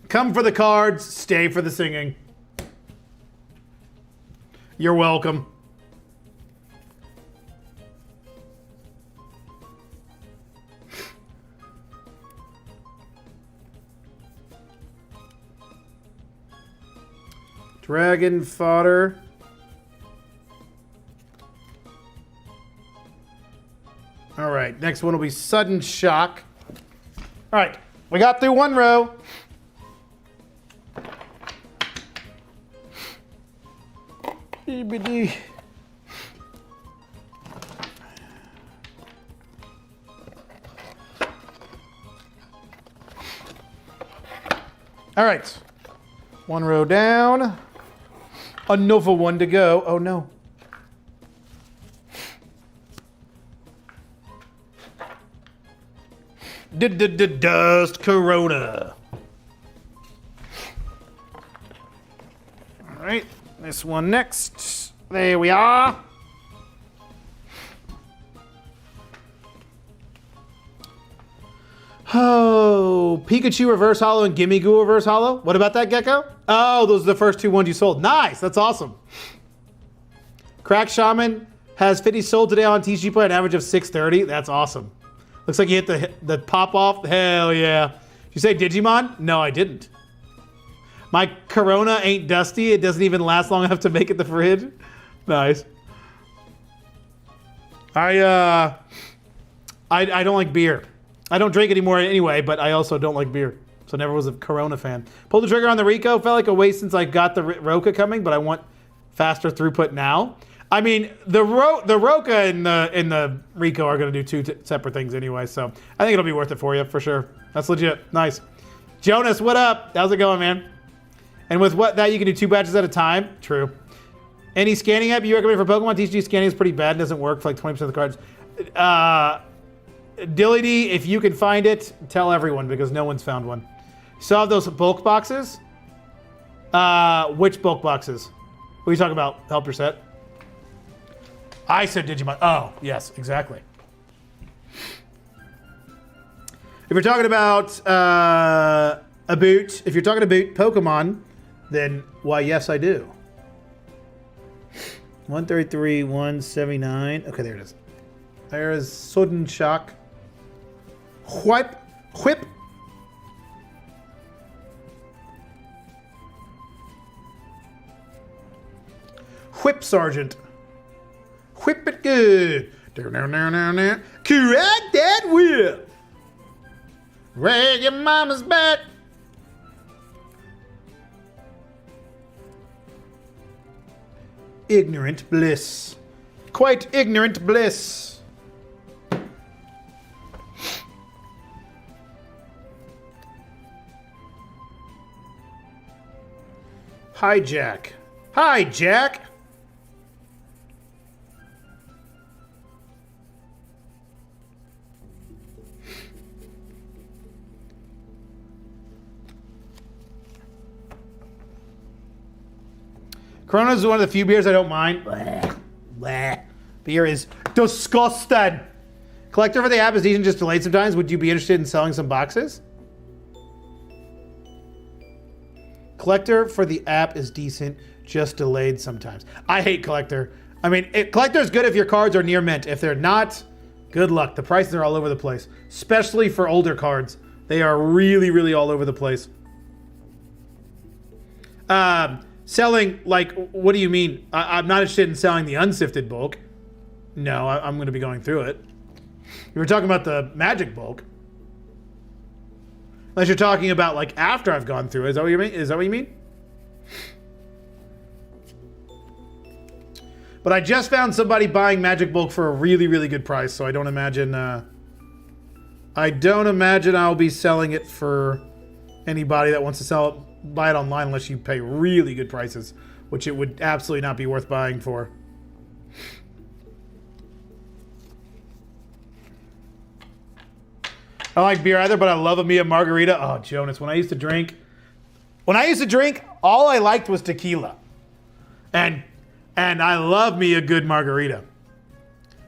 Come for the cards, stay for the singing. You're welcome. Dragon Fodder. All right, next one will be Sudden Shock. All right, we got through one row. All right, one row down. Another one to go. Oh no. Dust Corona. All right, this one next. There we are. Oh, Pikachu reverse holo and Gimme Goo reverse holo. What about that, Gecko? Oh, those are the first 2 ones you sold. Nice, that's awesome. Crack Shaman has 50 sold today on TCG Play, an average of 630. That's awesome. Looks like you hit the pop off. Hell yeah. Did you say Digimon? No, I didn't. My Corona ain't dusty. It doesn't even last long enough to make it the fridge. Nice. I don't like beer. I don't drink anymore anyway, but I also don't like beer. So never was a Corona fan. Pulled the trigger on the Rico. Felt like a waste since I got the Roka coming, but I want faster throughput now. I mean, the Roka and the Rico are going to do 2 separate things anyway, so I think it'll be worth it for you, for sure. That's legit. Nice. Jonas, what up? How's it going, man? And with that, you can do 2 batches at a time. True. Any scanning app you recommend for Pokemon? TCG scanning is pretty bad. It doesn't work for like 20% of the cards. Dilly D, if you can find it, tell everyone because no one's found one. Still have those bulk boxes? Which bulk boxes? What are you talking about? Help your set? I said Digimon. Oh, yes, exactly. If you're talking about if you're talking about Pokemon, then why, yes, I do. 133, 179. Okay, there it is. There is Sudden Shock. Whip. Whip Sergeant. Whip it good. Correct that whip. Rag your mama's back. Ignorant bliss. Quite ignorant bliss. Hi, Jack. Hi, Jack. Corona's one of the few beers I don't mind. Bleh, bleh. Beer is disgusting. Collector for the app is decent, just delayed sometimes. Would you be interested in selling some boxes? Collector for the app is decent, just delayed sometimes. I hate Collector. I mean, Collector is good if your cards are near mint. If they're not, good luck. The prices are all over the place, especially for older cards. They are really, really all over the place. Selling, like, what do you mean? I'm not interested in selling the unsifted bulk. No, I'm going to be going through it. You were talking about the magic bulk. Unless you're talking about, like, after I've gone through it. Is that what you mean? Is that what you mean? But I just found somebody buying magic bulk for a really, really good price, so I don't imagine I'll be selling it for anybody that wants to sell it. Buy it online unless you pay really good prices, which it would absolutely not be worth buying for. I don't like beer either, but I love a margarita. Oh, Jonas, when I used to drink, all I liked was tequila. And I love me a good margarita.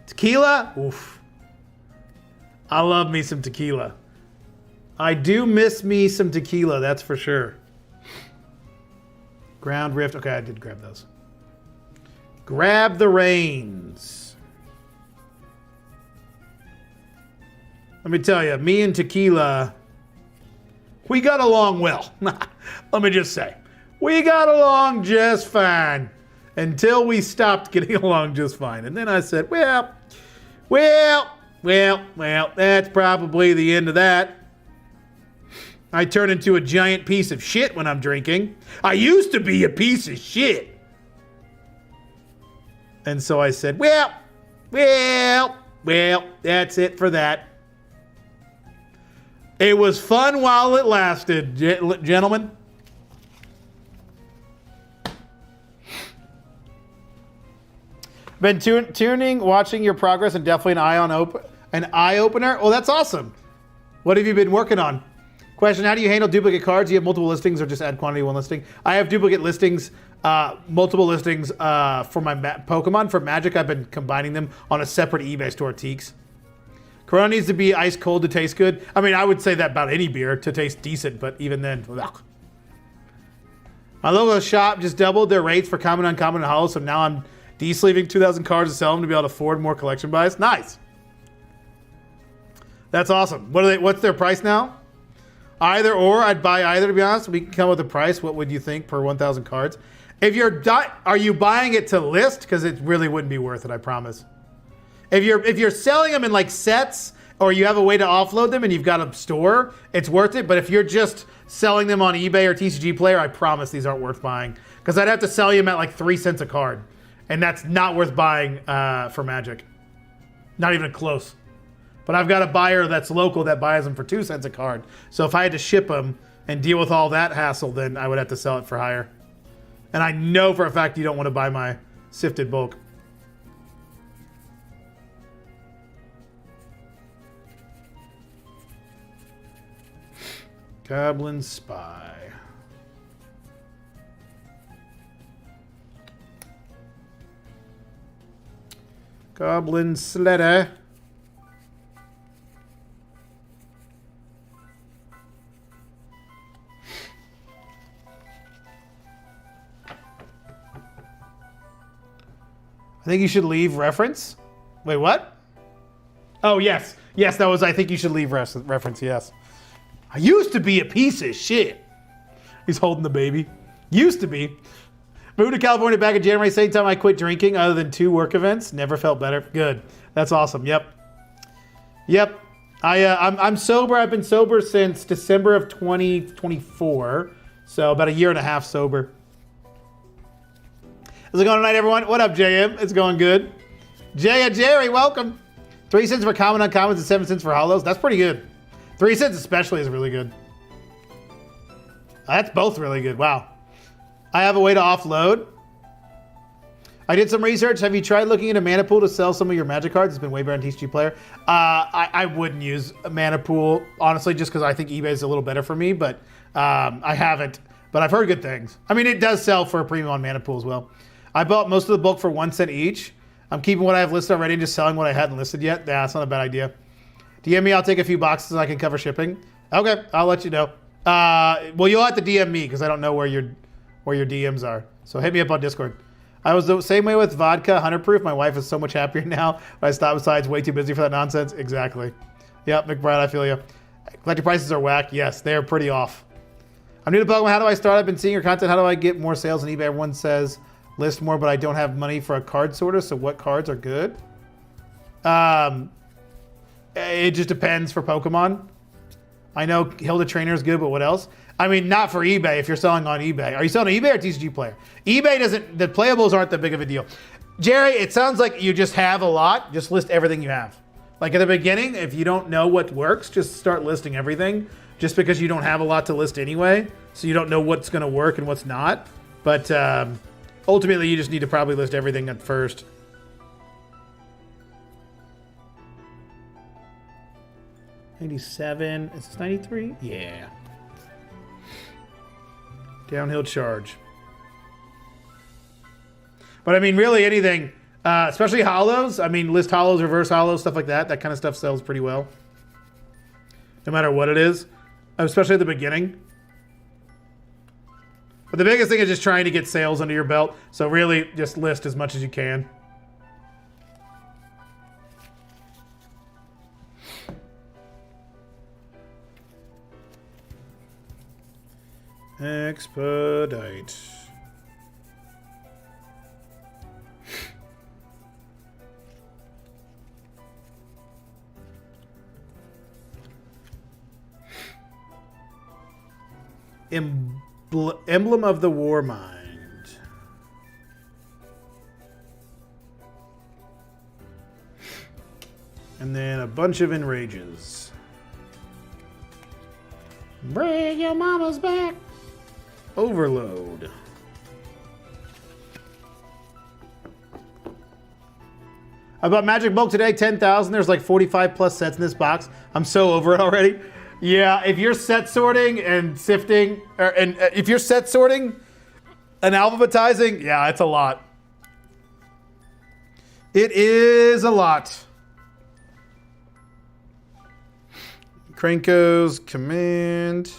Tequila? Oof. I love me some tequila. I do miss me some tequila, that's for sure. Ground Rift. Okay, I did grab those. Grab the reins. Let me tell you, me and tequila, we got along well. Let me just say, we got along just fine until we stopped getting along just fine. And then I said, well, that's probably the end of that. I turn into a giant piece of shit when I'm drinking. I used to be a piece of shit. And so I said, well, that's it for that. It was fun while it lasted, gentlemen. Been tuning, watching your progress, and definitely an eye opener. Oh, that's awesome. What have you been working on? Question, how do you handle duplicate cards? Do you have multiple listings or just add quantity one listing? I have duplicate listings, multiple listings for my Pokemon. For Magic, I've been combining them on a separate eBay store, Teeks. Corona needs to be ice cold to taste good. I mean, I would say that about any beer to taste decent, but even then, ugh. My local shop just doubled their rates for common, uncommon, and hollow, so now I'm de-sleeving 2,000 cards to sell them to be able to afford more collection buys. Nice. That's awesome. What's their price now? Either or. I'd buy either, to be honest. We can come up with a price. What would you think per 1,000 cards? If are you buying it to list? Because it really wouldn't be worth it, I promise. If you're selling them in like sets, or you have a way to offload them and you've got a store, it's worth it. But if you're just selling them on eBay or TCG Player, I promise these aren't worth buying. Because I'd have to sell them at like 3 cents a card. And that's not worth buying for Magic. Not even close. But I've got a buyer that's local that buys them for 2 cents a card. So if I had to ship them and deal with all that hassle, then I would have to sell it for higher. And I know for a fact you don't want to buy my sifted bulk. Goblin Spy. Goblin Sledder. I think you should leave reference. Wait, what? Oh, yes. Yes, that was I think you should leave reference, yes. I used to be a piece of shit. He's holding the baby. Used to be. Moved to California back in January, same time I quit drinking, other than 2 work events. Never felt better. Good. That's awesome. Yep. Yep. I'm sober. I've been sober since December of 2024. So about a year and a half sober. How's it going tonight, everyone? What up, JM? It's going good. Jerry, welcome. 3 cents for common uncommons and 7 cents for hollows. That's pretty good. 3 cents especially is really good. That's both really good. Wow. I have a way to offload. I did some research. Have you tried looking into Mana Pool to sell some of your Magic cards? It's been way better on TCG Player. I wouldn't use a Mana Pool, honestly, just because I think eBay is a little better for me, but I haven't. But I've heard good things. I mean, it does sell for a premium on Mana Pool as well. I bought most of the bulk for 1 cent each. I'm keeping what I have listed already and just selling what I hadn't listed yet. Yeah, that's not a bad idea. DM me, I'll take a few boxes and I can cover shipping. Okay, I'll let you know. Well, you'll have to DM me because I don't know where your DMs are. So hit me up on Discord. I was the same way with vodka, 100 proof. My wife is so much happier now. I stopped besides way too busy for that nonsense. Exactly. Yep, McBride, I feel you. Collector prices are whack. Yes, they are pretty off. I'm new to Pokemon. How do I start? I've been seeing your content. How do I get more sales on eBay? Everyone says list more, but I don't have money for a card sorter. So what cards are good? It just depends for Pokemon. I know Hilda Trainer is good, but what else? I mean, not for eBay if you're selling on eBay. Are you selling on eBay or TCG Player? eBay doesn't, the playables aren't that big of a deal. Jerry, it sounds like you just have a lot. Just list everything you have. Like at the beginning, if you don't know what works, just start listing everything just because you don't have a lot to list anyway. So you don't know what's going to work and what's not. But ultimately, you just need to probably list everything at first. '97. Is this 93? Yeah. Downhill charge. But I mean, really anything, especially hollows. I mean, list hollows, reverse hollows, stuff like that. That kind of stuff sells pretty well. No matter what it is, especially at the beginning. But the biggest thing is just trying to get sales under your belt. So really just list as much as you can. Expedite. Emblem of the War Mind. And then a bunch of enrages. Bring your mama's back. Overload. I bought Magic Bulk today, 10,000. There's like 45 plus sets in this box. I'm so over it already. Yeah, if you're set sorting and sifting, if you're set sorting and alphabetizing, yeah, it's a lot. It is a lot. Krenko's command.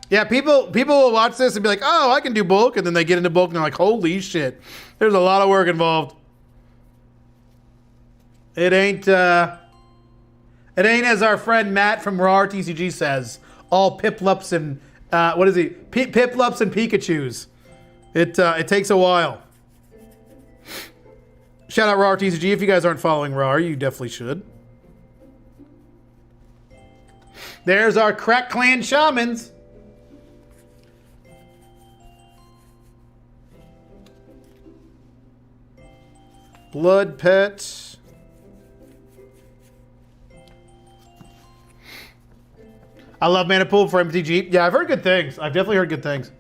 Yeah, people will watch this and be like, oh, I can do bulk. And then they get into bulk and they're like, holy shit. There's a lot of work involved. It ain't as our friend Matt from Raw TCG says, all Piplups and, what is he? Piplups and Pikachus. It takes a while. Shout out Raw TCG. If you guys aren't following Raw, you definitely should. There's our Crack Clan Shamans. Blood Pet. I love Mana Pool for MTG. Yeah, I've heard good things. I've definitely heard good things.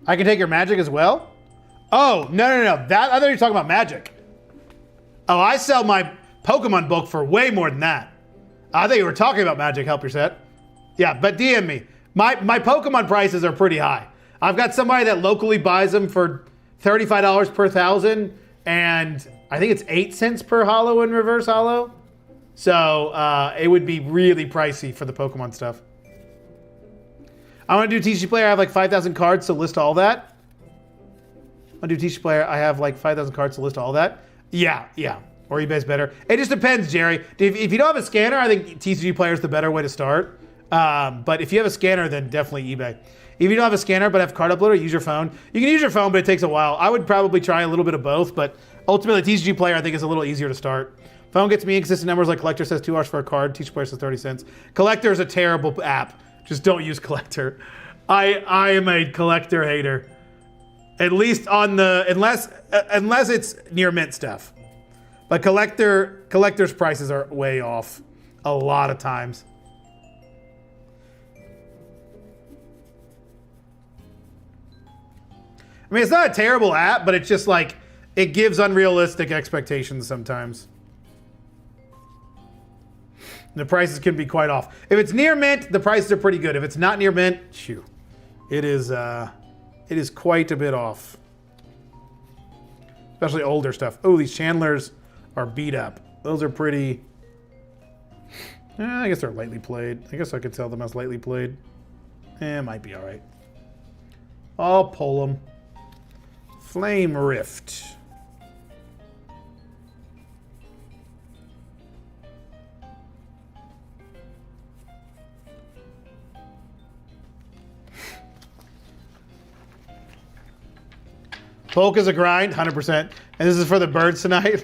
I can take your Magic as well? Oh, no. That, I thought you were talking about Magic. Oh, I sell my Pokemon book for way more than that. I thought you were talking about Magic. Help your set. Yeah, but DM me. My Pokemon prices are pretty high. I've got somebody that locally buys them for $35 per 1,000, and I think it's 8 cents per holo in reverse holo. So it would be really pricey for the Pokemon stuff. I want to do TCG Player. I have like 5,000 cards to list all that. I do TCG Player. I have like 5,000 cards to list all that. Yeah. Or eBay's better. It just depends, Jerry. If you don't have a scanner, I think TCG Player is the better way to start. But if you have a scanner, then definitely eBay. If you don't have a scanner but have card uploader, use your phone. You can use your phone, but it takes a while. I would probably try a little bit of both, but ultimately TCG Player I think is a little easier to start. Phone gets me inconsistent numbers like Collector says 2 hours for a card. TCG Player says 30 cents. Collector is a terrible app. Just don't use Collector. I am a Collector hater. At least on the unless it's near mint stuff. But collector's prices are way off a lot of times. I mean, it's not a terrible app, but it's just like it gives unrealistic expectations sometimes. The prices can be quite off. If it's near mint, the prices are pretty good. If it's not near mint, shoo, it is quite a bit off. Especially older stuff. Oh, these Chandlers are beat up. Those are pretty. I guess they're lightly played. I guess I could sell them as lightly played. It might be all right. I'll pull them. Flame Rift. Bulk is a grind, 100%. And this is for the birds tonight?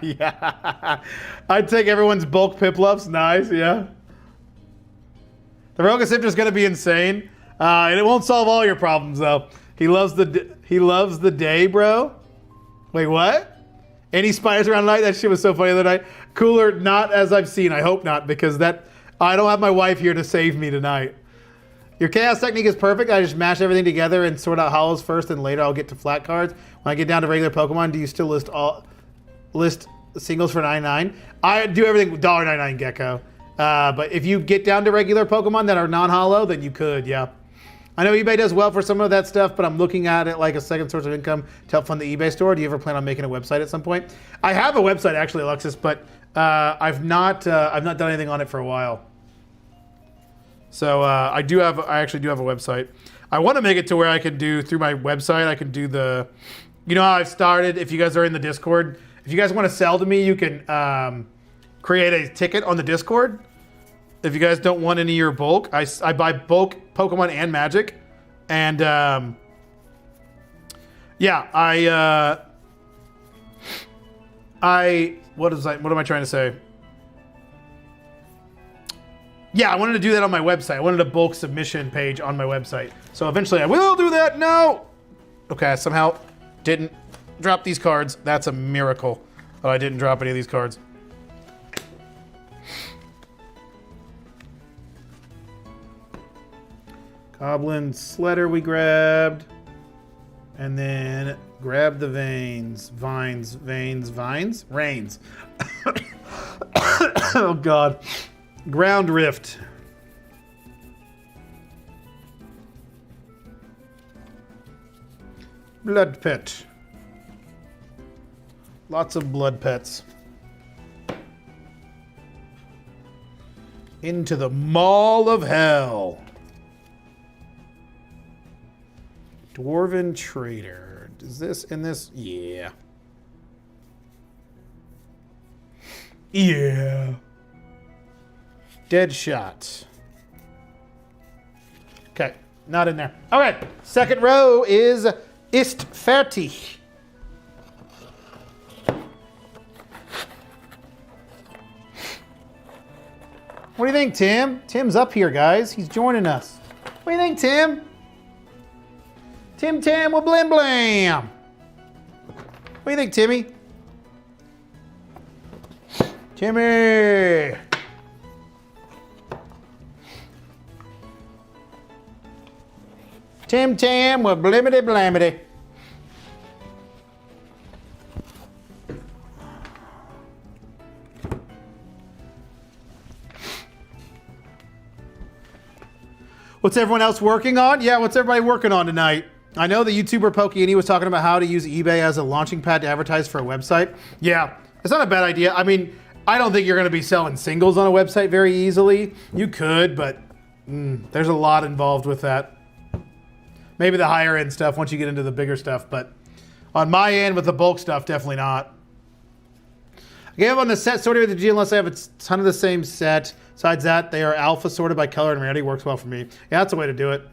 Yeah. I'd take everyone's bulk Piplups. Nice, yeah. The Rogue Sifter is going to be insane. And it won't solve all your problems, though. He loves the day, bro. Wait, what? Any spiders around tonight? That shit was so funny the other night. Cooler, not as I've seen. I hope not, because I don't have my wife here to save me tonight. Your chaos technique is perfect. I just mash everything together and sort out hollows first, and later I'll get to flat cards. When I get down to regular Pokemon, do you still list singles for 99? I do everything $1.99 Gecko. But if you get down to regular Pokemon that are non-hollow, then you could, yeah. I know eBay does well for some of that stuff, but I'm looking at it like a second source of income to help fund the eBay store. Do you ever plan on making a website at some point? I have a website actually, Alexis, but I've not done anything on it for a while. So I actually do have a website. I want to make it to where I can do through my website. I can do you know how I've started. If you guys are in the Discord, if you guys want to sell to me, you can create a ticket on the Discord. If you guys don't want any of your bulk, I buy bulk Pokemon and Magic, and yeah, what am I trying to say? Yeah, I wanted to do that on my website. I wanted a bulk submission page on my website. So eventually I will do that. No! Okay, I somehow didn't drop these cards. That's a miracle. Oh, I didn't drop any of these cards. Goblin Sledder we grabbed. And then grab the vines. Rains. Oh, God. Ground Rift. Blood Pit. Lots of blood pets. Into the Maw of Hell. Dwarven Trader. Is this in this? Yeah. Yeah. Deadshot. Okay, not in there. All right, second row is Ist fertig. What do you think, Tim? Tim's up here, guys. He's joining us. What do you think, Tim? Tim with blim blam. What do you think, Timmy? Timmy. Tim with blimity blamity. What's everyone else working on? Yeah, what's everybody working on tonight? I know the YouTuber Pokey was talking about how to use eBay as a launching pad to advertise for a website. Yeah, it's not a bad idea. I mean, I don't think you're going to be selling singles on a website very easily. You could, but there's a lot involved with that. Maybe the higher end stuff once you get into the bigger stuff, but on my end with the bulk stuff, definitely not. I gave up on the set sorted with the G unless I have a ton of the same set. Besides that, they are alpha sorted by color and rarity. Works well for me. Yeah, that's the way to do it.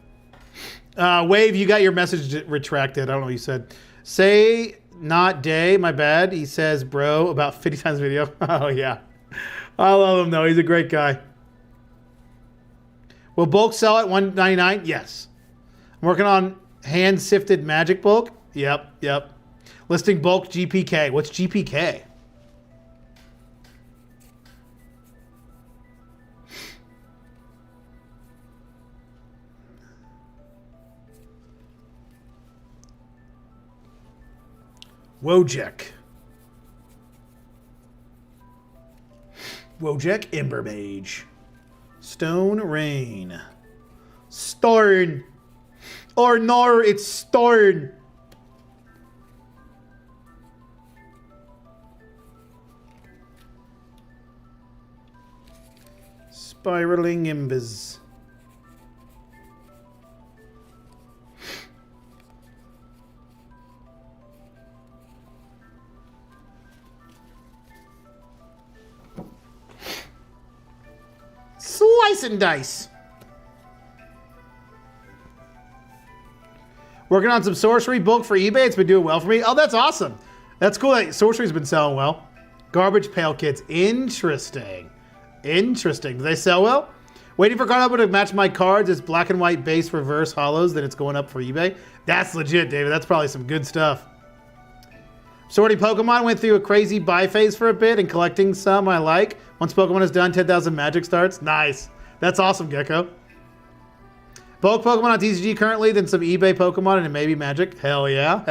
Wave, you got your message retracted. I don't know what you said. Say not day, my bad. He says bro about 50 times a video. Oh yeah. I love him though. He's a great guy. Will bulk sell at $1.99? Yes. I'm working on hand sifted magic bulk. Yep. Listing bulk GPK. What's GPK? Wojek. Ember Mage. Stone Rain. Storn. Or nor, it's Storn. Spiraling Imbis. Slice and dice. Working on some sorcery bulk for eBay. It's been doing well for me. Oh, that's awesome. That's cool that sorcery's been selling well. Garbage pail kits. Interesting. Do they sell well? Waiting for card opener to match my cards. It's black and white base reverse hollows. Then it's going up for eBay. That's legit, David. That's probably some good stuff. Sorting Pokemon. Went through a crazy buy phase for a bit and collecting some I like. Once Pokemon is done, 10,000 magic starts. Nice. That's awesome, Gecko. Bulk Pokemon on TCG currently, then some eBay Pokemon and maybe Magic. Hell yeah.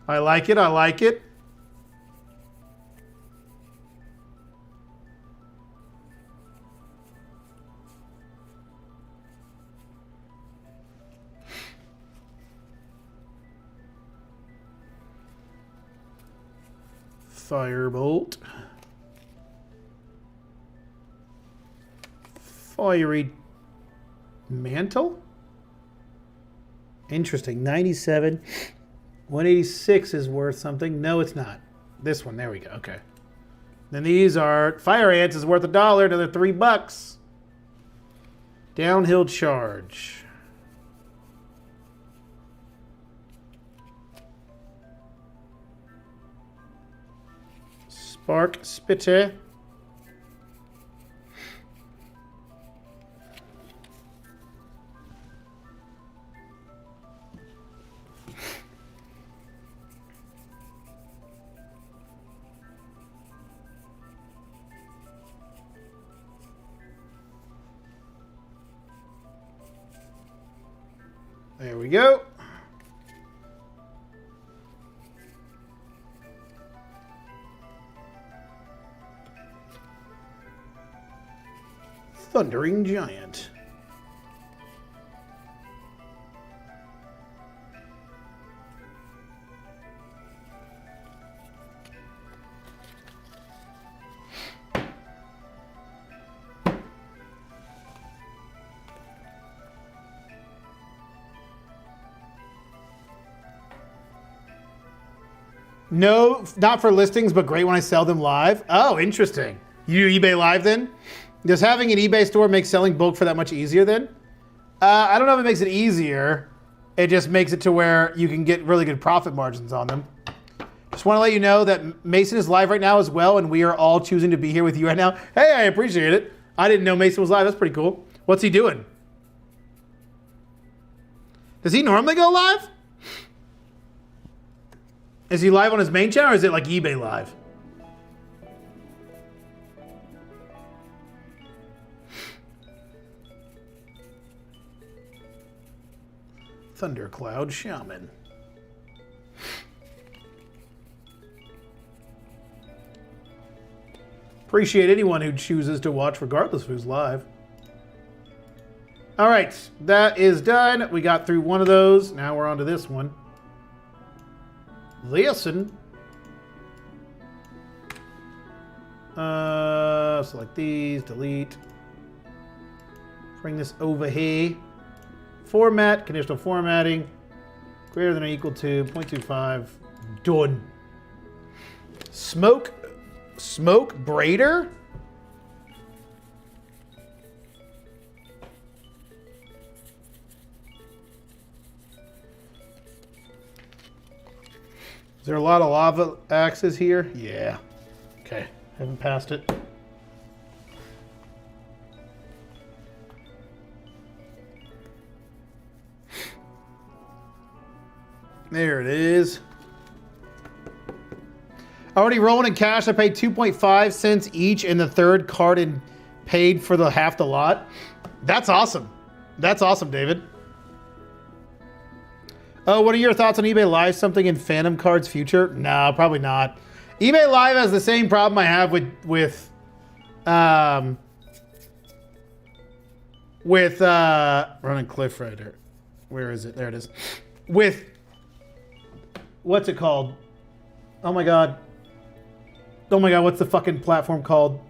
I like it. Firebolt. Fiery Mantle? Interesting. 97. 186 is worth something. No, it's not. This one. There we go. Okay. Then these are... Fire Ants is worth $1. Another $3. Downhill Charge. Spark Spitter. There we go. Thundering Giant. No, not for listings, but great when I sell them live. Oh, interesting. You do eBay Live then? Does having an eBay store make selling bulk for that much easier then? I don't know if it makes it easier. It just makes it to where you can get really good profit margins on them. Just want to let you know that Mason is live right now as well, and we are all choosing to be here with you right now. Hey, I appreciate it. I didn't know Mason was live. That's pretty cool. What's he doing? Does he normally go live? Is he live on his main channel, or is it like eBay Live? Thundercloud Shaman. Appreciate anyone who chooses to watch regardless of who's live. All right, that is done. We got through one of those. Now we're on to this one. Listen. Select these, delete. Bring this over here. Format, conditional formatting. Greater than or equal to 0.25. Done. Smoke braider? Is there a lot of lava axes here? Yeah. Okay. Haven't passed it. There it is. Already rolling in cash. I paid 2.5 cents each in the third card and paid for the half the lot. That's awesome. That's awesome, David. Oh, what are your thoughts on eBay Live? Something in Phantom Cards future? No, probably not. eBay Live has the same problem I have with Running Cliff Rider. Where is it? There it is. With what's it called? Oh my god. Oh my god, what's the fucking platform called?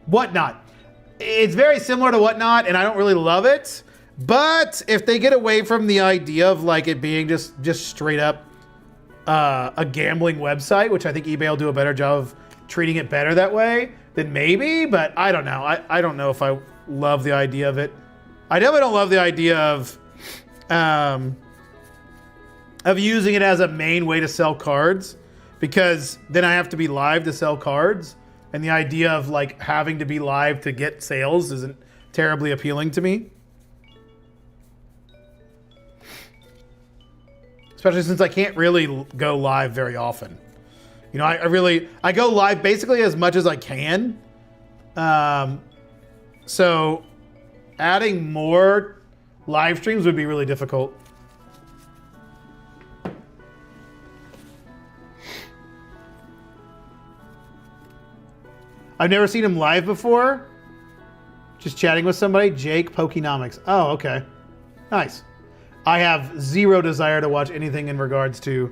Whatnot. It's very similar to Whatnot, and I don't really love it. But if they get away from the idea of like it being just straight up a gambling website, which I think eBay will do a better job of treating it better that way, then maybe. But I don't know. I don't know if I love the idea of it. I definitely don't love the idea of using it as a main way to sell cards, because then I have to be live to sell cards, and the idea of like having to be live to get sales isn't terribly appealing to me. Especially since I can't really go live very often. You know, I go live basically as much as I can. So adding more live streams would be really difficult. I've never seen him live before. Just chatting with somebody. Jake Pokenomics. Oh, okay. Nice. I have zero desire to watch anything in regards to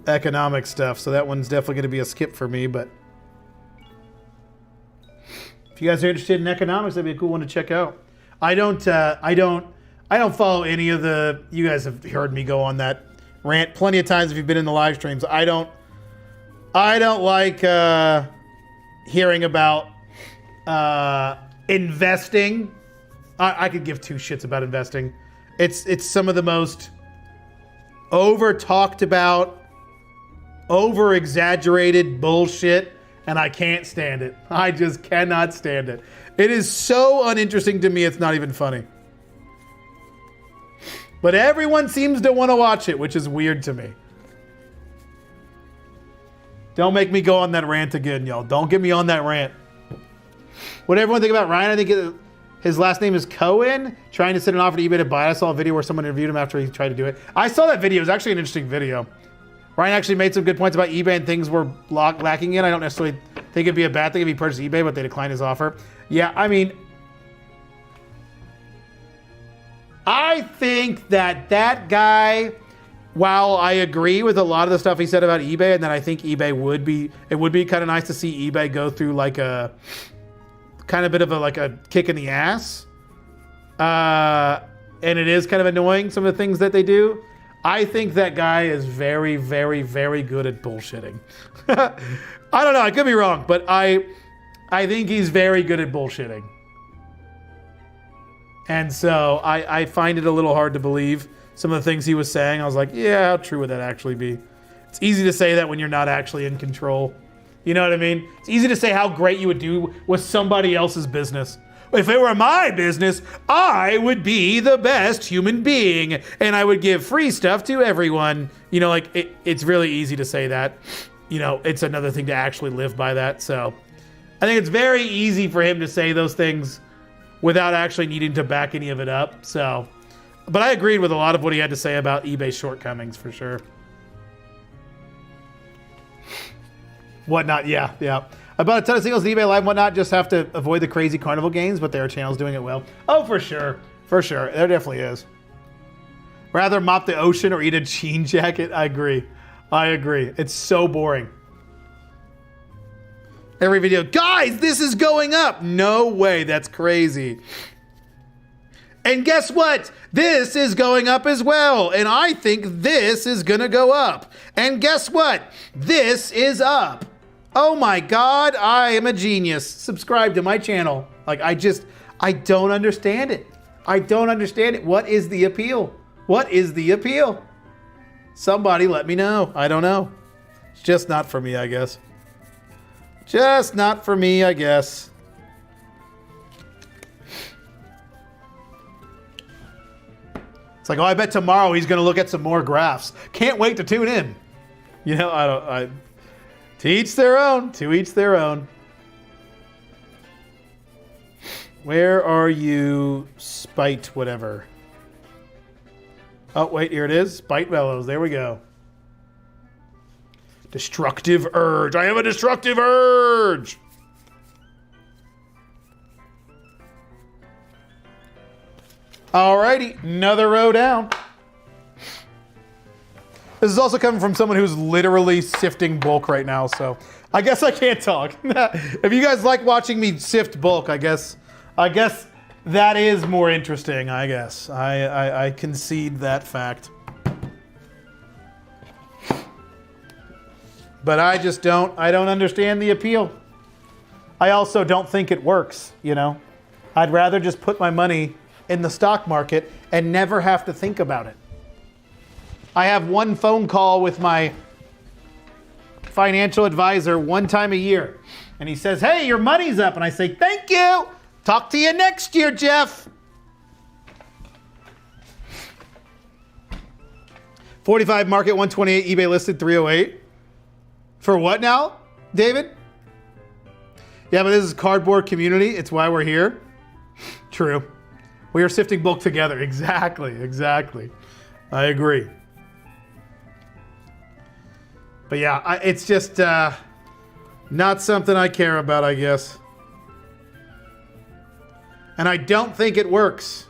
economic stuff, so that one's definitely going to be a skip for me. But if you guys are interested in economics, that'd be a cool one to check out. I don't follow any of the. You guys have heard me go on that rant plenty of times if you've been in the live streams. I don't like hearing about investing. I could give two shits about investing. It's some of the most over talked about, over exaggerated bullshit, and I can't stand it. I just cannot stand it. It is so uninteresting to me, it's not even funny. But everyone seems to want to watch it, which is weird to me. Don't make me go on that rant again, y'all. Don't get me on that rant. What everyone think about Ryan? I think his last name is Cohen, trying to send an offer to eBay to buy it. I saw a video where someone interviewed him after he tried to do it. I saw that video. It was actually an interesting video. Ryan actually made some good points about eBay and things were lacking in. I don't necessarily think it'd be a bad thing if he purchased eBay, but they declined his offer. Yeah, I mean, I think that guy, while I agree with a lot of the stuff he said about eBay, and that I think eBay would be kind of nice to see eBay go through like a kind of bit of a kick in the ass. And it is kind of annoying, some of the things that they do. I think that guy is very, very, very good at bullshitting. I don't know. I could be wrong, but I think he's very good at bullshitting. And so I find it a little hard to believe some of the things he was saying. I was like, yeah, how true would that actually be? It's easy to say that when you're not actually in control. You know what I mean? It's easy to say how great you would do with somebody else's business. If it were my business, I would be the best human being and I would give free stuff to everyone. You know, like it's really easy to say that. You know, it's another thing to actually live by that. So I think it's very easy for him to say those things without actually needing to back any of it up. So, but I agreed with a lot of what he had to say about eBay's shortcomings for sure. Whatnot, yeah. I bought a ton of singles on eBay Live and whatnot, just have to avoid the crazy carnival games, but there are channels doing it well. Oh, for sure. There definitely is. Rather mop the ocean or eat a jean jacket. I agree. It's so boring. Every video, guys, this is going up. No way, that's crazy. And guess what? This is going up as well. And I think this is gonna go up. And guess what? This is up. Oh my God, I am a genius. Subscribe to my channel. Like, I don't understand it. What is the appeal? Somebody let me know. I don't know. It's just not for me, I guess. It's like, oh, I bet tomorrow he's going to look at some more graphs. Can't wait to tune in. You know, to each their own. Where are you, Spite whatever? Oh, wait, here it is. Spite Bellows. There we go. Destructive urge. I have a destructive urge. Alrighty, another row down. This is also coming from someone who's literally sifting bulk right now, so I guess I can't talk. If you guys like watching me sift bulk, I guess that is more interesting, I guess. I concede that fact. But I don't understand the appeal. I also don't think it works, you know? I'd rather just put my money in the stock market and never have to think about it. I have one phone call with my financial advisor one time a year. And he says, hey, your money's up. And I say, thank you. Talk to you next year, Jeff. 45 market, 128, eBay listed 308. For what now, David? Yeah, but this is cardboard community. It's why we're here. True. We are sifting bulk together. Exactly. I agree. But yeah, it's just not something I care about, I guess. And I don't think it works.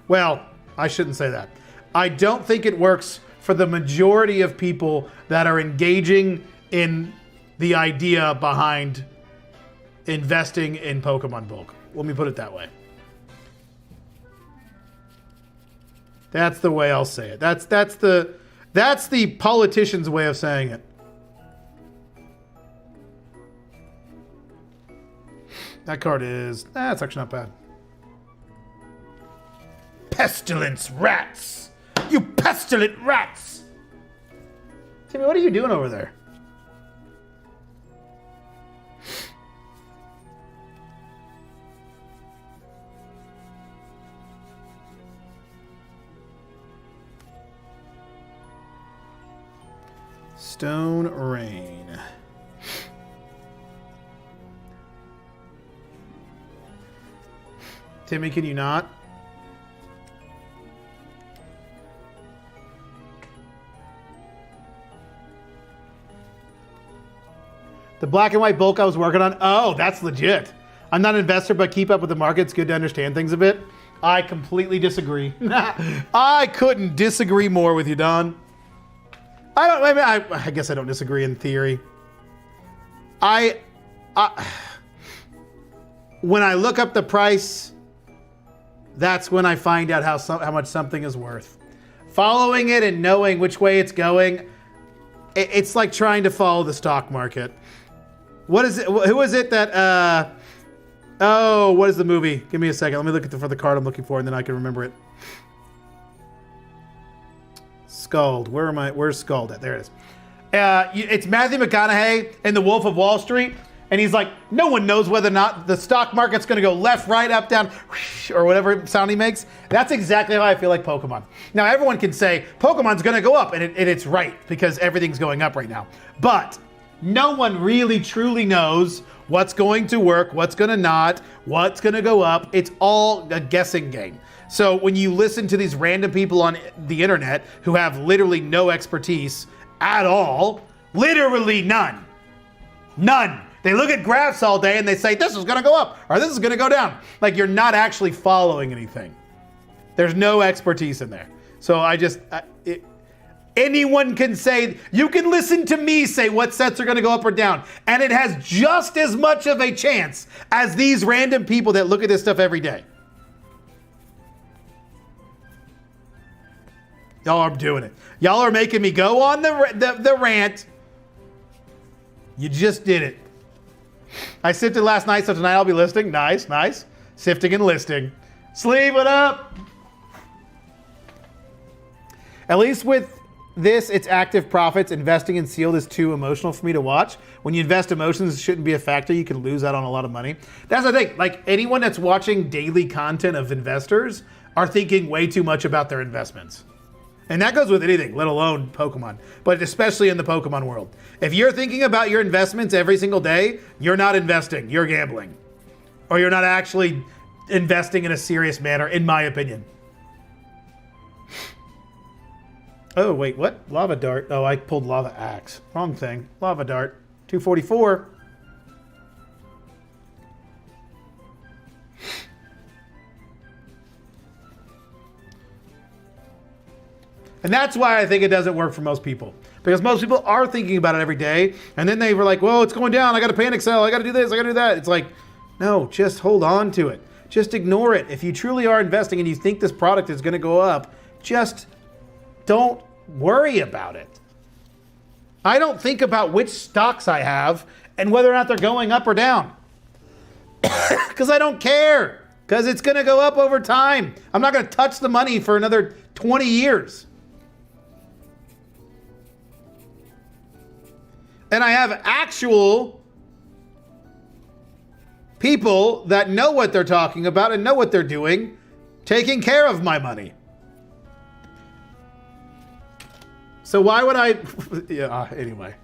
Well, I shouldn't say that. I don't think it works for the majority of people that are engaging in the idea behind investing in Pokemon bulk. Let me put it that way. That's the way I'll say it. That's the politician's way of saying it. That card is, that's actually not bad. Pestilence rats! You pestilent rats! Timmy, what are you doing over there? Stone Rain. Timmy, can you not? The black and white bulk I was working on. Oh, that's legit. I'm not an investor, but keep up with the market. It's good to understand things a bit. I completely disagree. I couldn't disagree more with you, Don. I guess I don't disagree in theory. When I look up the price, that's when I find out how much something is worth. following it and knowing which way it's going, it's like trying to follow the stock market. What is it? Who is it that, oh, what is the movie? Give me a second. Let me look for the card I'm looking for, and then I can remember it. Skuld. Where's Skuld at? There it is. It's Matthew McConaughey in The Wolf of Wall Street. And he's like, no one knows whether or not the stock market's going to go left, right, up, down, or whatever sound he makes. That's exactly how I feel like Pokemon. Now, everyone can say Pokemon's going to go up, and it's right because everything's going up right now. But no one really truly knows what's going to work, what's going to not, what's going to go up. It's all a guessing game. So when you listen to these random people on the internet who have literally no expertise at all, literally none. They look at graphs all day and they say, this is going to go up or this is going to go down. Like, you're not actually following anything. There's no expertise in there. So anyone can say, you can listen to me say what sets are going to go up or down. And it has just as much of a chance as these random people that look at this stuff every day. Y'all are doing it. Y'all are making me go on the rant. You just did it. I sifted last night, so tonight I'll be listing. Nice. Sifting and listing. Sleeve it up. At least with this, it's active profits. Investing in sealed is too emotional for me to watch. When you invest emotions, it shouldn't be a factor. You can lose out on a lot of money. That's the thing. Like, anyone that's watching daily content of investors are thinking way too much about their investments. And that goes with anything, let alone Pokemon, but especially in the Pokemon world. If you're thinking about your investments every single day, you're not investing, you're gambling. Or you're not actually investing in a serious manner, in my opinion. Oh, wait, what? Lava Dart. Oh, I pulled Lava Axe. Wrong thing. Lava Dart. 244. And that's why I think it doesn't work for most people. Because most people are thinking about it every day, and then they were like, whoa, it's going down, I gotta panic sell, I gotta do this, I gotta do that. It's like, no, just hold on to it. Just ignore it. If you truly are investing and you think this product is gonna go up, just don't worry about it. I don't think about which stocks I have and whether or not they're going up or down. Because I don't care. Because it's gonna go up over time. I'm not gonna touch the money for another 20 years. And I have actual people that know what they're talking about and know what they're doing, taking care of my money. So why would I? Anyway.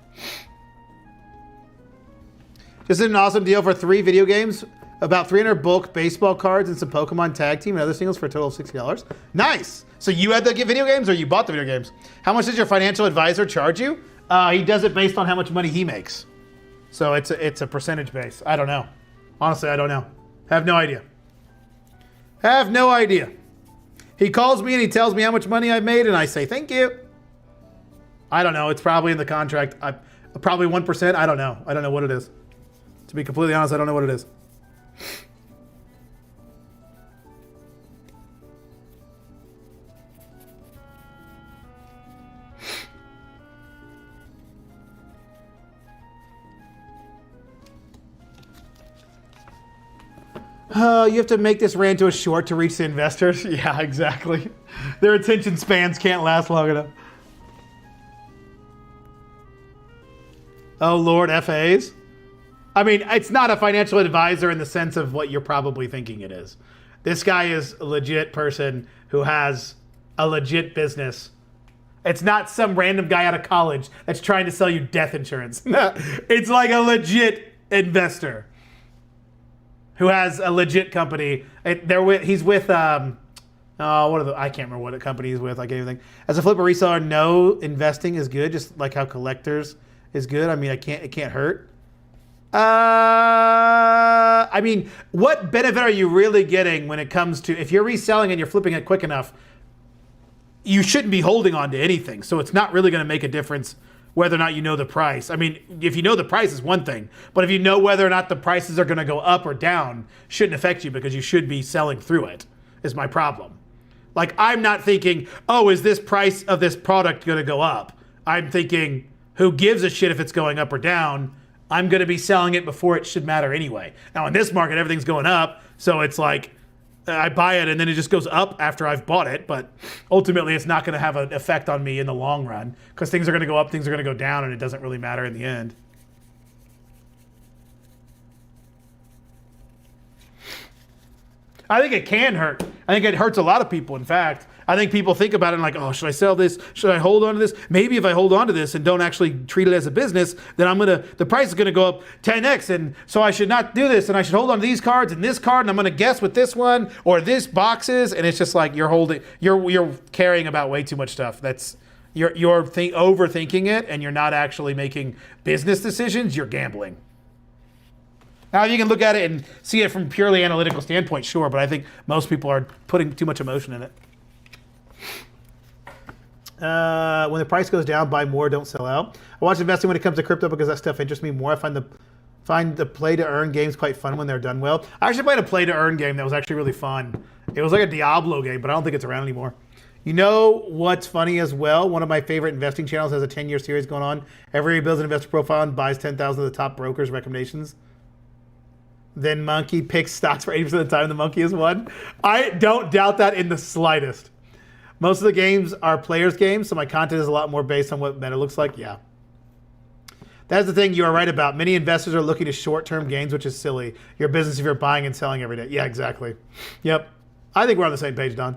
Just an awesome deal for 3 video games, about 300 bulk baseball cards and some Pokemon Tag Team and other singles for a total of $60. Nice. So you had the video games or you bought the video games? How much does your financial advisor charge you? He does it based on how much money he makes. So it's a percentage base. I don't know. Honestly, I don't know. Have no idea. Have no idea. He calls me and he tells me how much money I've made and I say, thank you. I don't know. It's probably in the contract. Probably 1%. I don't know. I don't know what it is. To be completely honest, I don't know what it is. You have to make this rant to a short to reach the investors. Yeah, exactly. Their attention spans can't last long enough. Oh, Lord, FAs? I mean, it's not a financial advisor in the sense of what you're probably thinking it is. This guy is a legit person who has a legit business. It's not some random guy out of college that's trying to sell you death insurance. It's like a legit investor who has a legit company. He's with, I can't remember what company he's with, like anything. As a flipper reseller, no, investing is good, just like how collectors is good. I mean, it can't hurt. I mean, what benefit are you really getting when it comes to, if you're reselling and you're flipping it quick enough, you shouldn't be holding on to anything. So it's not really going to make a difference whether or not you know the price. I mean, if you know the price is one thing, but if you know whether or not the prices are going to go up or down, shouldn't affect you because you should be selling through it, is my problem. Like, I'm not thinking, oh, is this price of this product going to go up? I'm thinking, who gives a shit if it's going up or down? I'm going to be selling it before it should matter anyway. Now, in this market, everything's going up. So it's like, I buy it and then it just goes up after I've bought it. But ultimately, it's not going to have an effect on me in the long run because things are going to go up, things are going to go down, and it doesn't really matter in the end. I think it can hurt. I think it hurts a lot of people, in fact. I think people think about it and like, oh, should I sell this? Should I hold on to this? Maybe if I hold on to this and don't actually treat it as a business, then the price is going to go up 10x. And so I should not do this. And I should hold on to these cards and this card. And I'm going to guess with this one or this boxes. And it's just like you're caring about way too much stuff. You're overthinking it and you're not actually making business decisions. You're gambling. Now, if you can look at it and see it from a purely analytical standpoint, sure, but I think most people are putting too much emotion in it. When the price goes down, buy more, don't sell out. I watch investing when it comes to crypto because that stuff interests me more. I find the play-to-earn games quite fun when they're done well. I actually played a play-to-earn game that was actually really fun. It was like a Diablo game, but I don't think it's around anymore. You know what's funny as well? One of my favorite investing channels has a 10-year series going on. Every year he builds an investor profile and buys 10,000 of the top brokers' recommendations. Then Monkey picks stocks for 80% of the time the Monkey has won. I don't doubt that in the slightest. Most of the games are players' games, so my content is a lot more based on what meta looks like. Yeah. That's the thing you are right about. Many investors are looking to short-term gains, which is silly. Your business if you're buying and selling every day. Yeah, exactly. Yep. I think we're on the same page, Don.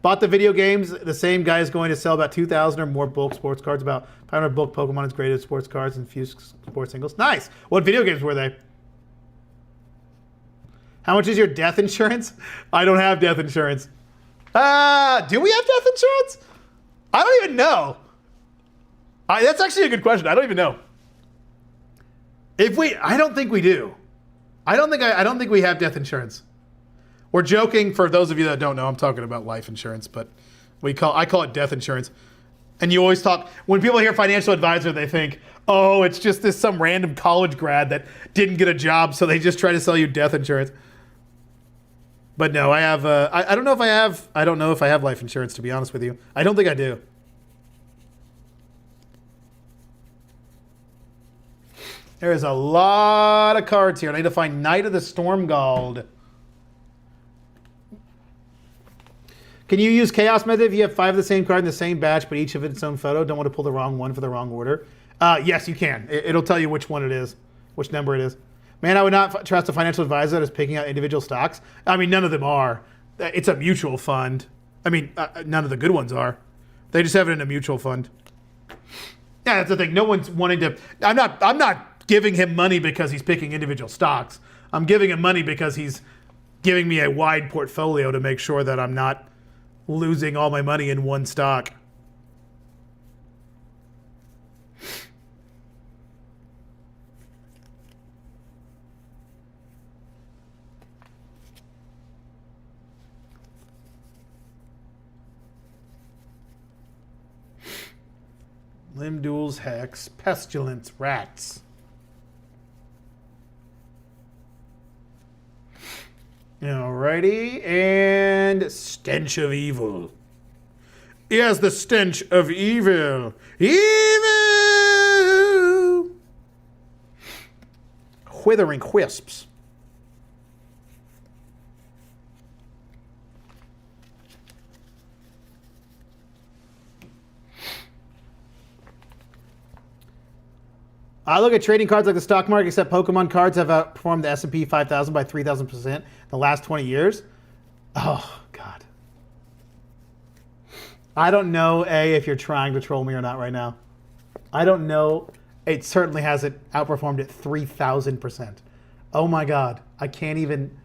Bought the video games. The same guy is going to sell about 2,000 or more bulk sports cards. About 500 bulk Pokemon is graded sports cards and few sports singles. Nice. What video games were they? How much is your death insurance? I don't have death insurance. Do we have death insurance? I don't even know. That's actually a good question. I don't even know. I don't think we do. I don't think we have death insurance. We're joking. For those of you that don't know, I'm talking about life insurance, but I call it death insurance. And you always talk, when people hear financial advisor, they think, oh, it's just some random college grad that didn't get a job, so they just try to sell you death insurance. But no, I have. I don't know if I have life insurance. To be honest with you, I don't think I do. There is a lot of cards here. I need to find Knight of the Stormgald. Can you use Chaos Method if you have 5 of the same card in the same batch, but each of its own photo? Don't want to pull the wrong one for the wrong order. Yes, you can. It'll tell you which one it is, which number it is. Man, I would not trust a financial advisor that is picking out individual stocks. I mean, none of them are. It's a mutual fund. I mean, none of the good ones are. They just have it in a mutual fund. Yeah, that's the thing. No one's wanting to. I'm not giving him money because he's picking individual stocks. I'm giving him money because he's giving me a wide portfolio to make sure that I'm not losing all my money in one stock. Limb Duels, Hex, Pestilence, Rats. Alrighty, and Stench of Evil. Yes, the Stench of Evil. Evil! Withering Wisps. I look at trading cards like the stock market, except Pokemon cards have outperformed the S&P 5,000 by 3,000% in the last 20 years. Oh, God. I don't know, if you're trying to troll me or not right now. I don't know. It certainly hasn't outperformed it 3,000%. Oh, my God. I don't even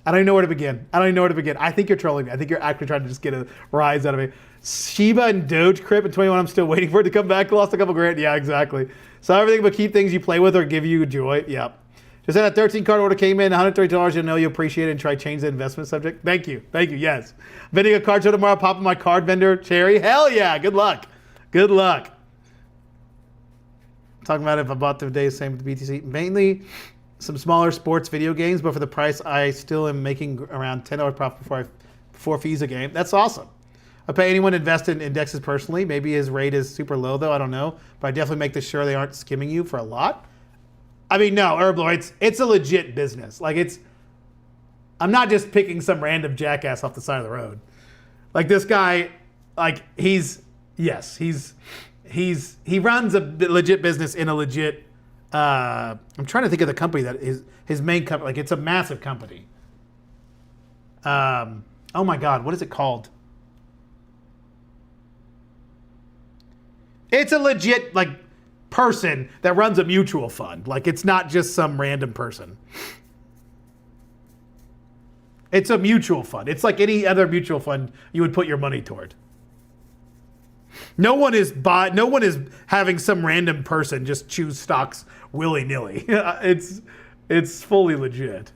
know where to begin. I think you're trolling me. I think you're actually trying to just get a rise out of me. Shiba and Doge Crip in 21, I'm still waiting for it to come back. Lost a couple grand. Yeah, exactly. So everything but keep things you play with or give you joy. Yep. Just had a 13 card order came in, $130. I know you appreciate it and try to change the investment subject. Thank you. Yes. Vending a card show tomorrow. Popping my card vendor, Cherry. Hell yeah. Good luck. Talking about if I bought the day, same with the BTC. Mainly some smaller sports video games, but for the price, I still am making around $10 profit before fees a game. That's awesome. I pay anyone invested in indexes personally. Maybe his rate is super low though. I don't know, but I definitely make sure they aren't skimming you for a lot. I mean, no, Herblore, it's a legit business. Like I'm not just picking some random jackass off the side of the road. Like this guy, like he runs a legit business in a legit. I'm trying to think of the company that is his main company. Like it's a massive company. Oh my God, what is it called? It's a legit like person that runs a mutual fund. Like it's not just some random person. It's a mutual fund. It's like any other mutual fund you would put your money toward. No one is having some random person just choose stocks willy-nilly. It's fully legit.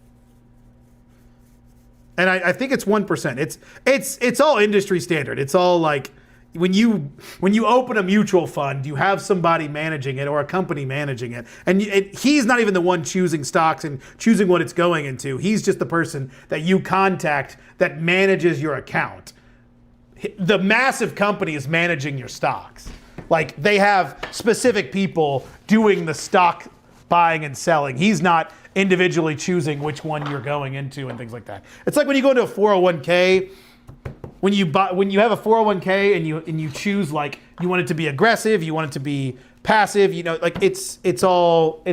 And I think it's 1%. It's all industry standard. It's all like when you open a mutual fund, you have somebody managing it or a company managing it, and he's not even the one choosing stocks and choosing what it's going into. He's just the person that you contact that manages your account. The massive company is managing your stocks. Like they have specific people doing the stock buying and selling. He's not individually choosing which one you're going into and things like that. It's like when you go into a 401k. When you have a 401k and you choose like you want it to be aggressive, you want it to be passive, you know, like it's all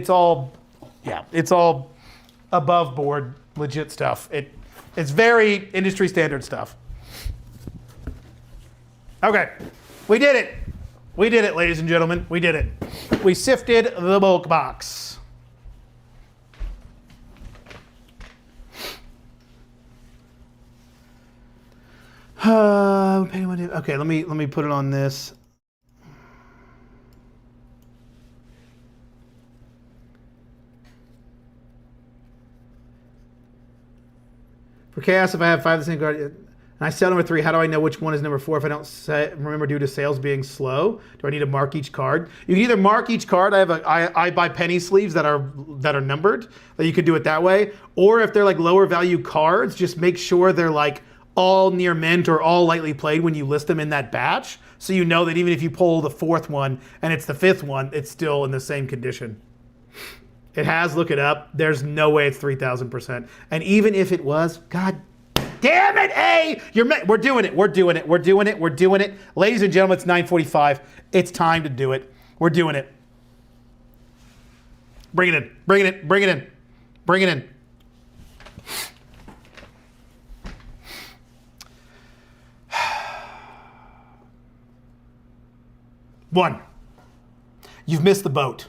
above board legit stuff. It's very industry standard stuff. Okay, we did it. We did it, ladies and gentlemen. We did it. We sifted the bulk box. Okay, let me put it on this. For chaos, if I have 5 of the same card and I sell number 3, how do I know which one is number 4 if I don't remember due to sales being slow? Do I need to mark each card? You can either mark each card. I buy penny sleeves that are numbered. That you could do it that way. Or if they're like lower value cards, just make sure they're like all near mint or all lightly played when you list them in that batch. So you know that even if you pull the 4th one and it's the 5th one, it's still in the same condition. It has, look it up. There's no way it's 3,000%. And even if it was, God damn it, hey, we're doing it. Ladies and gentlemen, it's 9:45. It's time to do it. We're doing it. Bring it in. One, you've missed the boat.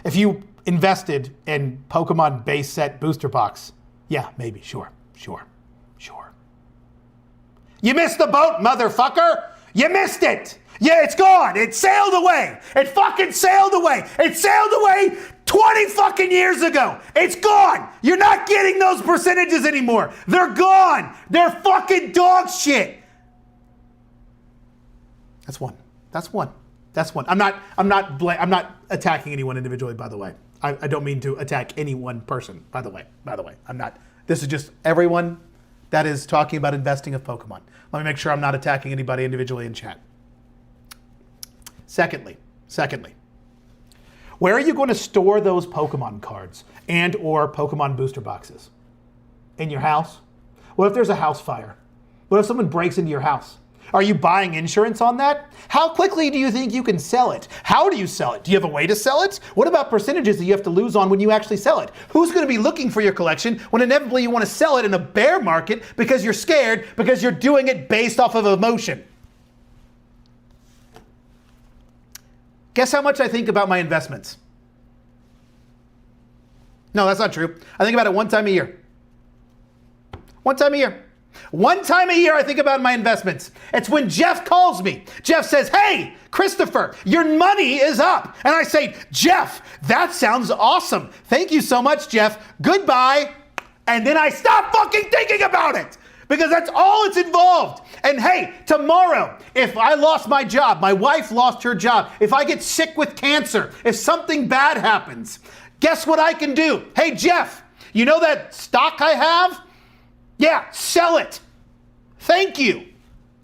If you invested in Pokemon base set booster box, yeah, maybe, sure. You missed the boat, motherfucker! You missed it! Yeah, it's gone. It sailed away. It fucking sailed away. It sailed away 20 fucking years ago. It's gone. You're not getting those percentages anymore. They're gone. They're fucking dog shit. That's one. I'm not attacking anyone individually, by the way. I don't mean to attack any one person, by the way. I'm not. This is just everyone that is talking about investing of Pokemon. Let me make sure I'm not attacking anybody individually in chat. Secondly, where are you going to store those Pokemon cards and or Pokemon booster boxes? In your house? What if there's a house fire? What if someone breaks into your house? Are you buying insurance on that? How quickly do you think you can sell it? How do you sell it? Do you have a way to sell it? What about percentages that you have to lose on when you actually sell it? Who's going to be looking for your collection when inevitably you want to sell it in a bear market because you're scared, because you're doing it based off of emotion? Guess how much I think about my investments? No, that's not true. I think about it one time a year. One time a year I think about my investments. It's when Jeff calls me. Jeff says, hey, Christopher, your money is up. And I say, Jeff, that sounds awesome. Thank you so much, Jeff. Goodbye. And then I stop fucking thinking about it because that's all it's involved. And hey, tomorrow, if I lost my job, my wife lost her job, if I get sick with cancer, if something bad happens, guess what I can do? Hey, Jeff, you know that stock I have? Yeah, sell it. Thank you.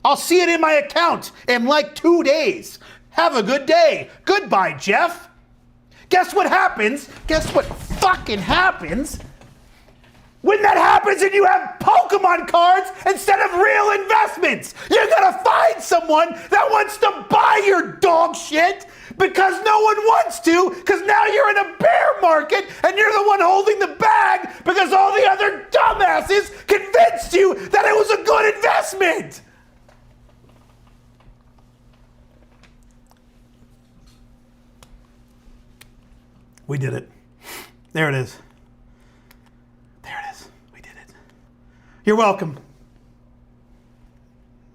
I'll see it in my account in like 2 days. Have a good day. Goodbye, Jeff. Guess what happens? Guess what fucking happens? When that happens and you have Pokemon cards instead of real investments, you're gonna find someone that wants to buy your dog shit because no one wants to, because now you're in a bear market and you're the one holding the bag because all the other dumbasses convinced you that it was a good investment. We did it. There it is. There it is. We did it. You're welcome.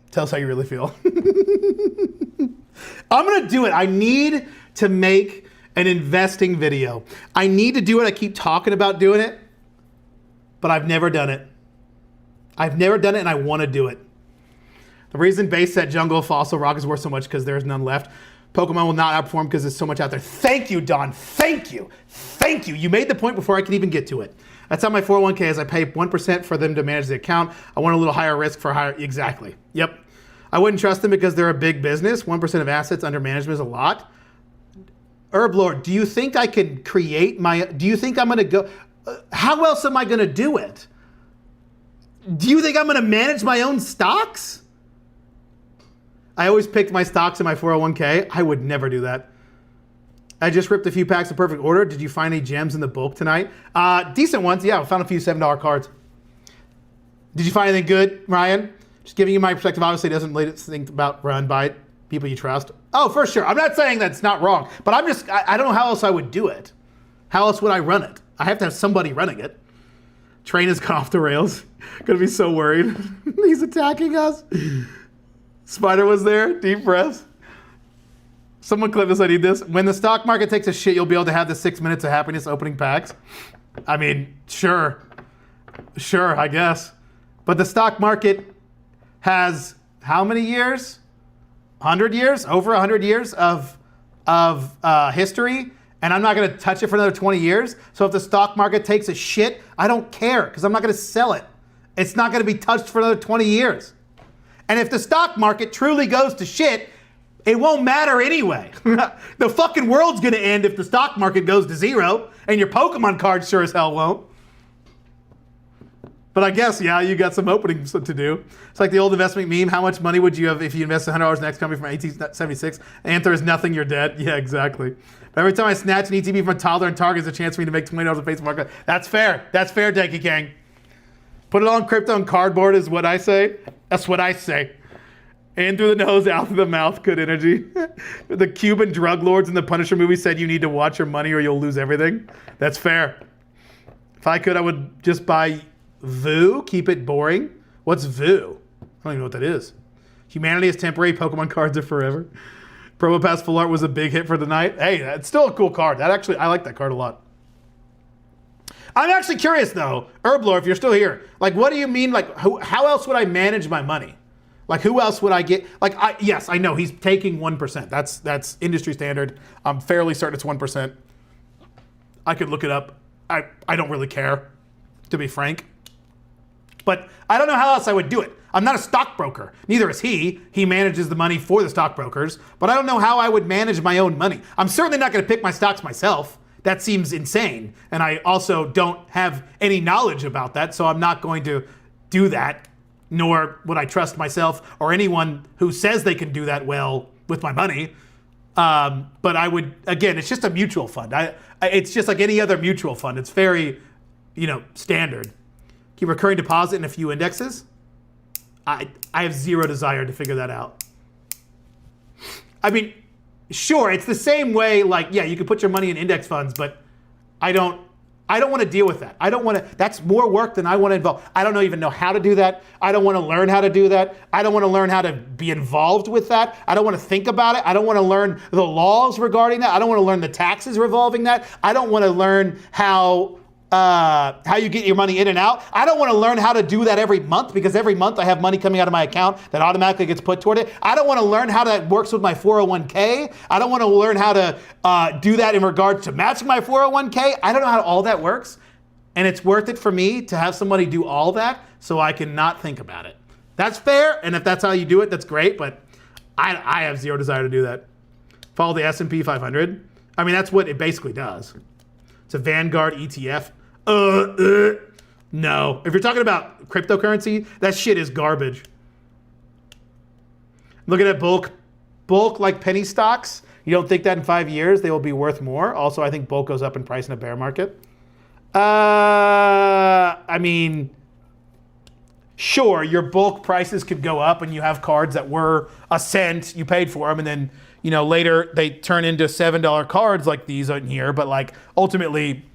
Tell us how you really feel. I'm going to do it. I need to make an investing video. I need to do it. I keep talking about doing it, but I've never done it. I've never done it, and I want to do it. The reason base set, jungle, fossil, rock is worth so much because there's none left. Pokemon will not outperform because there's so much out there. Thank you, Don. Thank you. Thank you. You made the point before I could even get to it. That's how my 401k is. I pay 1% for them to manage the account. I want a little higher risk for higher. Exactly. Yep. I wouldn't trust them because they're a big business. 1% of assets under management is a lot. Herblord, do you think I can create my, do you think I'm going to go, how else am I going to do it? Do you think I'm going to manage my own stocks? I always picked my stocks in my 401k. I would never do that. I just ripped a few packs in perfect order. Did you find any gems in the bulk tonight? Decent ones. Yeah, I found a few $7 cards. Did you find anything good, Ryan? Just giving you my perspective. Obviously, doesn't let us think about run by people you trust. Oh, for sure. I'm not saying that's not wrong, but I don't know how else I would do it. How else would I run it? I have to have somebody running it. Train has gone off the rails. Gonna be so worried. He's attacking us. Spider was there. Deep breaths. Someone clip this. I need this. When the stock market takes a shit, you'll be able to have the 6 minutes of happiness opening packs. I mean, sure. Sure, I guess. But the stock market has how many years? 100 years? Over 100 years of history. And I'm not going to touch it for another 20 years. So if the stock market takes a shit, I don't care because I'm not going to sell it. It's not going to be touched for another 20 years. And if the stock market truly goes to shit, it won't matter anyway. The fucking world's gonna end if the stock market goes to zero, and your Pokemon cards sure as hell won't. But I guess, yeah, you got some openings to do. It's like the old investment meme, how much money would you have if you invest $100 in the next company from 1876? The answer is nothing, you're dead. Yeah, exactly. But every time I snatch an ETB from a toddler and Target, there's a chance for me to make $20 on Facebook market. That's fair. That's fair, Denki King. Put it on crypto and cardboard is what I say. That's what I say. In through the nose, out through the mouth, good energy. The Cuban drug lords in the Punisher movie said you need to watch your money or you'll lose everything. That's fair. If I could, I would just buy VOO, keep it boring. What's VOO? I don't even know what that is. Humanity is temporary, Pokemon cards are forever. Promo Pass Full Art was a big hit for the night. Hey, that's still a cool card. I like that card a lot. I'm actually curious though, Herblore, if you're still here, like what do you mean, like how else would I manage my money? Like who else would I get? Like yes, I know he's taking 1%. That's industry standard. I'm fairly certain it's 1%. I could look it up. I don't really care, to be frank. But I don't know how else I would do it. I'm not a stockbroker. Neither is he. He manages the money for the stockbrokers. But I don't know how I would manage my own money. I'm certainly not going to pick my stocks myself. That seems insane. And I also don't have any knowledge about that, so I'm not going to do that, nor would I trust myself or anyone who says they can do that well with my money. But I would, again, it's just a mutual fund. It's just like any other mutual fund. It's very, standard. Keep recurring deposit in a few indexes. I have zero desire to figure that out. I mean, sure, it's the same way, like, yeah, you can put your money in index funds, but I don't want to deal with that. I don't want to, that's more work than I want to involve. I don't even know how to do that. I don't want to learn how to do that. I don't want to learn how to be involved with that. I don't want to think about it. I don't want to learn the laws regarding that. I don't want to learn the taxes revolving that. I don't want to learn how you get your money in and out. I don't want to learn how to do that every month because every month I have money coming out of my account that automatically gets put toward it. I don't want to learn how that works with my 401k. I don't want to learn how to do that in regards to matching my 401k. I don't know how all that works. And it's worth it for me to have somebody do all that so I can not think about it. That's fair, and if that's how you do it, that's great, but I have zero desire to do that. Follow the S&P 500. I mean, that's what it basically does. It's a Vanguard ETF. No. If you're talking about cryptocurrency, that shit is garbage. Looking at bulk like penny stocks. You don't think that in 5 years they will be worth more? Also, I think bulk goes up in price in a bear market. I mean, sure, your bulk prices could go up and you have cards that were a cent, you paid for them, and then, you know, later they turn into $7 cards like these in here, but like ultimately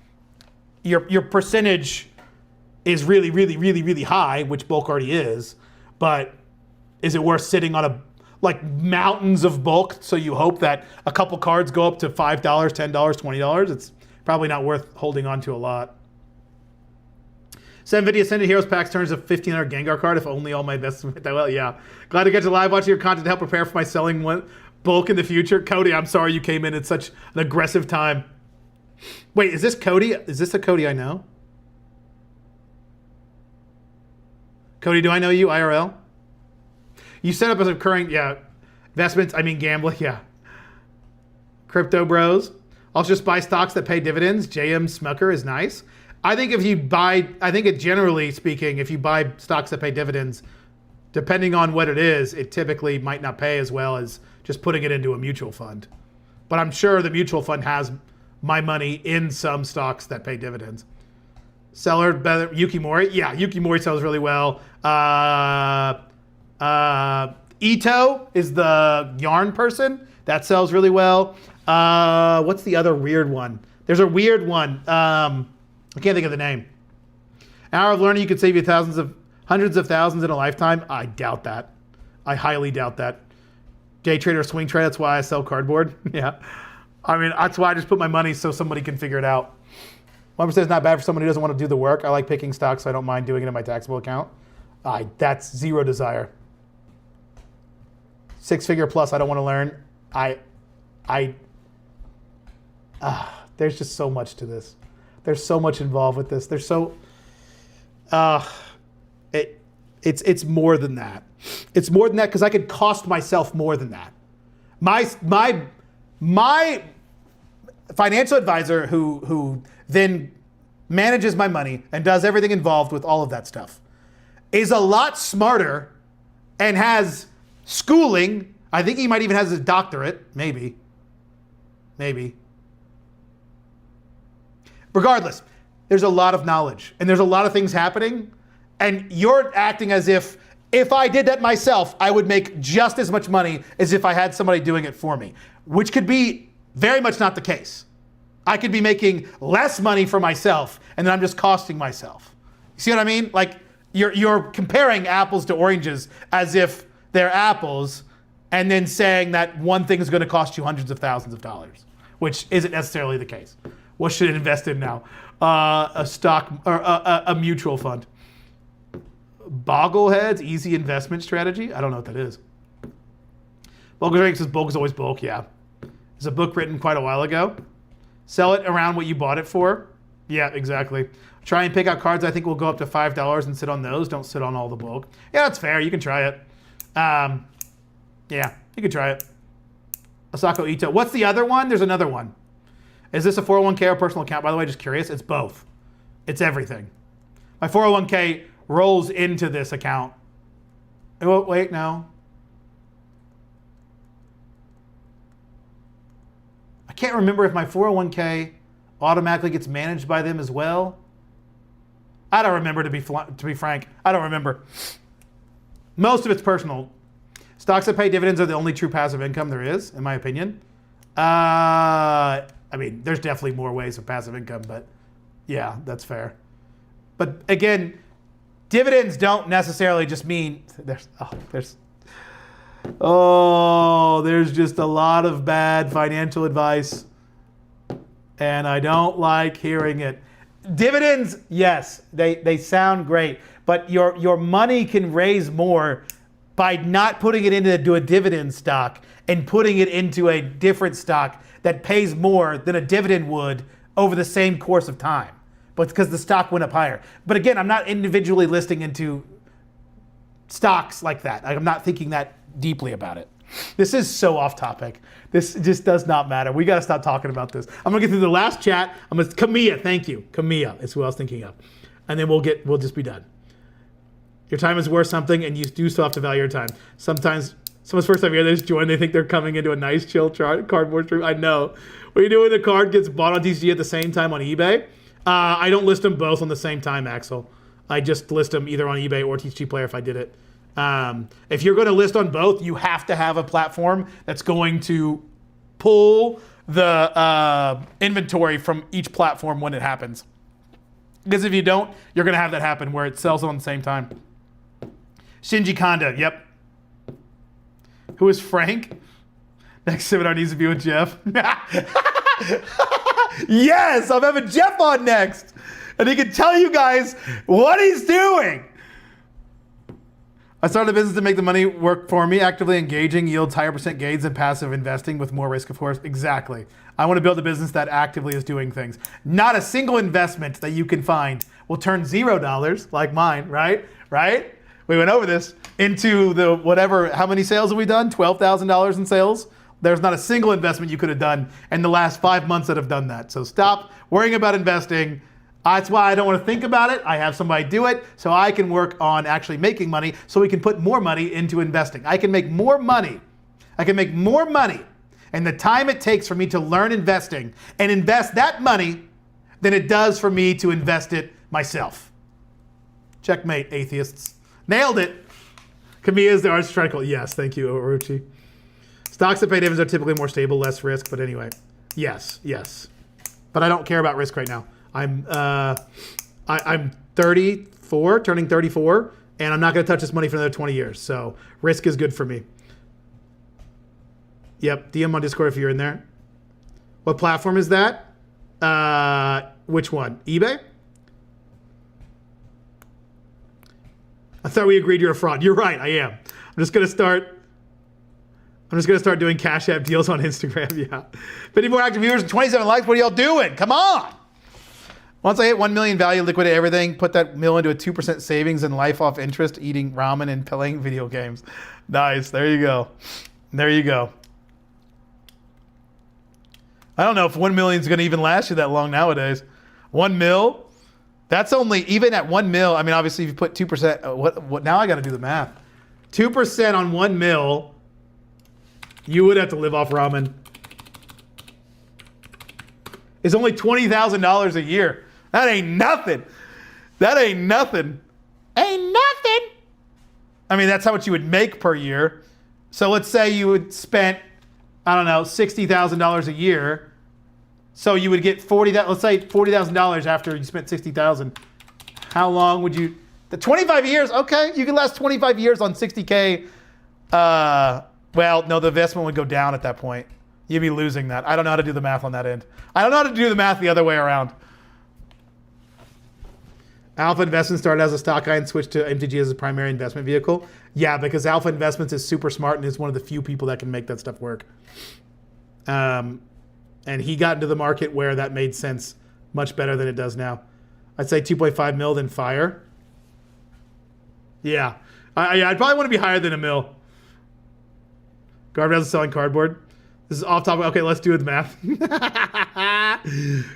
your percentage is really, really, really, really high, which bulk already is, but is it worth sitting on like mountains of bulk so you hope that a couple cards go up to $5, $10, $20? It's probably not worth holding on to a lot. 750 Ascended Heroes packs turns a 1500 Gengar card if only all my investments went that well. Yeah. Glad to get to live watching your content to help prepare for my selling bulk in the future. Cody, I'm sorry you came in at such an aggressive time. Wait, is this Cody? Is this a Cody I know? Cody, do I know you IRL? You set up as a recurring, yeah. Investments, I mean gambling, yeah. Crypto bros. I'll just buy stocks that pay dividends. JM Smucker is nice. I think generally speaking, if you buy stocks that pay dividends, depending on what it is, it typically might not pay as well as just putting it into a mutual fund. But I'm sure the mutual fund has my money in some stocks that pay dividends. Seller, Yukimori. Yeah, Yukimori sells really well. Ito is the yarn person. That sells really well. What's the other weird one? There's a weird one. I can't think of the name. An hour of learning, you could save you hundreds of thousands in a lifetime. I doubt that. I highly doubt that. Day trader, swing trade, that's why I sell cardboard. Yeah. I mean, that's why I just put my money so somebody can figure it out. 1% is not bad for someone who doesn't want to do the work. I like picking stocks, so I don't mind doing it in my taxable account. That's zero desire. 6-figure plus, I don't want to learn. There's just so much to this. There's so much involved with this. There's so, it's more than that. It's more than that because I could cost myself more than that. My financial advisor who then manages my money and does everything involved with all of that stuff is a lot smarter and has schooling. I think he might even has a doctorate, maybe. Regardless, there's a lot of knowledge and there's a lot of things happening, and you're acting as if I did that myself, I would make just as much money as if I had somebody doing it for me, which could be very much not the case. I could be making less money for myself and then I'm just costing myself. You see what I mean? Like you're comparing apples to oranges as if they're apples and then saying that one thing is going to cost you hundreds of thousands of dollars, which isn't necessarily the case. What should it invest in now? A stock or a mutual fund. Boggleheads, easy investment strategy. I don't know what that is. Bulk says bulk is always bulk. Yeah. There's a book written quite a while ago. Sell it around what you bought it for. Yeah, exactly. Try and pick out cards I think will go up to $5 and sit on those. Don't sit on all the bulk. Yeah, that's fair. You can try it. Yeah, you can try it. Asako Ito. What's the other one? There's another one. Is this a 401k or personal account? By the way, just curious. It's both. It's everything. My 401k rolls into this account. Oh, wait, no. I can't remember if my 401k automatically gets managed by them as well. I don't remember, to be frank. I don't remember. Most of it's personal. Stocks that pay dividends are the only true passive income there is, in my opinion. I mean, there's definitely more ways of passive income, but yeah, that's fair. But again, dividends don't necessarily just mean there's just a lot of bad financial advice, and I don't like hearing it. Dividends, yes, they sound great, but your money can raise more by not putting it into a dividend stock and putting it into a different stock that pays more than a dividend would over the same course of time. But it's because the stock went up higher. But again, I'm not individually listing into stocks like that. I'm not thinking that deeply about it. This is so off topic. This just does not matter. We got to stop talking about this. I'm gonna get through the last chat. Camilla, thank you. Camilla is who I was thinking of, and then we'll just be done. Your time is worth something, and you do still have to value your time. Sometimes someone's first time here, they just join. They think they're coming into a nice chill cardboard stream. I know. What you do when the card gets bought on TCG at the same time on eBay? I don't list them both on the same time, Axel. I just list them either on eBay or TCG Player if I did it. If you're going to list on both, you have to have a platform that's going to pull the inventory from each platform when it happens. Because if you don't, you're going to have that happen where it sells on the same time. Shinji Kanda, yep. Who is Frank? Next seminar needs to be with Jeff. Yes, I'm having Jeff on next. And he can tell you guys what he's doing. I started a business to make the money work for me. Actively engaging yields higher percent gains than passive investing with more risk, of course. Exactly. I want to build a business that actively is doing things. Not a single investment that you can find will turn $0 like mine, right? Right? We went over this into the whatever, how many sales have we done? $12,000 in sales? There's not a single investment you could have done in the last 5 months that have done that. So stop worrying about investing. That's why I don't want to think about it. I have somebody do it so I can work on actually making money so we can put more money into investing. I can make more money. I can make more money in the time it takes for me to learn investing and invest that money than it does for me to invest it myself. Checkmate, atheists. Nailed it. Camilla is the arch triangle. Yes, thank you, Orochi. Stocks that pay dividends are typically more stable, less risk, but anyway. Yes. But I don't care about risk right now. I'm 34, turning 34, and I'm not going to touch this money for another 20 years. So risk is good for me. Yep, DM on Discord if you're in there. What platform is that? Which one? eBay? I thought we agreed you're a fraud. You're right, I am. I'm just gonna start doing Cash App deals on Instagram. Yeah. 50 more active viewers and 27 likes. What are y'all doing? Come on. Once I hit 1 million value, liquidate everything, put that mill into a 2% savings and life off interest, eating ramen and playing video games. Nice. There you go. There you go. I don't know if 1 million is going to even last you that long nowadays. 1 mil? That's only, even at 1 mil, I mean, obviously if you put 2%, what now I got to do the math. 2% on 1 mil, you would have to live off ramen. It's only $20,000 a year. That ain't nothing. That ain't nothing. Ain't nothing. I mean, that's how much you would make per year. So let's say you would spent, I don't know, $60,000 a year. So you would get let's say $40,000 after you spent $60,000. How long would you? 25 years. Okay, you can last 25 years on $60K. Well, no, the investment would go down at that point. You'd be losing that. I don't know how to do the math on that end. I don't know how to do the math the other way around. Alpha Investments started as a stock guy and switched to MTG as a primary investment vehicle. Yeah, because Alpha Investments is super smart and is one of the few people that can make that stuff work. And he got into the market where that made sense much better than it does now. I'd say 2.5 mil than Fire. Yeah, I'd probably want to be higher than $1 mil. Guardrails is selling cardboard. This is off topic. Okay, let's do the math.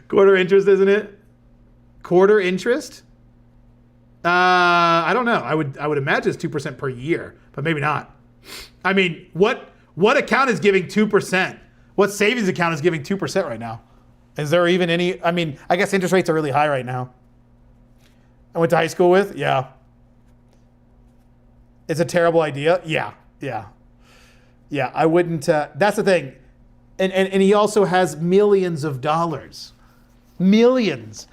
Quarter interest, isn't it? Quarter interest? I don't know. I would imagine it's 2% per year, but maybe not. I mean, what account is giving 2%? What savings account is giving 2% right now? Is there even any? I mean, I guess interest rates are really high right now. I went to high school with? Yeah. It's a terrible idea? Yeah. I wouldn't. That's the thing. And he also has millions of dollars. Millions.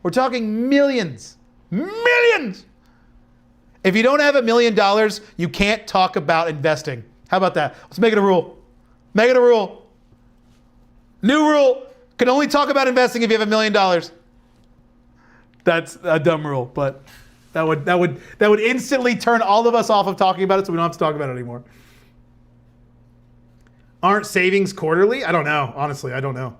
We're talking millions. Millions. If you don't have $1 million, you can't talk about investing. How about that? Let's make it a rule. Make it a rule. New rule. Can only talk about investing if you have $1 million. That's a dumb rule, but that would instantly turn all of us off of talking about it, so we don't have to talk about it anymore. Aren't savings quarterly? I don't know. Honestly, I don't know.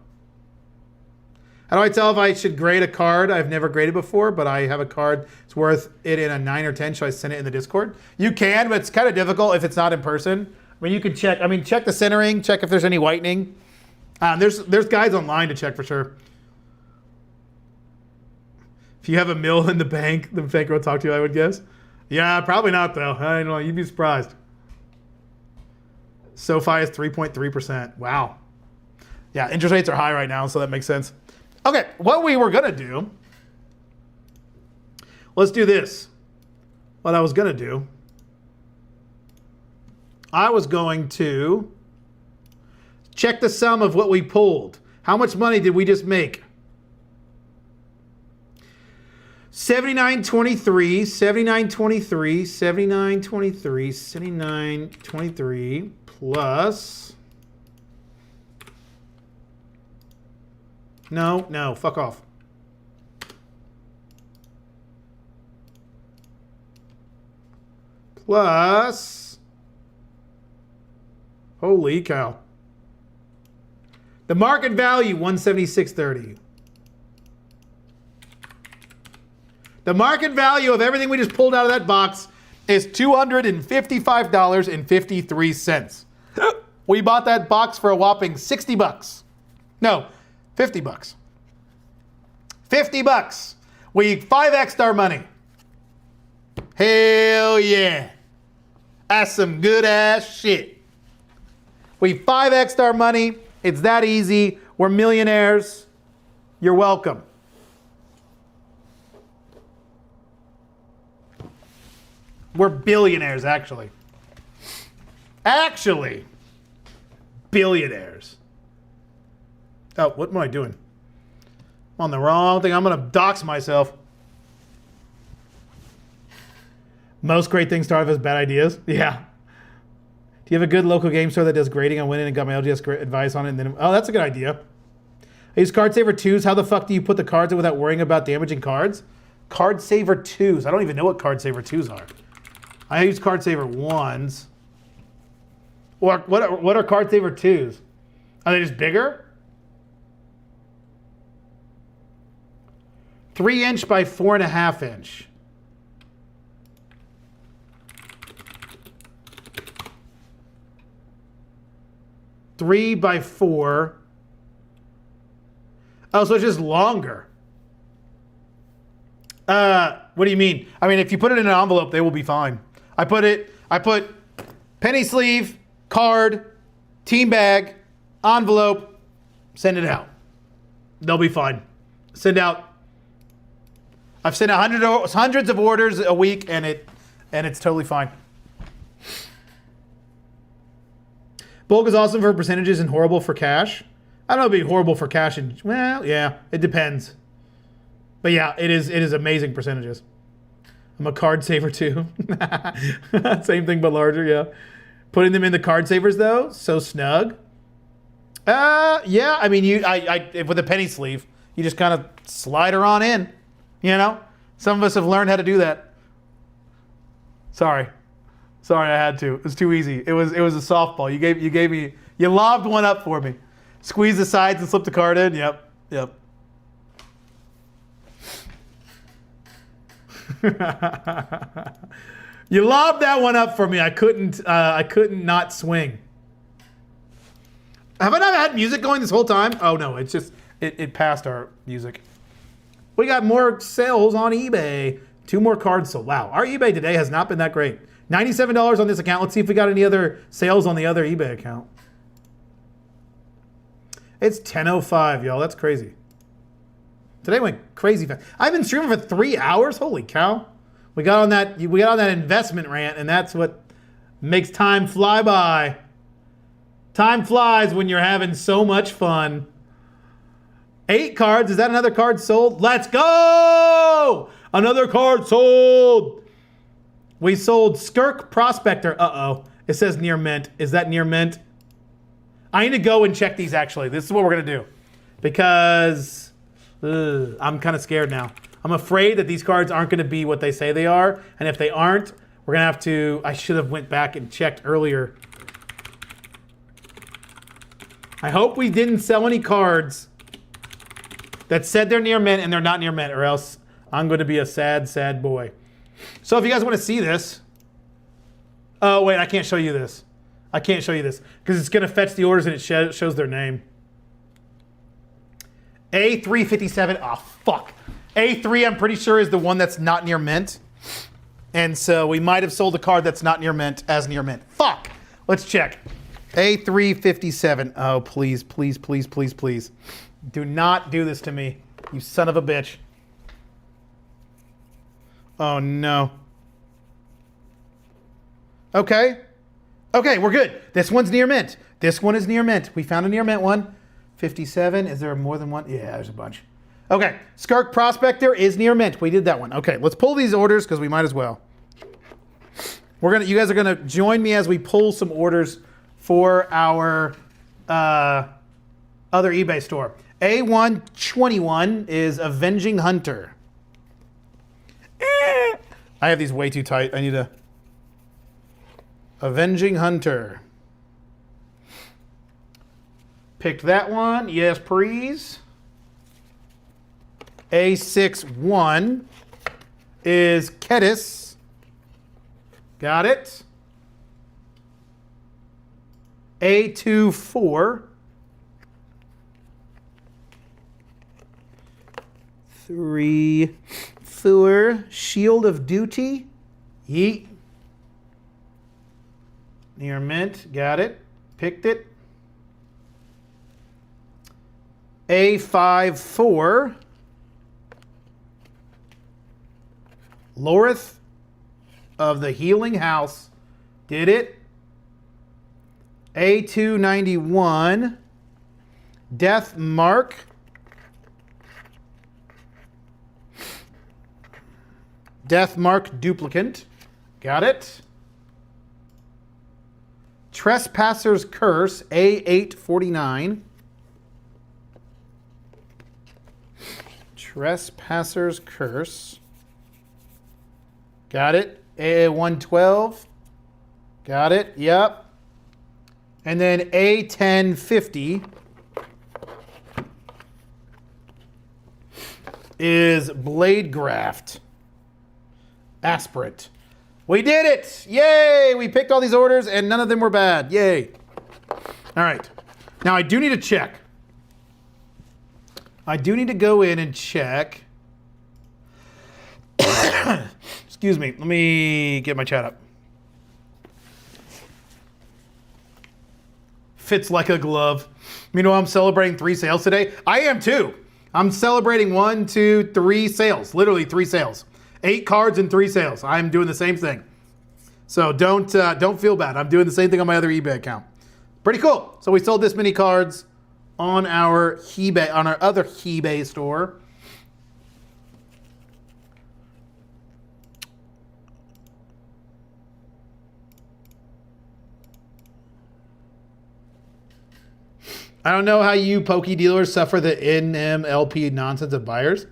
How do I tell if I should grade a card? I've never graded before, but I have a card. It's worth it in a 9 or 10. Should I send it in the Discord? You can, but it's kind of difficult if it's not in person. I mean, you can check. I mean, check the centering. Check if there's any whitening. There's guides online to check for sure. If you have $1 million in the bank, the banker will talk to you, I would guess. Yeah, probably not though. I don't know. You'd be surprised. SoFi is 3.3%. Wow. Yeah, interest rates are high right now, so that makes sense. Okay, what we were gonna do. Let's do this. What I was gonna do. I was going to check the sum of what we pulled. How much money did we just make? 79.23, 79.23, 79.23, 79.23 plus. No, fuck off. Plus. Holy cow. The market value, 176.30. The market value of everything we just pulled out of that box is $255.53. We bought that box for a whopping 60 bucks. No, 50 bucks. 50 bucks. We 5x'd our money. Hell yeah. That's some good ass shit. We 5x'd our money. It's that easy. We're millionaires. You're welcome. We're billionaires, actually. Actually, billionaires. Oh, what am I doing? I'm on the wrong thing. I'm going to dox myself. Most great things start off as bad ideas. Yeah. Do you have a good local game store that does grading? I went in and got my LGS advice on it. And then, oh, that's a good idea. I use Card Saver 2s. How the fuck do you put the cards in without worrying about damaging cards? Card Saver 2s. I don't even know what Card Saver 2s are. I use Card Saver 1s. Or what are Card Saver 2s? Are they just bigger? 3" by 4.5". 3 by 4. Oh, so it's just longer. What do you mean? I mean, if you put it in an envelope, they will be fine. I put penny sleeve, card, team bag, envelope, send it out. They'll be fine. Send out. I've sent out hundreds of orders a week, and it's totally fine. Bulk is awesome for percentages and horrible for cash. I don't know if it'd be horrible for cash. Well, yeah, it depends. But yeah, it is amazing percentages. I'm a card saver too. Same thing but larger, yeah. Putting them in the card savers though, so snug. Yeah, I mean with a penny sleeve, you just kind of slide her on in. You know? Some of us have learned how to do that. Sorry, I had to. It was too easy. It was a softball. You lobbed one up for me. Squeeze the sides and slip the card in. Yep. You lobbed that one up for me. I couldn't not swing. Have I not had music going this whole time? Oh no, it's just it passed our music. We got more sales on eBay. 2 more cards sold. Wow, our eBay today has not been that great. $97 on this account. Let's see if we got any other sales on the other eBay account. It's 10:05, y'all. That's crazy. Today went crazy fast. I've been streaming for 3 hours. Holy cow! We got on that investment rant, and that's what makes time fly by. Time flies when you're having so much fun. 8 cards. Is that another card sold? Let's go! Another card sold. We sold Skirk Prospector. Uh-oh. It says near mint. Is that near mint? I need to go and check these, actually. This is what we're going to do. Because I'm kind of scared now. I'm afraid that these cards aren't going to be what they say they are. And if they aren't, we're going to have to... I should have went back and checked earlier. I hope we didn't sell any cards that said they're near mint and they're not near mint, or else I'm going to be a sad, sad boy. So if you guys want to see this, oh wait, I can't show you this. I can't show you this because it's going to fetch the orders and it shows their name. A357. Oh fuck. A3, I'm pretty sure, is the one that's not near mint, and so we might have sold a card that's not near mint as near mint. Fuck. Let's check. A357. Oh please, please, please, please, please. Do not do this to me, you son of a bitch. Oh no. Okay. Okay, we're good. This one's near mint. This one is near mint. We found a near mint one. 57. Is there more than one? Yeah, there's a bunch. Okay. Skirk Prospector is near mint. We did that one. Okay, let's pull these orders because we might as well. You guys are gonna join me as we pull some orders for our other eBay store. A121 is Avenging Hunter. I have these way too tight. I need a Avenging Hunter. Picked that one. Yes, please. A61 is Kedis. Got it. A24. 3, 4. Shield of Duty. Yeet. Near mint. Got it. Picked it. A54. Lorith of the Healing House. Did it. A291. Death Mark. Death Mark Duplicant. Got it. Trespasser's Curse. A849. Trespasser's Curse. Got it. A112. Got it. Yep. And then A1050 is Blade Graft. Aspirate. We did it! Yay! We picked all these orders and none of them were bad. Yay. All right. Now I do need to check. I do need to go in and check. Excuse me. Let me get my chat up. Fits like a glove. Meanwhile, I'm celebrating 3 sales today. I am too. I'm celebrating 1, 2, 3 sales. Literally 3 sales. 8 cards and 3 sales. I'm doing the same thing. So don't feel bad. I'm doing the same thing on my other eBay account. Pretty cool. So we sold this many cards on our other eBay store. I don't know how you pokey dealers suffer the NMLP nonsense of buyers.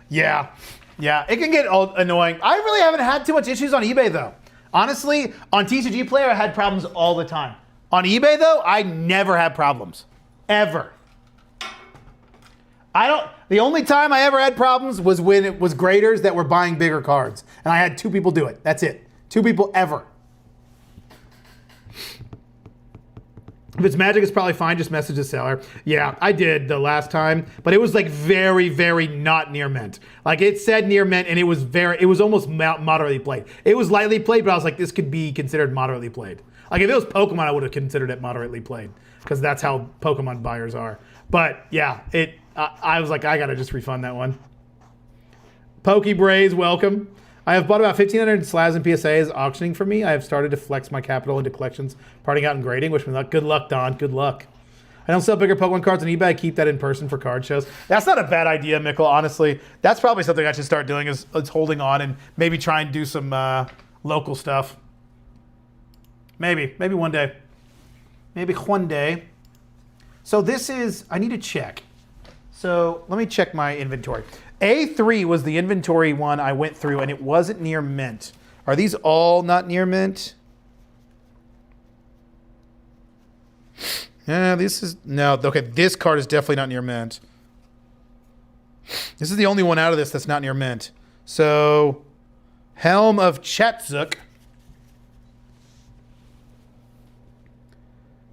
Yeah, it can get annoying. I really haven't had too much issues on eBay though. Honestly, on TCG Player, I had problems all the time. On eBay though, I never had problems. Ever. The only time I ever had problems was when it was graders that were buying bigger cards. And I had 2 people do it. That's it. 2 people ever. If it's magic, it's probably fine. Just message the seller. Yeah, I did the last time, but it was like very, very not near mint. Like it said near mint, and it was almost moderately played. It was lightly played, but I was like, this could be considered moderately played. Like if it was Pokemon, I would have considered it moderately played because that's how Pokemon buyers are. But yeah, I was like, I gotta just refund that one. Pokebraze, welcome. I have bought about 1,500 slabs and PSAs auctioning for me. I have started to flex my capital into collections, parting out and grading. Wish me luck. Good luck, Don. Good luck. I don't sell bigger Pokemon cards on eBay. I keep that in person for card shows. That's not a bad idea, Mikkel, honestly. That's probably something I should start doing is holding on and maybe try and do some local stuff. Maybe one day. Maybe one day. So this is, I need to check. So let me check my inventory. A3 was the inventory one I went through, and it wasn't near mint. Are these all not near mint? Yeah, this is, no, okay, this card is definitely not near mint. This is the only one out of this that's not near mint. So, Helm of Chetzuk.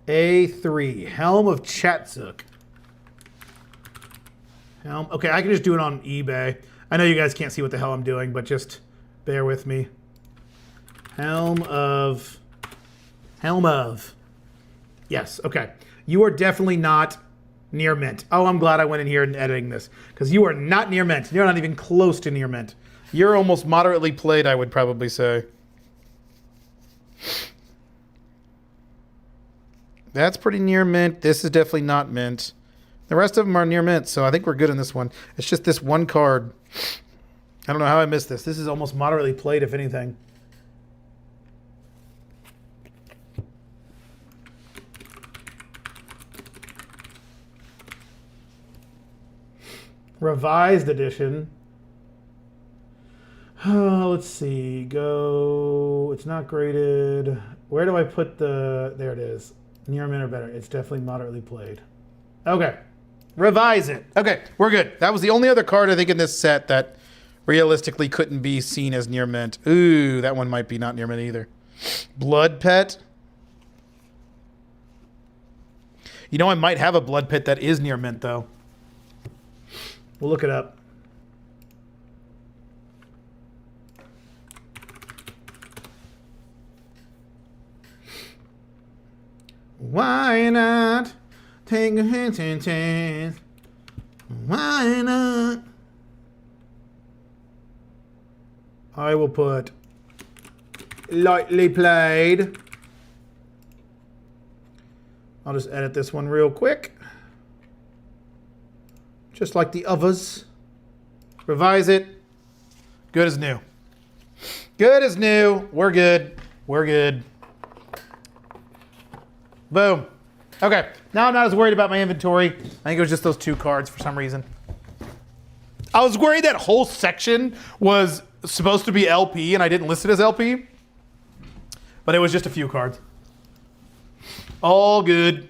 A3. Helm of Chetzuk. Helm. Okay, I can just do it on eBay. I know you guys can't see what the hell I'm doing, but just bear with me. Helm of. Yes, okay. You are definitely not near mint. Oh, I'm glad I went in here and editing this. Because you are not near mint. You're not even close to near mint. You're almost moderately played, I would probably say. That's pretty near mint. This is definitely not mint. The rest of them are near mint, so I think we're good in this one. It's just this one card. I don't know how I missed this. This is almost moderately played, if anything. Revised edition. Oh, let's see. Go. It's not graded. Where do I put the... There it is. Near mint or better. It's definitely moderately played. Okay. Revise it. Okay, we're good. That was the only other card I think in this set that realistically couldn't be seen as near mint. Ooh, that one might be not near mint either. Blood Pet. You know, I might have a Blood Pet that is near mint, though. We'll look it up. Why not take a chance? Why not? I will put lightly played. I'll just edit this one real quick. Just like the others. Revise it. Good as new. Good as new. We're good. We're good. Boom. Okay. Now I'm not as worried about my inventory. I think it was just those two cards for some reason. I was worried that whole section was supposed to be LP and I didn't list it as LP. But it was just a few cards. All good.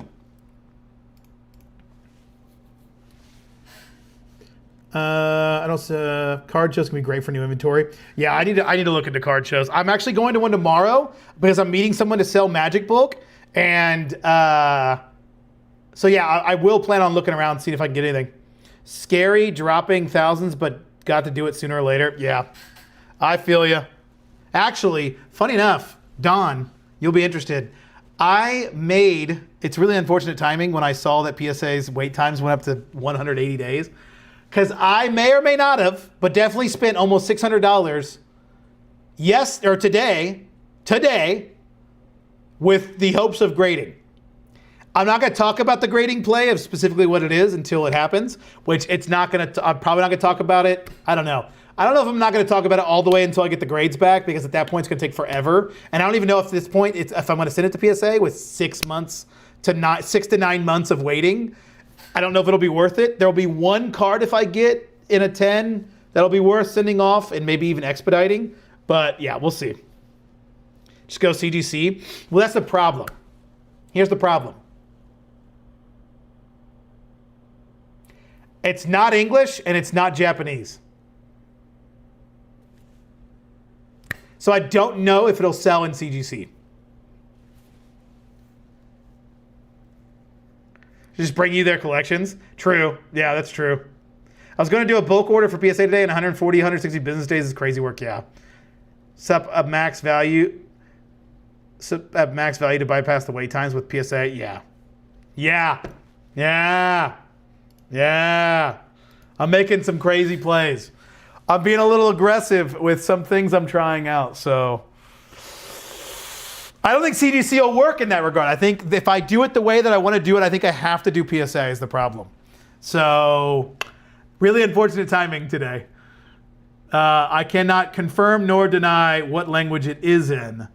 I don't. Card shows can be great for new inventory. Yeah, I need to look into card shows. I'm actually going to one tomorrow because I'm meeting someone to sell Magic Book, and so yeah, I will plan on looking around, seeing if I can get anything. Scary dropping thousands, but got to do it sooner or later. Yeah, I feel you. Actually, funny enough, Don, you'll be interested. It's really unfortunate timing when I saw that PSA's wait times went up to 180 days. Because I may or may not have, but definitely spent almost $600 today, with the hopes of grading. I'm not going to talk about the grading play of specifically what it is until it happens, which I'm probably not going to talk about it. I don't know. I don't know if I'm not going to talk about it all the way until I get the grades back, because at that point it's going to take forever. And I don't even know if at this point, if I'm going to send it to PSA with 6 to 9 months of waiting. I don't know if it'll be worth it. There'll be one card if I get in a 10 that'll be worth sending off and maybe even expediting. But yeah, we'll see. Just go CGC. Well, that's the problem. Here's the problem. It's not English and it's not Japanese. So I don't know if it'll sell in CGC. Just bring you their collections. True. Yeah, that's true. I was going to do a bulk order for PSA today, and 140, 160 business days is crazy work. Yeah. Sup at max value to bypass the wait times with PSA. Yeah. Yeah. Yeah. Yeah. I'm making some crazy plays. I'm being a little aggressive with some things I'm trying out, so I don't think CGC will work in that regard. I think if I do it the way that I want to do it, I think I have to do PSA is the problem. So, really unfortunate timing today. I cannot confirm nor deny what language it is in.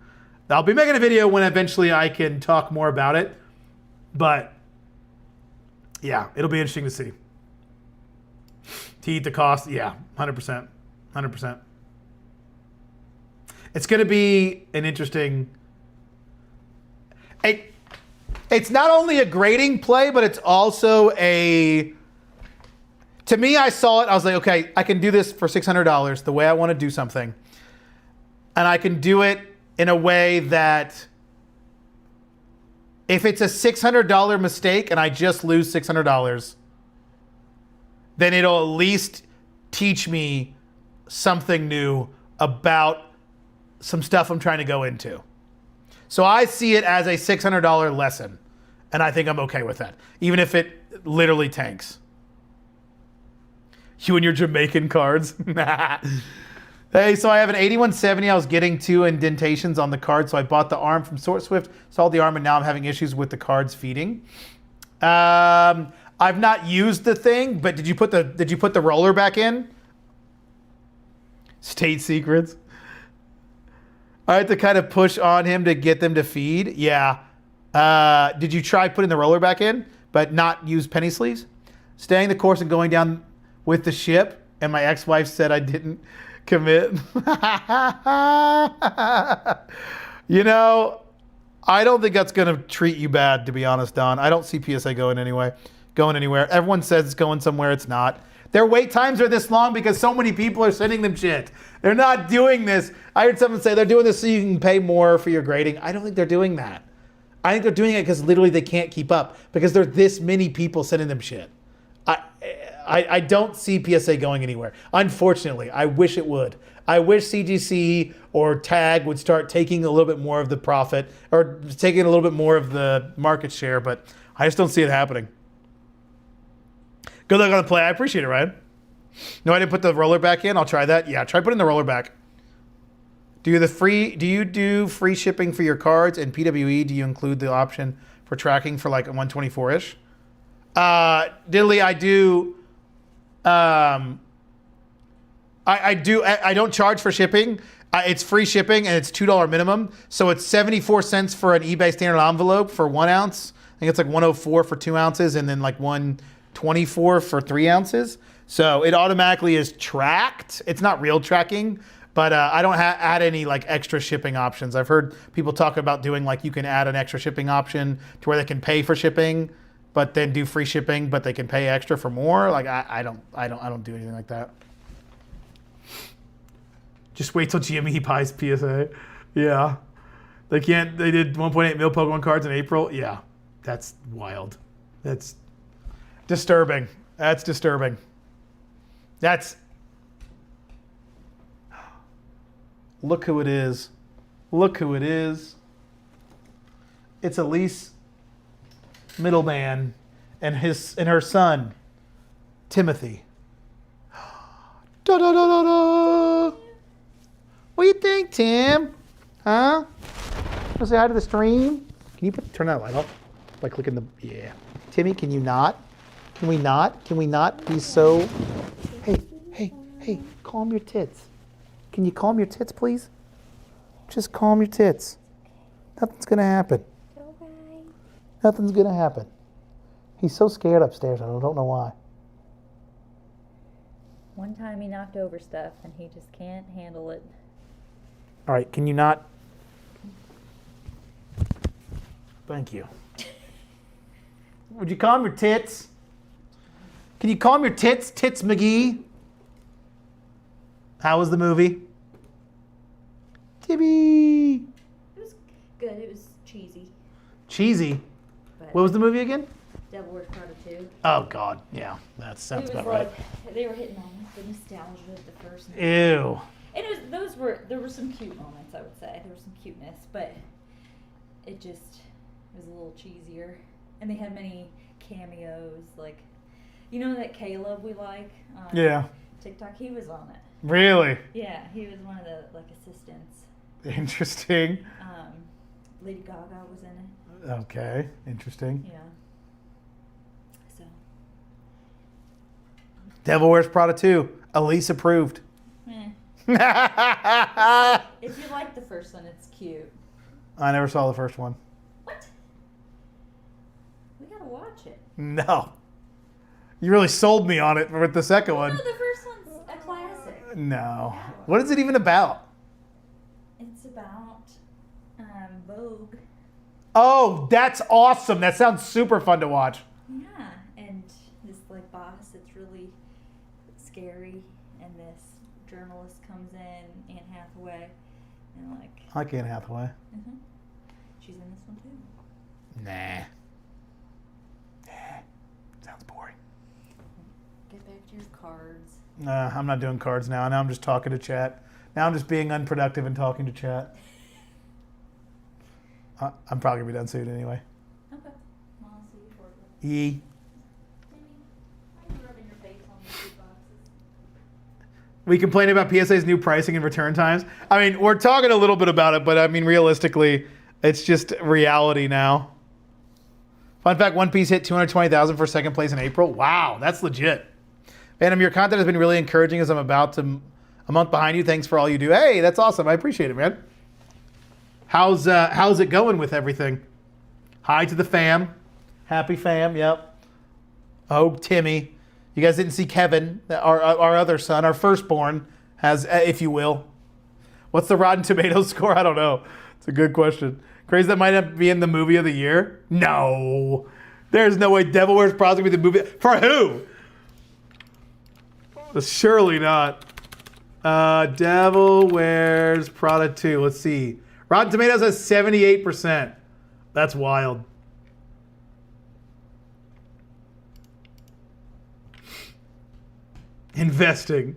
I'll be making a video when eventually I can talk more about it. But, yeah, it'll be interesting to see. To eat the cost, yeah, 100%. 100%. It's going to be an interesting... It's not only a grading play, but it's also To me, I saw it. I was like, okay, I can do this for $600 the way I want to do something. And I can do it in a way that if it's a $600 mistake and I just lose $600, then it'll at least teach me something new about some stuff I'm trying to go into. So I see it as a $600 lesson, and I think I'm okay with that, even if it literally tanks. You and your Jamaican cards. Hey, so I have an 8170. I was getting 2 indentations on the card, so I bought the arm from SortSwift, sold the arm, and now I'm having issues with the cards feeding. I've not used the thing, but did you put the roller back in? State secrets. I had to kind of push on him to get them to feed. Yeah. Did you try putting the roller back in, but not use penny sleeves? Staying the course and going down with the ship, and my ex-wife said I didn't commit. You know, I don't think that's going to treat you bad, to be honest, Don. I don't see PSA going anywhere. Everyone says it's going somewhere. It's not. Their wait times are this long because so many people are sending them shit. They're not doing this. I heard someone say they're doing this so you can pay more for your grading. I don't think they're doing that. I think they're doing it because literally they can't keep up because there's this many people sending them shit. I don't see PSA going anywhere. Unfortunately, I wish it would. I wish CGC or TAG would start taking a little bit more of the profit or taking a little bit more of the market share, but I just don't see it happening. Good luck on the play. I appreciate it, Ryan. No, I didn't put the roller back in. I'll try that. Yeah, try putting the roller back. Do you do free shipping for your cards and PWE? Do you include the option for tracking for like a 124-ish? Diddly, I do. I don't charge for shipping. It's free shipping and it's $2 minimum. So it's 74 cents for an eBay standard envelope for 1 ounce. I think it's like 104 for 2 ounces and then like 124 for 3 ounces. So it automatically is tracked. It's not real tracking, but I don't add any like extra shipping options. I've heard people talk about doing like you can add an extra shipping option to where they can pay for shipping, but then do free shipping, but they can pay extra for more. Like I don't do anything like that. Just wait till Jimmy buys PSA. Yeah. They did 1.8 mil Pokemon cards in April. Yeah. That's wild. That's disturbing. That's disturbing. Look who it is. Look who it is. It's Elise Middleman and her son, Timothy. Da, da, da, da, da. What do you think, Tim? Huh? Want to say hi to the stream? Can you turn that light off by clicking the... Yeah. Timmy, can you not? Can we not? Can we not be so... Hey, calm your tits. Can you calm your tits, please? Just calm your tits. Nothing's going to happen. Nothing's going to happen. He's so scared upstairs. I don't know why. One time he knocked over stuff and he just can't handle it. All right, can you not? Thank you. Would you calm your tits? Can you calm your tits, Tits McGee? How was the movie? Tibby. It was good. It was cheesy. Cheesy? But what was the movie again? Devil Wears Prada 2. Oh, God. Yeah, that sounds about right. They were hitting on the nostalgia of the first movie. Ew. And there were some cute moments, I would say. There was some cuteness, but it was a little cheesier. And they had many cameos, like, you know that Caleb we like on TikTok? He was on it. Really? Yeah, he was one of the, like, assistants. Interesting. Lady Gaga was in it. Okay, interesting. Yeah. So. Devil Wears Prada 2. Elise approved. If you like the first one, it's cute. I never saw the first one. What? We gotta watch it. No. You really sold me on it with the second one. No, the first one's a classic. No. What is it even about? It's about Vogue. Oh, that's awesome. That sounds super fun to watch. Yeah, and this like boss that's really Hathaway. And like, I like Anne Hathaway. she's in this one too. Nah. Sounds boring. Get back to your cards. Nah, I'm not doing cards now. Now I'm just talking to chat. Now I'm just being unproductive and talking to chat. I'm probably going to be done soon anyway. Okay. Well, I'll see you shortly. Yee. Why are you rubbing your face on the food boxes? We complain about PSA's new pricing and return times. I mean, we're talking a little bit about it, but I mean, realistically, it's just reality now. Fun fact, One Piece hit 220,000 for second place in April. Wow, that's legit. Phantom, your content has been really encouraging as I'm about to a month behind you. Thanks for all you do. Hey, that's awesome. I appreciate it, man. How's it going with everything? Hi to the fam. Happy fam, yep. Oh, Timmy. You guys didn't see Kevin, our other son, our firstborn, has, if you will. What's the Rotten Tomatoes score? I don't know. It's a good question. Crazy that might be in the movie of the year? No. There's no way Devil Wears Prada will be the movie. For who? Surely not. Devil Wears Prada 2. Let's see. Rotten Tomatoes has 78%. That's wild. Investing.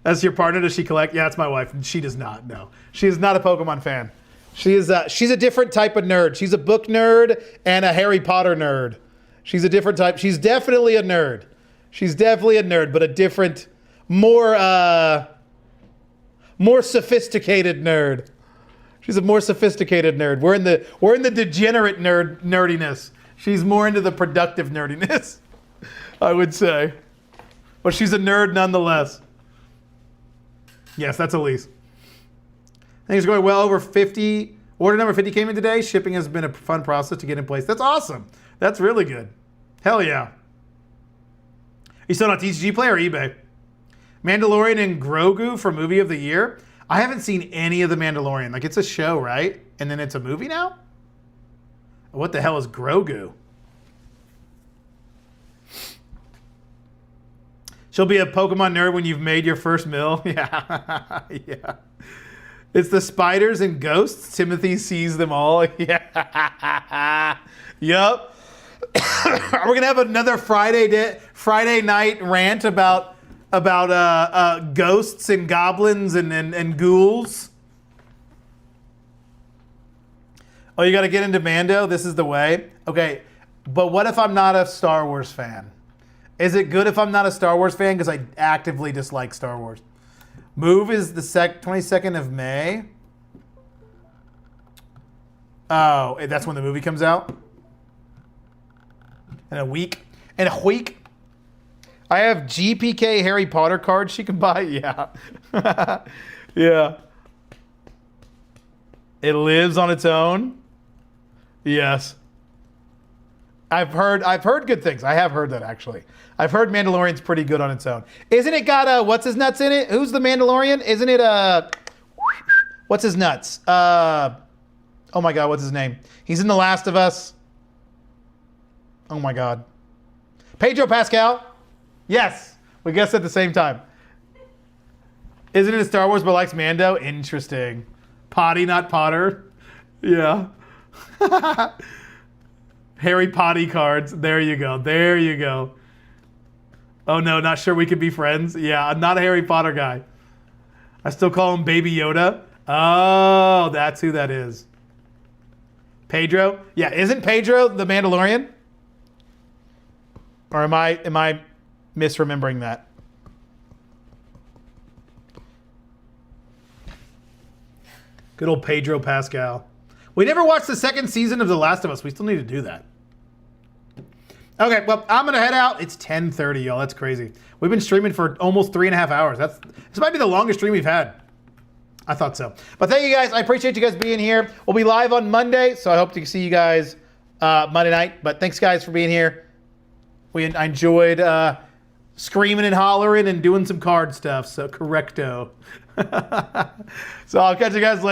That's your partner? Does she collect? Yeah, it's my wife. She does not. No. She is not a Pokemon fan. She's a different type of nerd. She's a book nerd and a Harry Potter nerd. She's a different type. She's definitely a nerd. She's definitely a nerd, but a different, more sophisticated nerd. She's a more sophisticated nerd. We're in the degenerate nerdiness. She's more into the productive nerdiness, I would say. But she's a nerd nonetheless. Yes, that's Elise. Things are going well. Over 50. Order number 50 came in today. Shipping has been a fun process to get in place. That's awesome. That's really good. Hell yeah. Are you still on TCG Play or eBay? Mandalorian and Grogu for movie of the year. I haven't seen any of The Mandalorian. Like, it's a show, right? And then it's a movie now? What the hell is Grogu? She'll be a Pokemon nerd when you've made your first mill. Yeah. Yeah. It's the spiders and ghosts. Timothy sees them all. Yeah. Yup. We're going to have another Friday night rant about ghosts and goblins and ghouls. Oh, you got to get into Mando? This is the way? Okay, but what if I'm not a Star Wars fan? Is it good if I'm not a Star Wars fan because I actively dislike Star Wars? Move is the 22nd of May. Oh, that's when the movie comes out? In a week? In a week? I have GPK Harry Potter cards she can buy. Yeah. Yeah. It lives on its own. Yes. I've heard good things. I have heard that actually. I've heard Mandalorian's pretty good on its own. Isn't it got what's his nuts in it? Who's the Mandalorian? Isn't it what's his nuts? Oh my God, what's his name? He's in The Last of Us. Oh my God. Pedro Pascal. Yes, we guessed at the same time. Isn't it a Star Wars but likes Mando? Interesting. Potty, not Potter. Yeah. Harry Potty cards. There you go. There you go. Oh no, not sure we could be friends. Yeah, I'm not a Harry Potter guy. I still call him Baby Yoda. Oh, that's who that is. Pedro? Yeah, isn't Pedro the Mandalorian? Or am I misremembering that? Good old Pedro Pascal. We never watched the second season of The Last of Us. We still need to do that. Okay, well, I'm going to head out. It's 10:30, y'all. That's crazy. We've been streaming for almost 3.5 hours. This might be the longest stream we've had. I thought so. But thank you guys. I appreciate you guys being here. We'll be live on Monday, so I hope to see you guys Monday night. But thanks, guys, for being here. I enjoyed screaming and hollering and doing some card stuff, so correcto. So I'll catch you guys later.